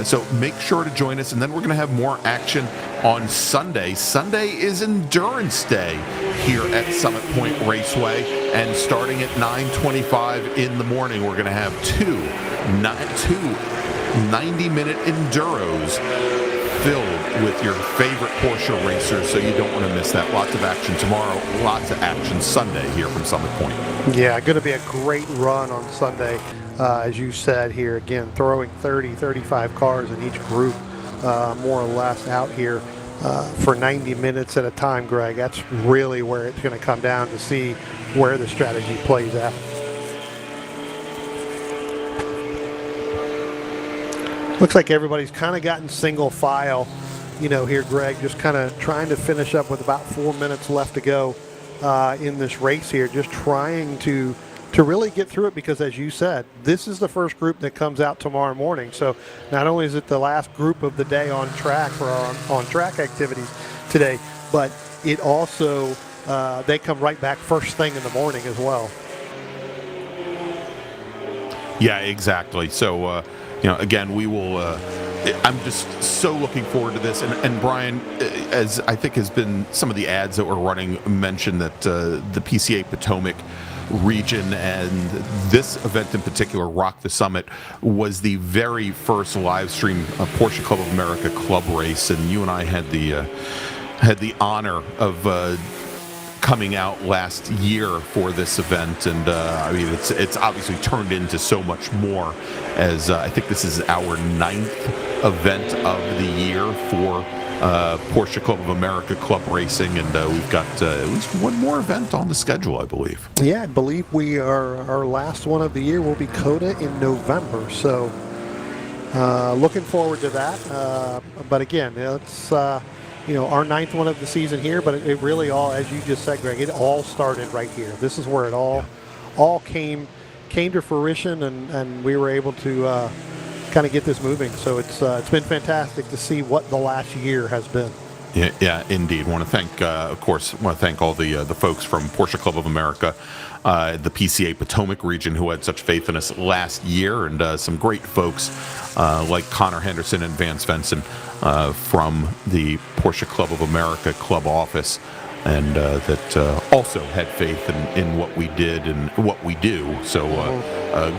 So make sure to join us. And then we're going to have more action on Sunday. Sunday is Endurance Day here at Summit Point Raceway. And starting at 9:25 in the morning, we're going to have two 90-minute enduros filled with your favorite Porsche racers, so you don't want to miss that. Lots of action tomorrow, lots of action Sunday here from Summit Point. Yeah, going to be a great run on Sunday, as you said here. Again, throwing 30, 35 cars in each group, more or less out here for 90 minutes at a time, Greg. That's really where it's going to come down to see where the strategy plays out. Looks like everybody's kind of gotten single file, here, Greg, just kind of trying to finish up with about 4 minutes left to go in this race here, just trying to really get through it, because, as you said, this is the first group that comes out tomorrow morning. So not only is it the last group of the day on track for on track activities today, but it also, they come right back first thing in the morning as well. Yeah, exactly. So, again, we will. I'm just so looking forward to this. And Brian, as I think has been some of the ads that we're running, mentioned that the PCA Potomac region and this event in particular, Rock the Summit, was the very first live stream Porsche Club of America club race, and you and I had the honor of coming out last year for this event, and I mean it's obviously turned into so much more, as I think this is our 9th event of the year for Porsche Club of America Club Racing, and we've got at least one more event on the schedule, I believe. Yeah, I believe our last one of the year will be COTA in November. So looking forward to that. But again, it's our 9th one of the season here. But it really all, as you just said, Greg, it all started right here. This is where it all came to fruition, and we were able to kind of get this moving. So it's been fantastic to see what the last year has been. Yeah, indeed. Want to thank, all the folks from Porsche Club of America, the PCA Potomac region, who had such faith in us last year, and some great folks like Connor Henderson and Vance Svensson from the Porsche Club of America club office, and that also had faith in what we did and what we do. So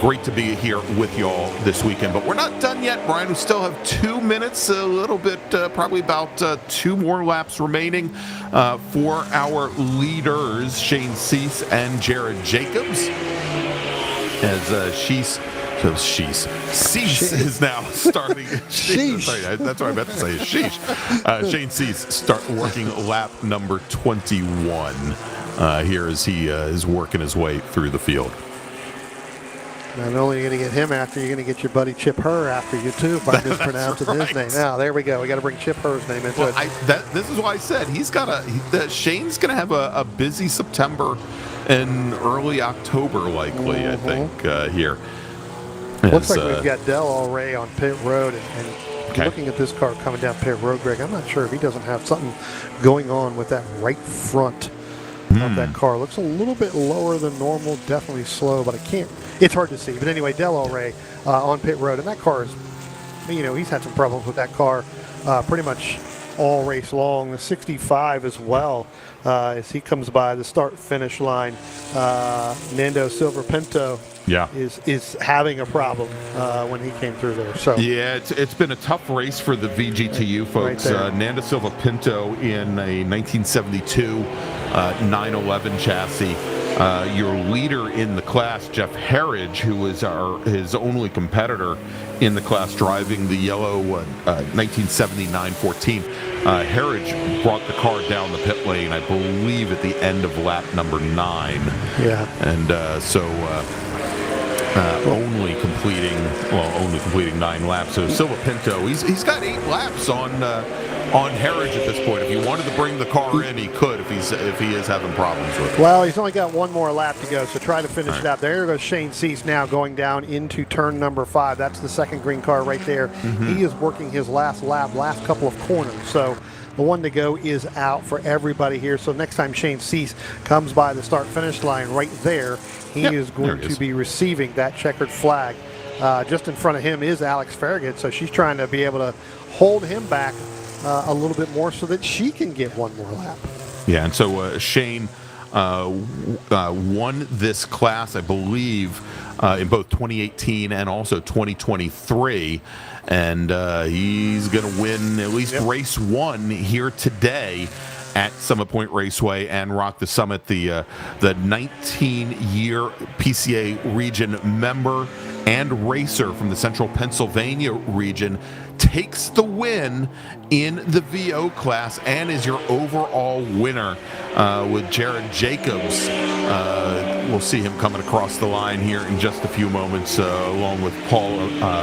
great to be here with y'all this weekend. But we're not done yet, Brian. We still have 2 minutes, a little bit, probably about 2 more laps remaining for our leaders, Shane Cease and Jared Jacobs, as Cease is now starting. Sorry, that's what I meant to say. Sheesh. Shane Cease start working lap number 21 here as he is working his way through the field. Not only are you going to get him after, you're going to get your buddy Chip Herr after you too by mispronouncing his name. Now there we go. We got to bring Chip Herr's name into it. This is why I said Shane's going to have a busy September and early October likely. I think here. Looks like we've got Del Rey on pit road, and looking at this car coming down pit road, Greg, I'm not sure if he doesn't have something going on with that right front of that car. Looks a little bit lower than normal, definitely slow, but it's hard to see. But anyway, Del Rey on pit road, and that car is, he's had some problems with that car pretty much all race long. The 65 as well, as he comes by the start-finish line. Nando Silva Pinto is having a problem when he came through there. So yeah, it's been a tough race for the VGTU folks. Nando Silva Pinto in a 1972 911 chassis. Your leader in the class, Jeff Harridge, who was his only competitor in the class, driving the yellow 1970 914. Harridge brought the car down the pit lane, I believe, at the end of lap number 9. Yeah, and so. Only completing 9 laps. So Silva Pinto, he's got 8 laps on Harridge at this point. If he wanted to bring the car in, he could. If he is having problems with it. Well, he's only got one more lap to go, so try to finish it out. There goes Shane Cease now going down into turn number 5. That's the second green car right there. He is working his last lap, last couple of corners. So the one to go is out for everybody here. So next time Shane Cease comes by the start-finish line right there, he is going to be receiving that checkered flag. Just in front of him is Alex Farragut, so she's trying to be able to hold him back a little bit more so that she can get one more lap. Yeah, and so Shane won this class, I believe, in both 2018 and also 2023. And he's going to win at least race 1 here today at Summit Point Raceway and Rock the Summit. The 19-year PCA region member and racer from the Central Pennsylvania region takes the win in the VO class and is your overall winner with Jared Jacobs. We'll see him coming across the line here in just a few moments along with Paul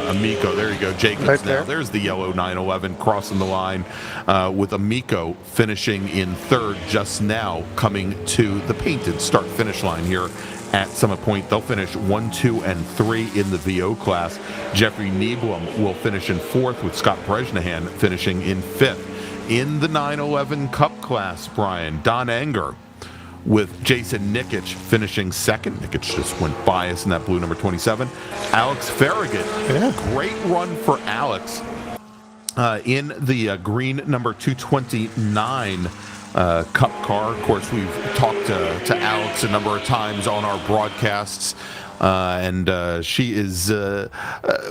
Amico. There you go, Jacobs right now. There's the yellow 911 crossing the line with Amico finishing in 3rd just now, coming to the painted start-finish line here at Summit Point. They'll finish 1, 2, and 3 in the VO class. Jeffrey Nieblum will finish in 4th with Scott Bresnahan finishing in 5th. In the 911 Cup class, Brian, Don Enger with Jason Nikic finishing 2nd. Nikic just went by us in that blue number 27. Alex Farragut, great run for Alex in the green number 229 Cup car. Of course, we've talked to Alex a number of times on our broadcasts and she is, like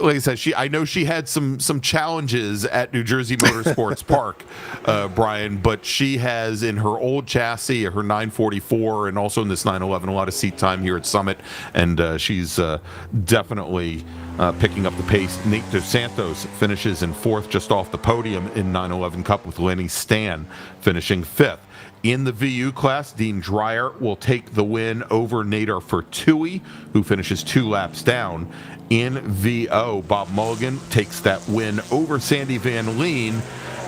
I said, I know she had some challenges at New Jersey Motorsports Park, Brian, but she has in her old chassis, her 944, and also in this 911, a lot of seat time here at Summit, and she's definitely picking up the pace. Nate Dos Santos finishes in fourth, just off the podium in 911 Cup, with Lenny Stan finishing fifth. In the VU class, Dean Dreyer will take the win over Nader Fertui, who finishes 2 laps down. In VO, Bob Mulligan takes that win over Sandy Van Leen.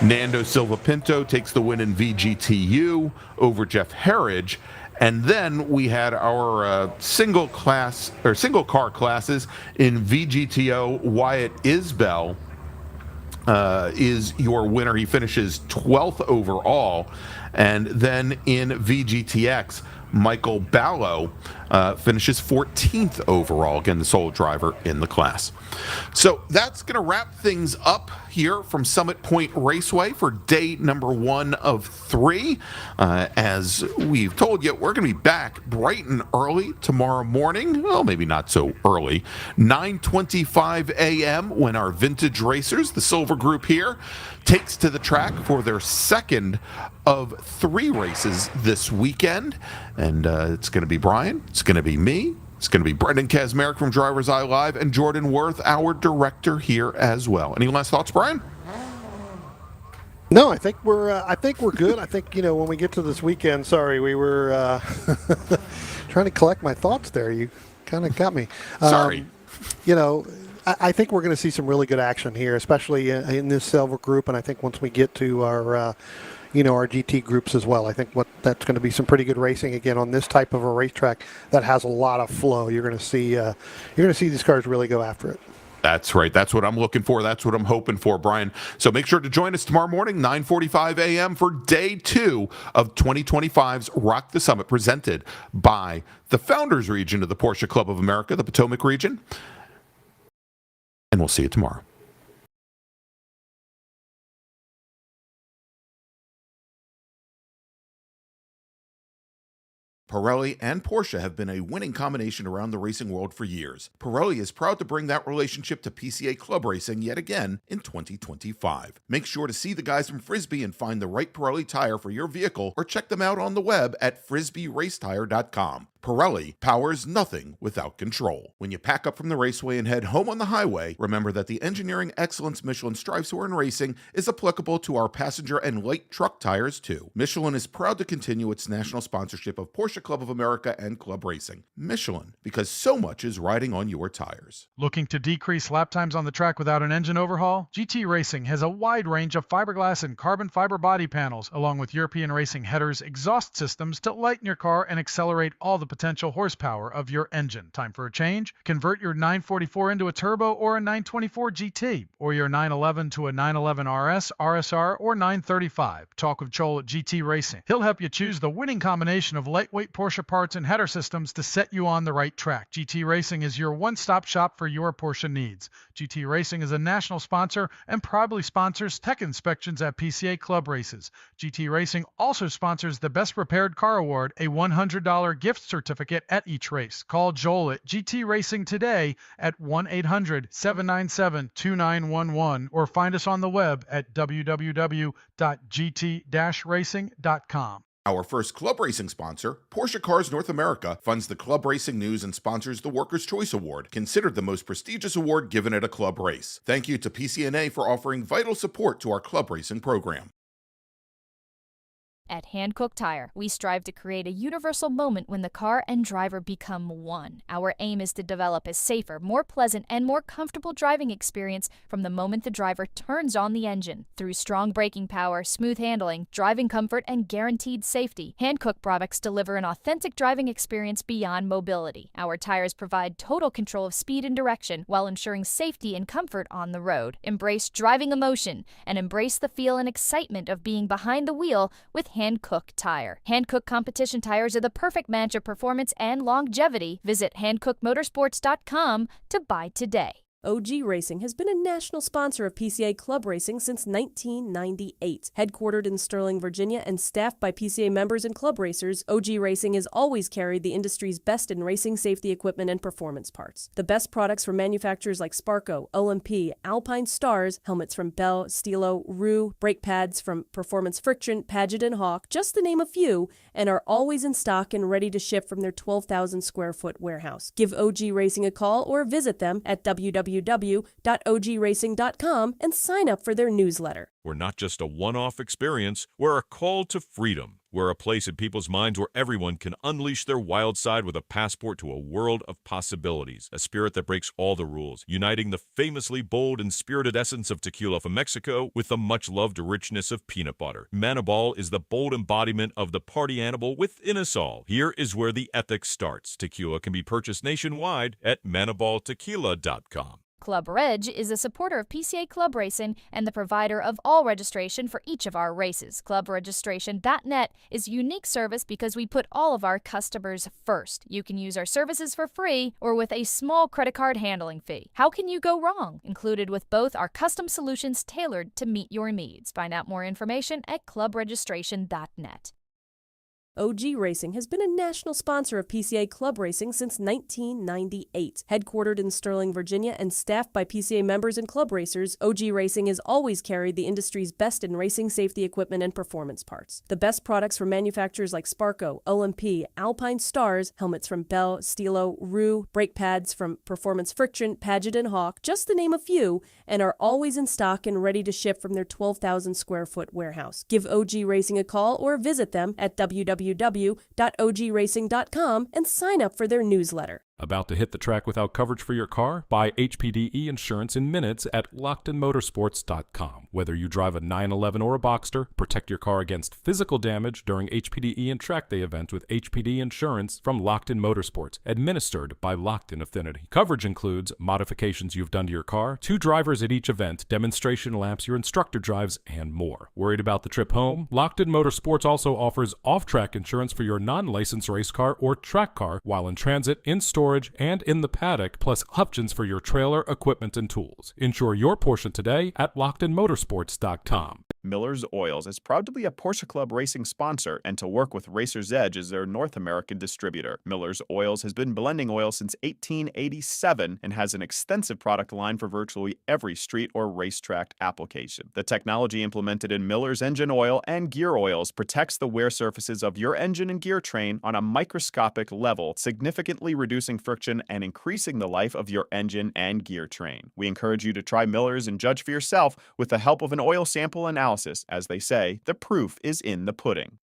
Nando Silva Pinto takes the win in VGTU over Jeff Herridge. And then we had our single car classes in VGTO. Wyatt Isbell is your winner. He finishes 12th overall. And then in VGTX, Michael Ballo finishes 14th overall, again, the sole driver in the class. So that's going to wrap things up here from Summit Point Raceway for day number 1 of 3. As we've told you, we're going to be back bright and early tomorrow morning. Well, maybe not so early. 9:25 a.m. when our vintage racers, the Silver Group here, takes to the track for their second of 3 races this weekend. And it's going to be Brian, it's going to be me, it's going to be Brendan Kazmarek from Driver's Eye Live, and Jordan Worth, our director, here as well. Any last thoughts, Brian? No, I think we're good. I think, when we get to this weekend, sorry, we were trying to collect my thoughts there. You kind of got me. Sorry. I think we're going to see some really good action here, especially in this Silver Group, and I think once we get to our our GT groups as well, I think that's going to be some pretty good racing again on this type of a racetrack that has a lot of flow. You're going to see these cars really go after it. That's right. That's what I'm looking for. That's what I'm hoping for, Brian. So make sure to join us tomorrow morning, 9:45 a.m. for day 2 of 2025's Rock the Summit, presented by the Founders Region of the Porsche Club of America, the Potomac region. And we'll see you tomorrow. Pirelli and Porsche have been a winning combination around the racing world for years. Pirelli is proud to bring that relationship to PCA Club Racing yet again in 2025. Make sure to see the guys from Frisbee and find the right Pirelli tire for your vehicle, or check them out on the web at frisbeeracetire.com. Pirelli powers nothing without control. When you pack up from the raceway and head home on the highway, remember that the engineering excellence Michelin strives for in racing is applicable to our passenger and light truck tires too. Michelin is proud to continue its national sponsorship of Porsche Club of America and Club Racing. Michelin, because so much is riding on your tires. Looking to decrease lap times on the track without an engine overhaul? GT Racing has a wide range of fiberglass and carbon fiber body panels, along with European racing headers, exhaust systems to lighten your car and accelerate all the potential horsepower of your engine. Time for a change? Convert your 944 into a turbo or a 924 GT, or your 911 to a 911 RS, RSR, or 935. Talk with Joel at GT Racing. He'll help you choose the winning combination of lightweight Porsche parts and header systems to set you on the right track. GT Racing is your one-stop shop for your Porsche needs. GT Racing is a national sponsor and proudly sponsors tech inspections at PCA Club races. GT Racing also sponsors the Best Repaired Car Award, a $100 gift certificate at each race. Call Joel at GT Racing today at 1-800-797-2911 or find us on the web at www.gt-racing.com. Our first club racing sponsor, Porsche Cars North America, funds the club racing news and sponsors the Workers' Choice Award, considered the most prestigious award given at a club race. Thank you to PCNA for offering vital support to our club racing program. At Hankook Tire, we strive to create a universal moment when the car and driver become one. Our aim is to develop a safer, more pleasant, and more comfortable driving experience from the moment the driver turns on the engine. Through strong braking power, smooth handling, driving comfort, and guaranteed safety, Hankook products deliver an authentic driving experience beyond mobility. Our tires provide total control of speed and direction while ensuring safety and comfort on the road. Embrace driving emotion and embrace the feel and excitement of being behind the wheel with Hankook Tire. Hankook competition tires are the perfect match of performance and longevity. Visit HankookMotorsports.com to buy today. OG Racing has been a national sponsor of PCA Club Racing since 1998. Headquartered in Sterling, Virginia, and staffed by PCA members and club racers, OG Racing has always carried the industry's best in racing safety equipment and performance parts. The best products from manufacturers like Sparco, OMP, Alpine Stars, helmets from Bell, Stilo, Rue, brake pads from Performance Friction, Paget and Hawk, just to name a few, and are always in stock and ready to ship from their 12,000 square foot warehouse. Give OG Racing a call or visit them at www.ogracing.com and sign up for their newsletter. We're not just a one-off experience, we're a call to freedom. We're a place in people's minds where everyone can unleash their wild side with a passport to a world of possibilities, a spirit that breaks all the rules, uniting the famously bold and spirited essence of tequila from Mexico with the much-loved richness of peanut butter. Manibal is the bold embodiment of the party animal within us all. Here is where the ethics starts. Tequila can be purchased nationwide at manibaltequila.com. Club Reg is a supporter of PCA Club Racing and the provider of all registration for each of our races. ClubRegistration.net is a unique service because we put all of our customers first. You can use our services for free or with a small credit card handling fee. How can you go wrong? Included with both are custom solutions tailored to meet your needs. Find out more information at ClubRegistration.net. OG Racing has been a national sponsor of PCA Club Racing since 1998. Headquartered in Sterling, Virginia, and staffed by PCA members and club racers, OG Racing has always carried the industry's best in racing safety equipment and performance parts. The best products from manufacturers like Sparco, OMP, Alpine Stars, helmets from Bell, Stilo, Rue, brake pads from Performance Friction, Paget and Hawk, just to name a few, and are always in stock and ready to ship from their 12,000 square foot warehouse. Give OG Racing a call or visit them at www.ogracing.com and sign up for their newsletter. About to hit the track without coverage for your car? Buy HPDE insurance in minutes at LockedInMotorsports.com. Whether you drive a 911 or a Boxster, protect your car against physical damage during HPDE and track day events with HPD insurance from Locked In Motorsports, administered by Locked In Affinity. Coverage includes modifications you've done to your car, 2 drivers at each event, demonstration laps your instructor drives, and more. Worried about the trip home? Locked In Motorsports also offers off-track insurance for your non-licensed race car or track car while in transit, in storage, and in the paddock, plus options for your trailer, equipment, and tools. Insure your Porsche today at LockedInMotorsports.com. Miller's Oils is proud to be a Porsche Club Racing sponsor and to work with Racer's Edge as their North American distributor. Miller's Oils has been blending oil since 1887 and has an extensive product line for virtually every street or racetrack application. The technology implemented in Miller's engine oil and gear oils protects the wear surfaces of your engine and gear train on a microscopic level, significantly reducing friction and increasing the life of your engine and gear train. We encourage you to try Miller's and judge for yourself with the help of an oil sample analysis. As they say, the proof is in the pudding.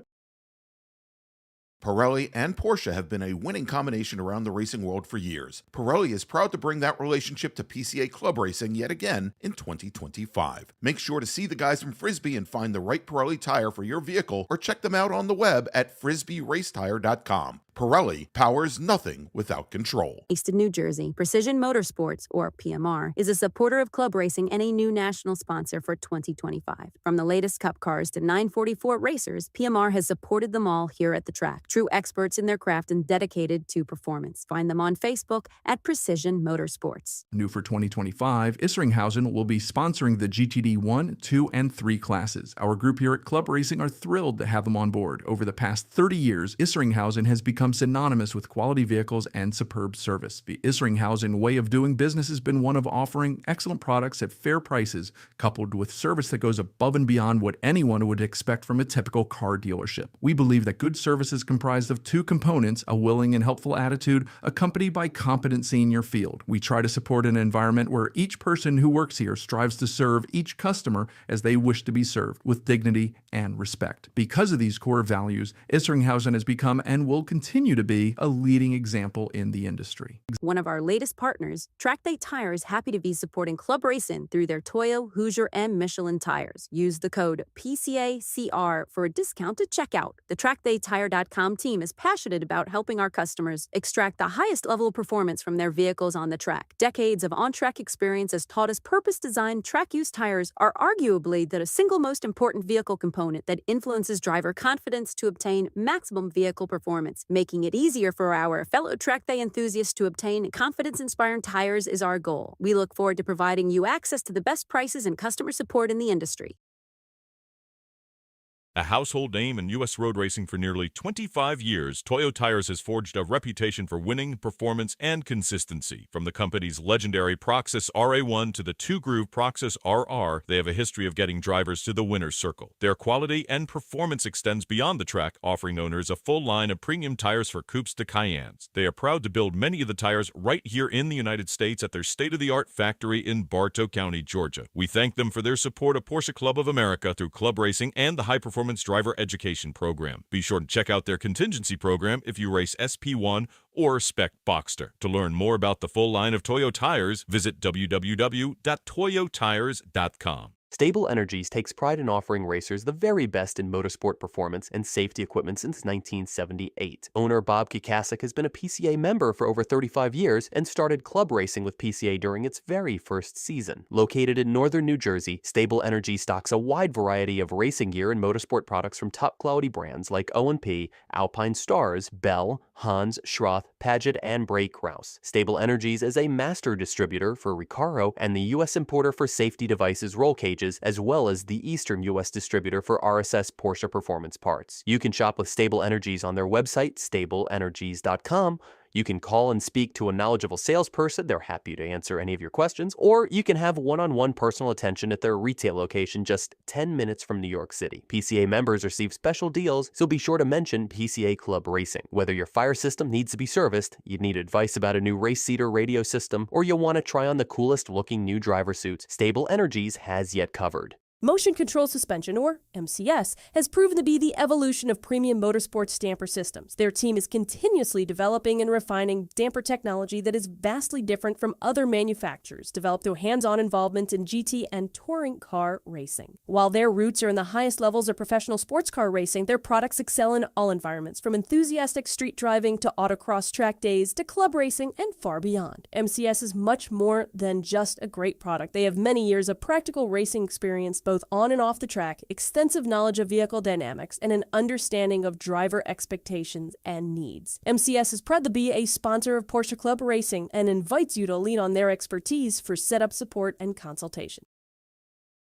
Pirelli and Porsche have been a winning combination around the racing world for years. Pirelli is proud to bring that relationship to PCA Club Racing yet again in 2025. Make sure to see the guys from Frisbee and find the right Pirelli tire for your vehicle, or check them out on the web at frisbeeracetire.com. Pirelli powers nothing without control. Based in New Jersey, Precision Motorsports, or PMR, is a supporter of club racing and a new national sponsor for 2025. From the latest Cup cars to 944 racers, PMR has supported them all here at the track. True experts in their craft and dedicated to performance. Find them on Facebook at Precision Motorsports. New for 2025, Isringhausen will be sponsoring the GTD 1, 2, and 3 classes. Our group here at Club Racing are thrilled to have them on board. Over the past 30 years, Isringhausen has become synonymous with quality vehicles and superb service. The Isringhausen way of doing business has been one of offering excellent products at fair prices, coupled with service that goes above and beyond what anyone would expect from a typical car dealership. We believe that good service is comprised of 2 components: a willing and helpful attitude, accompanied by competency in your field. We try to support an environment where each person who works here strives to serve each customer as they wish to be served, with dignity and respect. Because of these core values, Isringhausen has become and will continue to be a leading example in the industry. One of our latest partners, Track Day Tire, is happy to be supporting Club Racing through their Toyo, Hoosier, and Michelin tires. Use the code PCACR for a discount at checkout. The TrackDayTire.com team is passionate about helping our customers extract the highest level of performance from their vehicles on the track. Decades of on-track experience has taught us purpose-designed track-use tires are arguably the single most important vehicle component that influences driver confidence to obtain maximum vehicle performance. Make Making it easier for our fellow track day enthusiasts to obtain confidence-inspiring tires is our goal. We look forward to providing you access to the best prices and customer support in the industry. A household name in U.S. road racing for nearly 25 years, Toyo Tires has forged a reputation for winning, performance, and consistency. From the company's legendary Proxys RA1 to the two-groove Proxys RR, they have a history of getting drivers to the winner's circle. Their quality and performance extends beyond the track, offering owners a full line of premium tires for coupes to Cayennes. They are proud to build many of the tires right here in the United States at their state-of-the-art factory in Bartow County, Georgia. We thank them for their support of Porsche Club of America through club racing and the high-performance driver education program. Be sure to check out their contingency program if you race SP1 or Spec Boxster. To learn more about the full line of Toyo tires, visit www.toyotires.com. Stable Energies takes pride in offering racers the very best in motorsport performance and safety equipment since 1978. Owner Bob Kikasik has been a PCA member for over 35 years and started club racing with PCA during its very first season. Located in northern New Jersey, Stable Energy stocks a wide variety of racing gear and motorsport products from top-quality brands like O&P, Alpine Stars, Bell, Hans, Schroth, Paget, and Bray Kraus. Stable Energies is a master distributor for Recaro and the U.S. importer for safety devices roll cages, as well as the Eastern U.S. distributor for RSS Porsche performance parts. You can shop with Stable Energies on their website, stableenergies.com. You can call and speak to a knowledgeable salesperson. They're happy to answer any of your questions. Or you can have one-on-one personal attention at their retail location just 10 minutes from New York City. PCA members receive special deals, so be sure to mention PCA Club Racing. Whether your fire system needs to be serviced, you need advice about a new race seater radio system, or you want to try on the coolest looking new driver suits, Stable Energies has you covered. Motion Control Suspension, or MCS, has proven to be the evolution of premium motorsports damper systems. Their team is continuously developing and refining damper technology that is vastly different from other manufacturers, developed through hands-on involvement in GT and touring car racing. While their roots are in the highest levels of professional sports car racing, their products excel in all environments, from enthusiastic street driving to autocross track days to club racing and far beyond. MCS is much more than just a great product. They have many years of practical racing experience both on and off the track, extensive knowledge of vehicle dynamics, and an understanding of driver expectations and needs. MCS is proud to be a sponsor of Porsche Club Racing and invites you to lean on their expertise for setup support and consultation.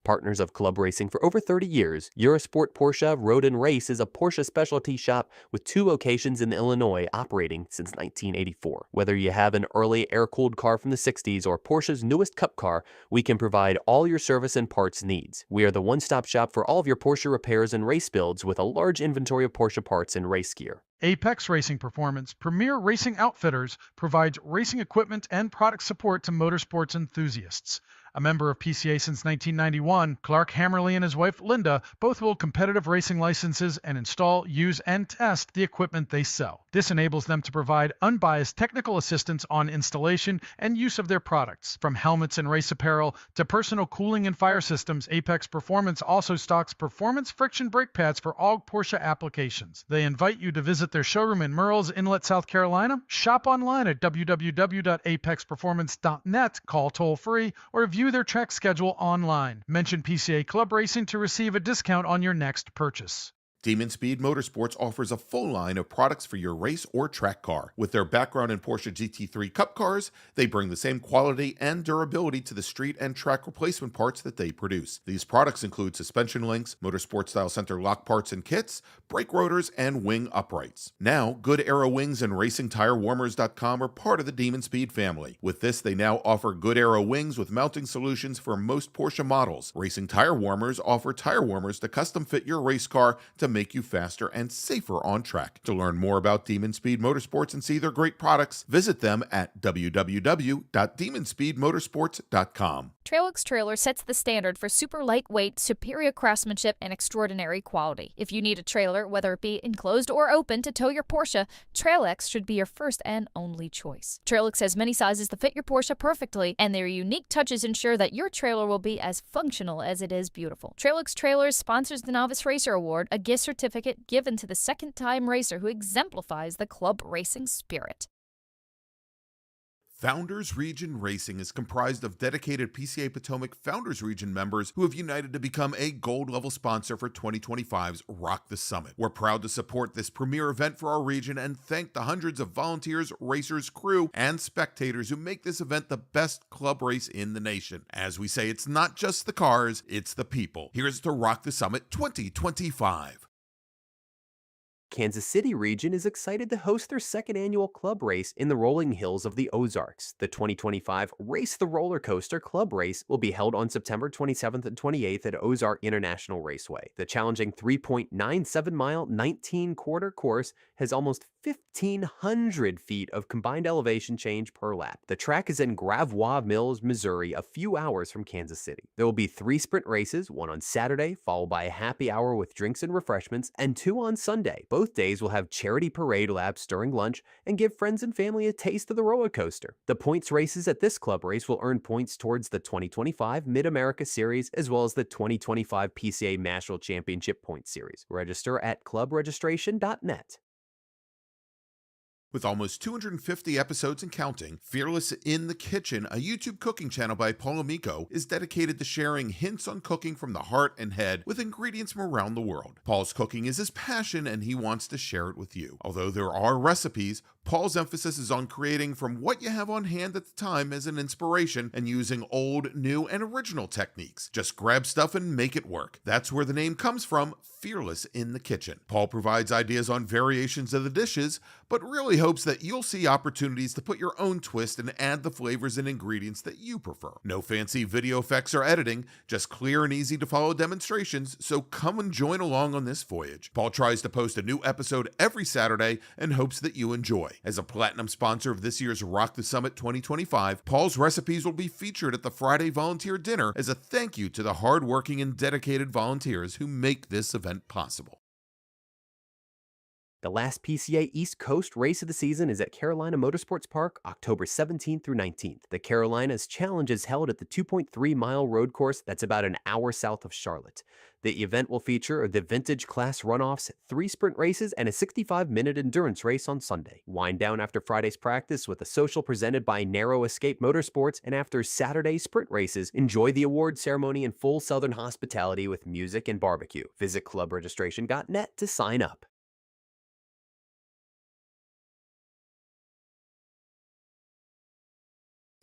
Partners of club racing for over 30 years, Eurosport Porsche Road and Race is a Porsche specialty shop with 2 locations in Illinois operating since 1984. Whether you have an early air-cooled car from the 60s or Porsche's newest cup car, we can provide all your service and parts needs. We are the one-stop shop for all of your Porsche repairs and race builds with a large inventory of Porsche parts and race gear. Apex Racing Performance, premier racing outfitters, provides racing equipment and product support to motorsports enthusiasts. A member of PCA since 1991, Clark Hammerly and his wife Linda both hold competitive racing licenses and install, use, and test the equipment they sell. This enables them to provide unbiased technical assistance on installation and use of their products. From helmets and race apparel to personal cooling and fire systems, Apex Performance also stocks performance friction brake pads for all Porsche applications. They invite you to visit their showroom in Merle's Inlet, South Carolina, shop online at www.apexperformance.net, call toll-free, or view their track schedule online. Mention PCA Club Racing to receive a discount on your next purchase. Demon Speed Motorsports offers a full line of products for your race or track car. With their background in Porsche GT3 Cup cars, they bring the same quality and durability to the street and track replacement parts that they produce. These products include suspension links, motorsport-style center lock parts and kits, brake rotors, and wing uprights. Now, Good Arrow Wings and RacingTireWarmers.com are part of the Demon Speed family. With this, they now offer Good Arrow Wings with mounting solutions for most Porsche models. Racing Tire Warmers offer tire warmers to custom fit your race car to make you faster and safer on track. To learn more about Demon Speed Motorsports and see their great products, visit them at www.demonspeedmotorsports.com. Trailix Trailer sets the standard for super lightweight, superior craftsmanship, and extraordinary quality. If you need a trailer, whether it be enclosed or open, to tow your Porsche, Trailix should be your first and only choice. Trailix has many sizes to fit your Porsche perfectly, and their unique touches ensure that your trailer will be as functional as it is beautiful. Trailix Trailers sponsors the Novice Racer Award, a gift certificate given to the second-time racer who exemplifies the club racing spirit. Founders Region Racing is comprised of dedicated PCA Potomac Founders Region members who have united to become a gold-level sponsor for 2025's Rock the Summit. We're proud to support this premier event for our region and thank the hundreds of volunteers, racers, crew, and spectators who make this event the best club race in the nation. As we say, it's not just the cars, it's the people. Here's to Rock the Summit 2025. Kansas City region is excited to host their second annual club race in the rolling hills of the Ozarks. The 2025 Race the Roller Coaster Club Race will be held on September 27th and 28th at Ozark International Raceway. The challenging 3.97-mile, 19-quarter course has almost 1,500 feet of combined elevation change per lap. The track is in Gravois Mills, Missouri, a few hours from Kansas City. There will be 3 sprint races, one on Saturday, followed by a happy hour with drinks and refreshments, and 2 on Sunday. Both days will have charity parade laps during lunch and give friends and family a taste of the roller coaster. The points races at this club race will earn points towards the 2025 Mid-America Series as well as the 2025 PCA National Championship Points Series. Register at clubregistration.net. With almost 250 episodes and counting, Fearless in the Kitchen, a YouTube cooking channel by Paul Amico, is dedicated to sharing hints on cooking from the heart and head with ingredients from around the world. Paul's cooking is his passion and he wants to share it with you. Although there are recipes, Paul's emphasis is on creating from what you have on hand at the time as an inspiration and using old, new, and original techniques. Just grab stuff and make it work. That's where the name comes from, Fearless in the Kitchen. Paul provides ideas on variations of the dishes, but really hopes that you'll see opportunities to put your own twist and add the flavors and ingredients that you prefer. No fancy video effects or editing, just clear and easy to follow demonstrations, so come and join along on this voyage. Paul tries to post a new episode every Saturday and hopes that you enjoy. As a platinum sponsor of this year's Rock the Summit 2025, Paul's recipes will be featured at the Friday Volunteer Dinner as a thank you to the hardworking and dedicated volunteers who make this event possible. The last PCA East Coast race of the season is at Carolina Motorsports Park, October 17th through 19th. The Carolinas Challenge is held at the 2.3-mile road course that's about an hour south of Charlotte. The event will feature the Vintage Class runoffs, 3 sprint races, and a 65-minute endurance race on Sunday. Wind down after Friday's practice with a social presented by Narrow Escape Motorsports, and after Saturday's sprint races, enjoy the award ceremony in full Southern hospitality with music and barbecue. Visit clubregistration.net to sign up.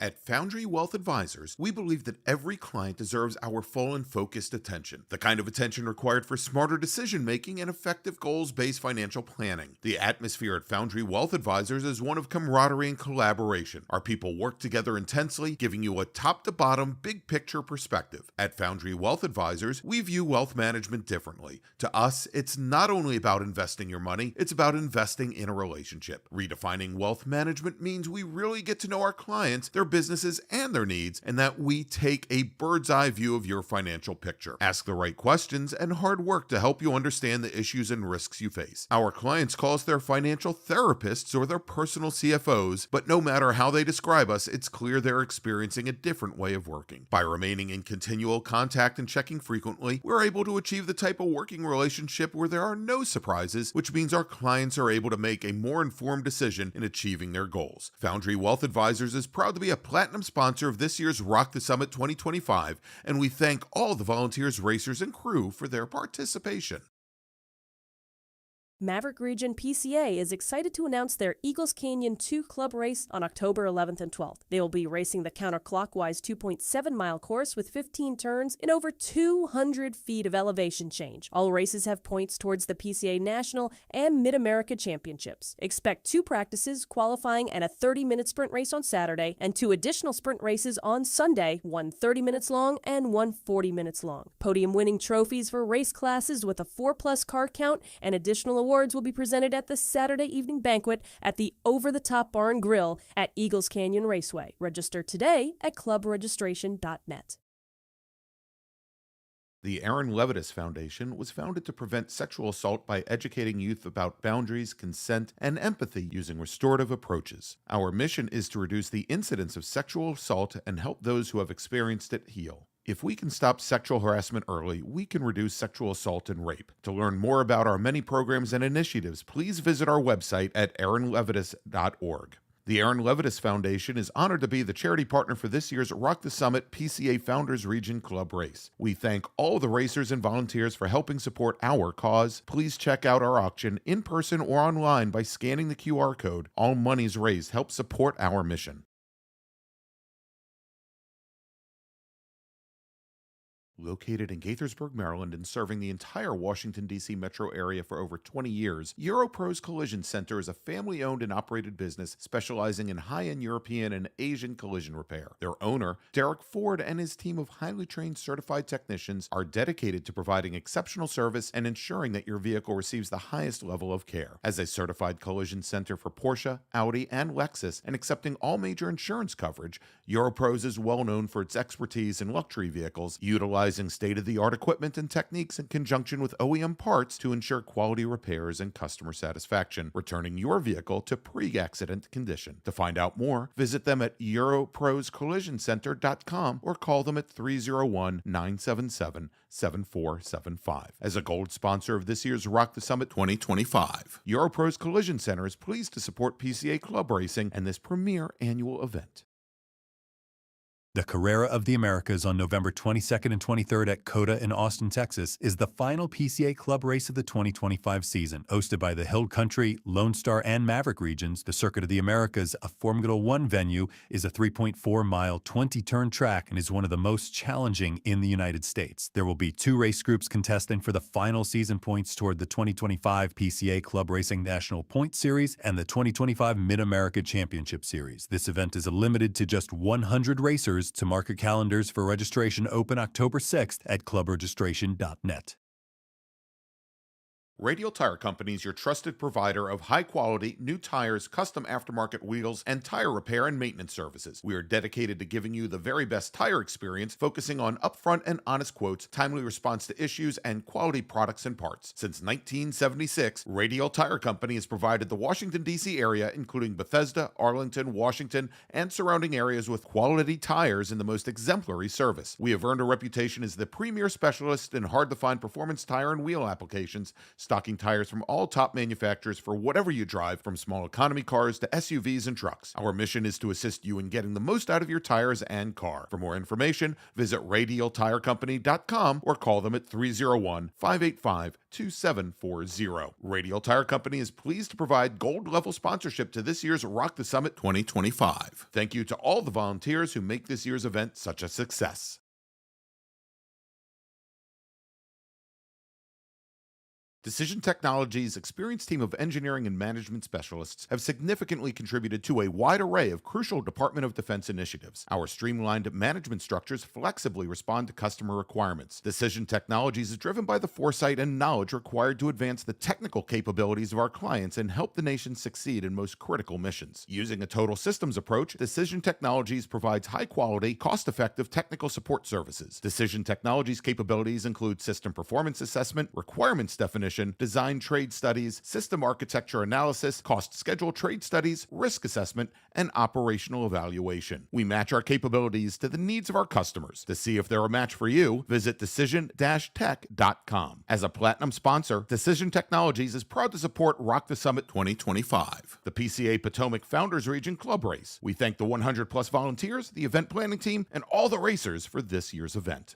At Foundry Wealth Advisors, we believe that every client deserves our full and focused attention, the kind of attention required for smarter decision-making and effective goals-based financial planning. The atmosphere at Foundry Wealth Advisors is one of camaraderie and collaboration. Our people work together intensely, giving you a top-to-bottom, big-picture perspective. At Foundry Wealth Advisors, we view wealth management differently. To us, it's not only about investing your money, it's about investing in a relationship. Redefining wealth management means we really get to know our clients, their businesses, and their needs, and that we take a bird's eye view of your financial picture. Ask the right questions and hard work to help you understand the issues and risks you face. Our clients call us their financial therapists or their personal CFOs, but no matter how they describe us, it's clear they're experiencing a different way of working. By remaining in continual contact and checking frequently, we're able to achieve the type of working relationship where there are no surprises, which means our clients are able to make a more informed decision in achieving their goals. Foundry Wealth Advisors is proud to be a platinum sponsor of this year's Rock the Summit 2025, and we thank all the volunteers, racers, and crew for their participation. Maverick Region PCA is excited to announce their Eagles Canyon 2 Club Race on October 11th and 12th. They will be racing the counterclockwise 2.7-mile course with 15 turns and over 200 feet of elevation change. All races have points towards the PCA National and Mid-America Championships. Expect 2 practices, qualifying, and a 30-minute sprint race on Saturday, and 2 additional sprint races on Sunday, one 30 minutes long and one 40 minutes long. Podium-winning trophies for race classes with a 4+ car count and additional awards will be presented at the Saturday evening banquet at the Over the Top Bar and Grill at Eagles Canyon Raceway. Register today at clubregistration.net. The Aaron Levitas Foundation was founded to prevent sexual assault by educating youth about boundaries, consent, and empathy using restorative approaches. Our mission is to reduce the incidence of sexual assault and help those who have experienced it heal. If we can stop sexual harassment early, we can reduce sexual assault and rape. To learn more about our many programs and initiatives, please visit our website at aaronlevitas.org. The Aaron Levitas Foundation is honored to be the charity partner for this year's Rock the Summit PCA Founders Region Club Race. We thank all the racers and volunteers for helping support our cause. Please check out our auction in person or online by scanning the QR code. All monies raised help support our mission. Located in Gaithersburg, Maryland, and serving the entire Washington, D.C. metro area for over 20 years, EuroPros Collision Center is a family-owned and operated business specializing in high-end European and Asian collision repair. Their owner, Derek Ford, and his team of highly trained certified technicians are dedicated to providing exceptional service and ensuring that your vehicle receives the highest level of care. As a certified collision center for Porsche, Audi, and Lexus, and accepting all major insurance coverage, EuroPros is well known for its expertise in luxury vehicles, utilizing state-of-the-art equipment and techniques in conjunction with OEM parts to ensure quality repairs and customer satisfaction, returning your vehicle to pre-accident condition. To find out more, visit them at europroscollisioncenter.com or call them at 301-977-7475. As a gold sponsor of this year's Rock the Summit 2025, EuroPros Collision Center is pleased to support PCA Club Racing and this premier annual event. The Carrera of the Americas on November 22nd and 23rd at COTA in Austin, Texas, is the final PCA Club race of the 2025 season. Hosted by the Hill Country, Lone Star, and Maverick regions, the Circuit of the Americas, a Formula One venue, is a 3.4-mile, 20-turn track and is one of the most challenging in the United States. There will be 2 race groups contesting for the final season points toward the 2025 PCA Club Racing National Point Series and the 2025 Mid-America Championship Series. This event is limited to just 100 racers. To mark your calendars for registration open October 6th at clubregistration.net. Radial Tire Company is your trusted provider of high-quality, new tires, custom aftermarket wheels, and tire repair and maintenance services. We are dedicated to giving you the very best tire experience, focusing on upfront and honest quotes, timely response to issues, and quality products and parts. Since 1976, Radial Tire Company has provided the Washington, D.C. area, including Bethesda, Arlington, Washington, and surrounding areas with quality tires and the most exemplary service. We have earned a reputation as the premier specialist in hard-to-find performance tire and wheel applications, stocking tires from all top manufacturers for whatever you drive, from small economy cars to SUVs and trucks. Our mission is to assist you in getting the most out of your tires and car. For more information, visit radialtirecompany.com or call them at 301-585-2740. Radial Tire Company is pleased to provide gold-level sponsorship to this year's Rock the Summit 2025. Thank you to all the volunteers who make this year's event such a success. Decision Technologies' experienced team of engineering and management specialists have significantly contributed to a wide array of crucial Department of Defense initiatives. Our streamlined management structures flexibly respond to customer requirements. Decision Technologies is driven by the foresight and knowledge required to advance the technical capabilities of our clients and help the nation succeed in most critical missions. Using a total systems approach, Decision Technologies provides high-quality, cost-effective technical support services. Decision Technologies' capabilities include system performance assessment, requirements definition, design trade studies, system architecture analysis, cost schedule trade studies, risk assessment, and operational evaluation. We match our capabilities to the needs of our customers. To see if they're a match for you, visit decision-tech.com. As a platinum sponsor, Decision Technologies is proud to support Rock the Summit 2025, the PCA Potomac Founders Region Club Race. We thank the 100-plus volunteers, the event planning team, and all the racers for this year's event.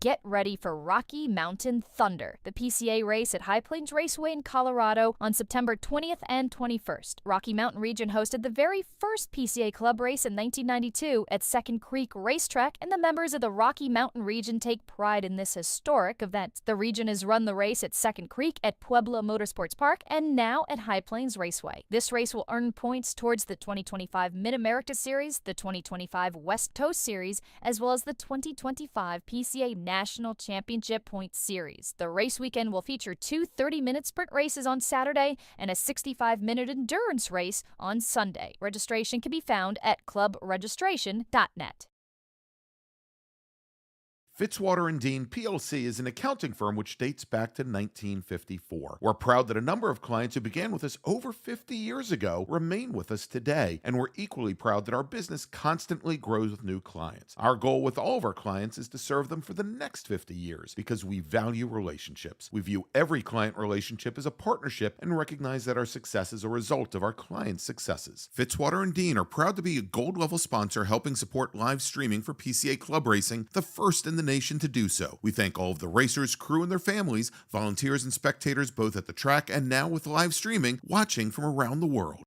Get ready for Rocky Mountain Thunder, the PCA race at High Plains Raceway in Colorado on September 20th and 21st. Rocky Mountain Region hosted the very first PCA Club race in 1992 at Second Creek Racetrack, and the members of the Rocky Mountain Region take pride in this historic event. The region has run the race at Second Creek, at Puebla Motorsports Park, and now at High Plains Raceway. This race will earn points towards the 2025 Mid-America Series, the 2025 West Coast Series, as well as the 2025 PCA National Championship Points Series. The race weekend will feature 2 30-minute sprint races on Saturday and a 65-minute endurance race on Sunday. Registration can be found at clubregistration.net. Fitzwater and Dean PLC is an accounting firm which dates back to 1954. We're proud that a number of clients who began with us over 50 years ago remain with us today, and we're equally proud that our business constantly grows with new clients. Our goal with all of our clients is to serve them for the next 50 years because we value relationships. We view every client relationship as a partnership and recognize that our success is a result of our clients' successes. Fitzwater and Dean are proud to be a gold-level sponsor helping support live streaming for PCA Club Racing, the first in the nation to do so. We thank all of the racers, crew, and their families, volunteers and spectators both at the track and now with live streaming, watching from around the world.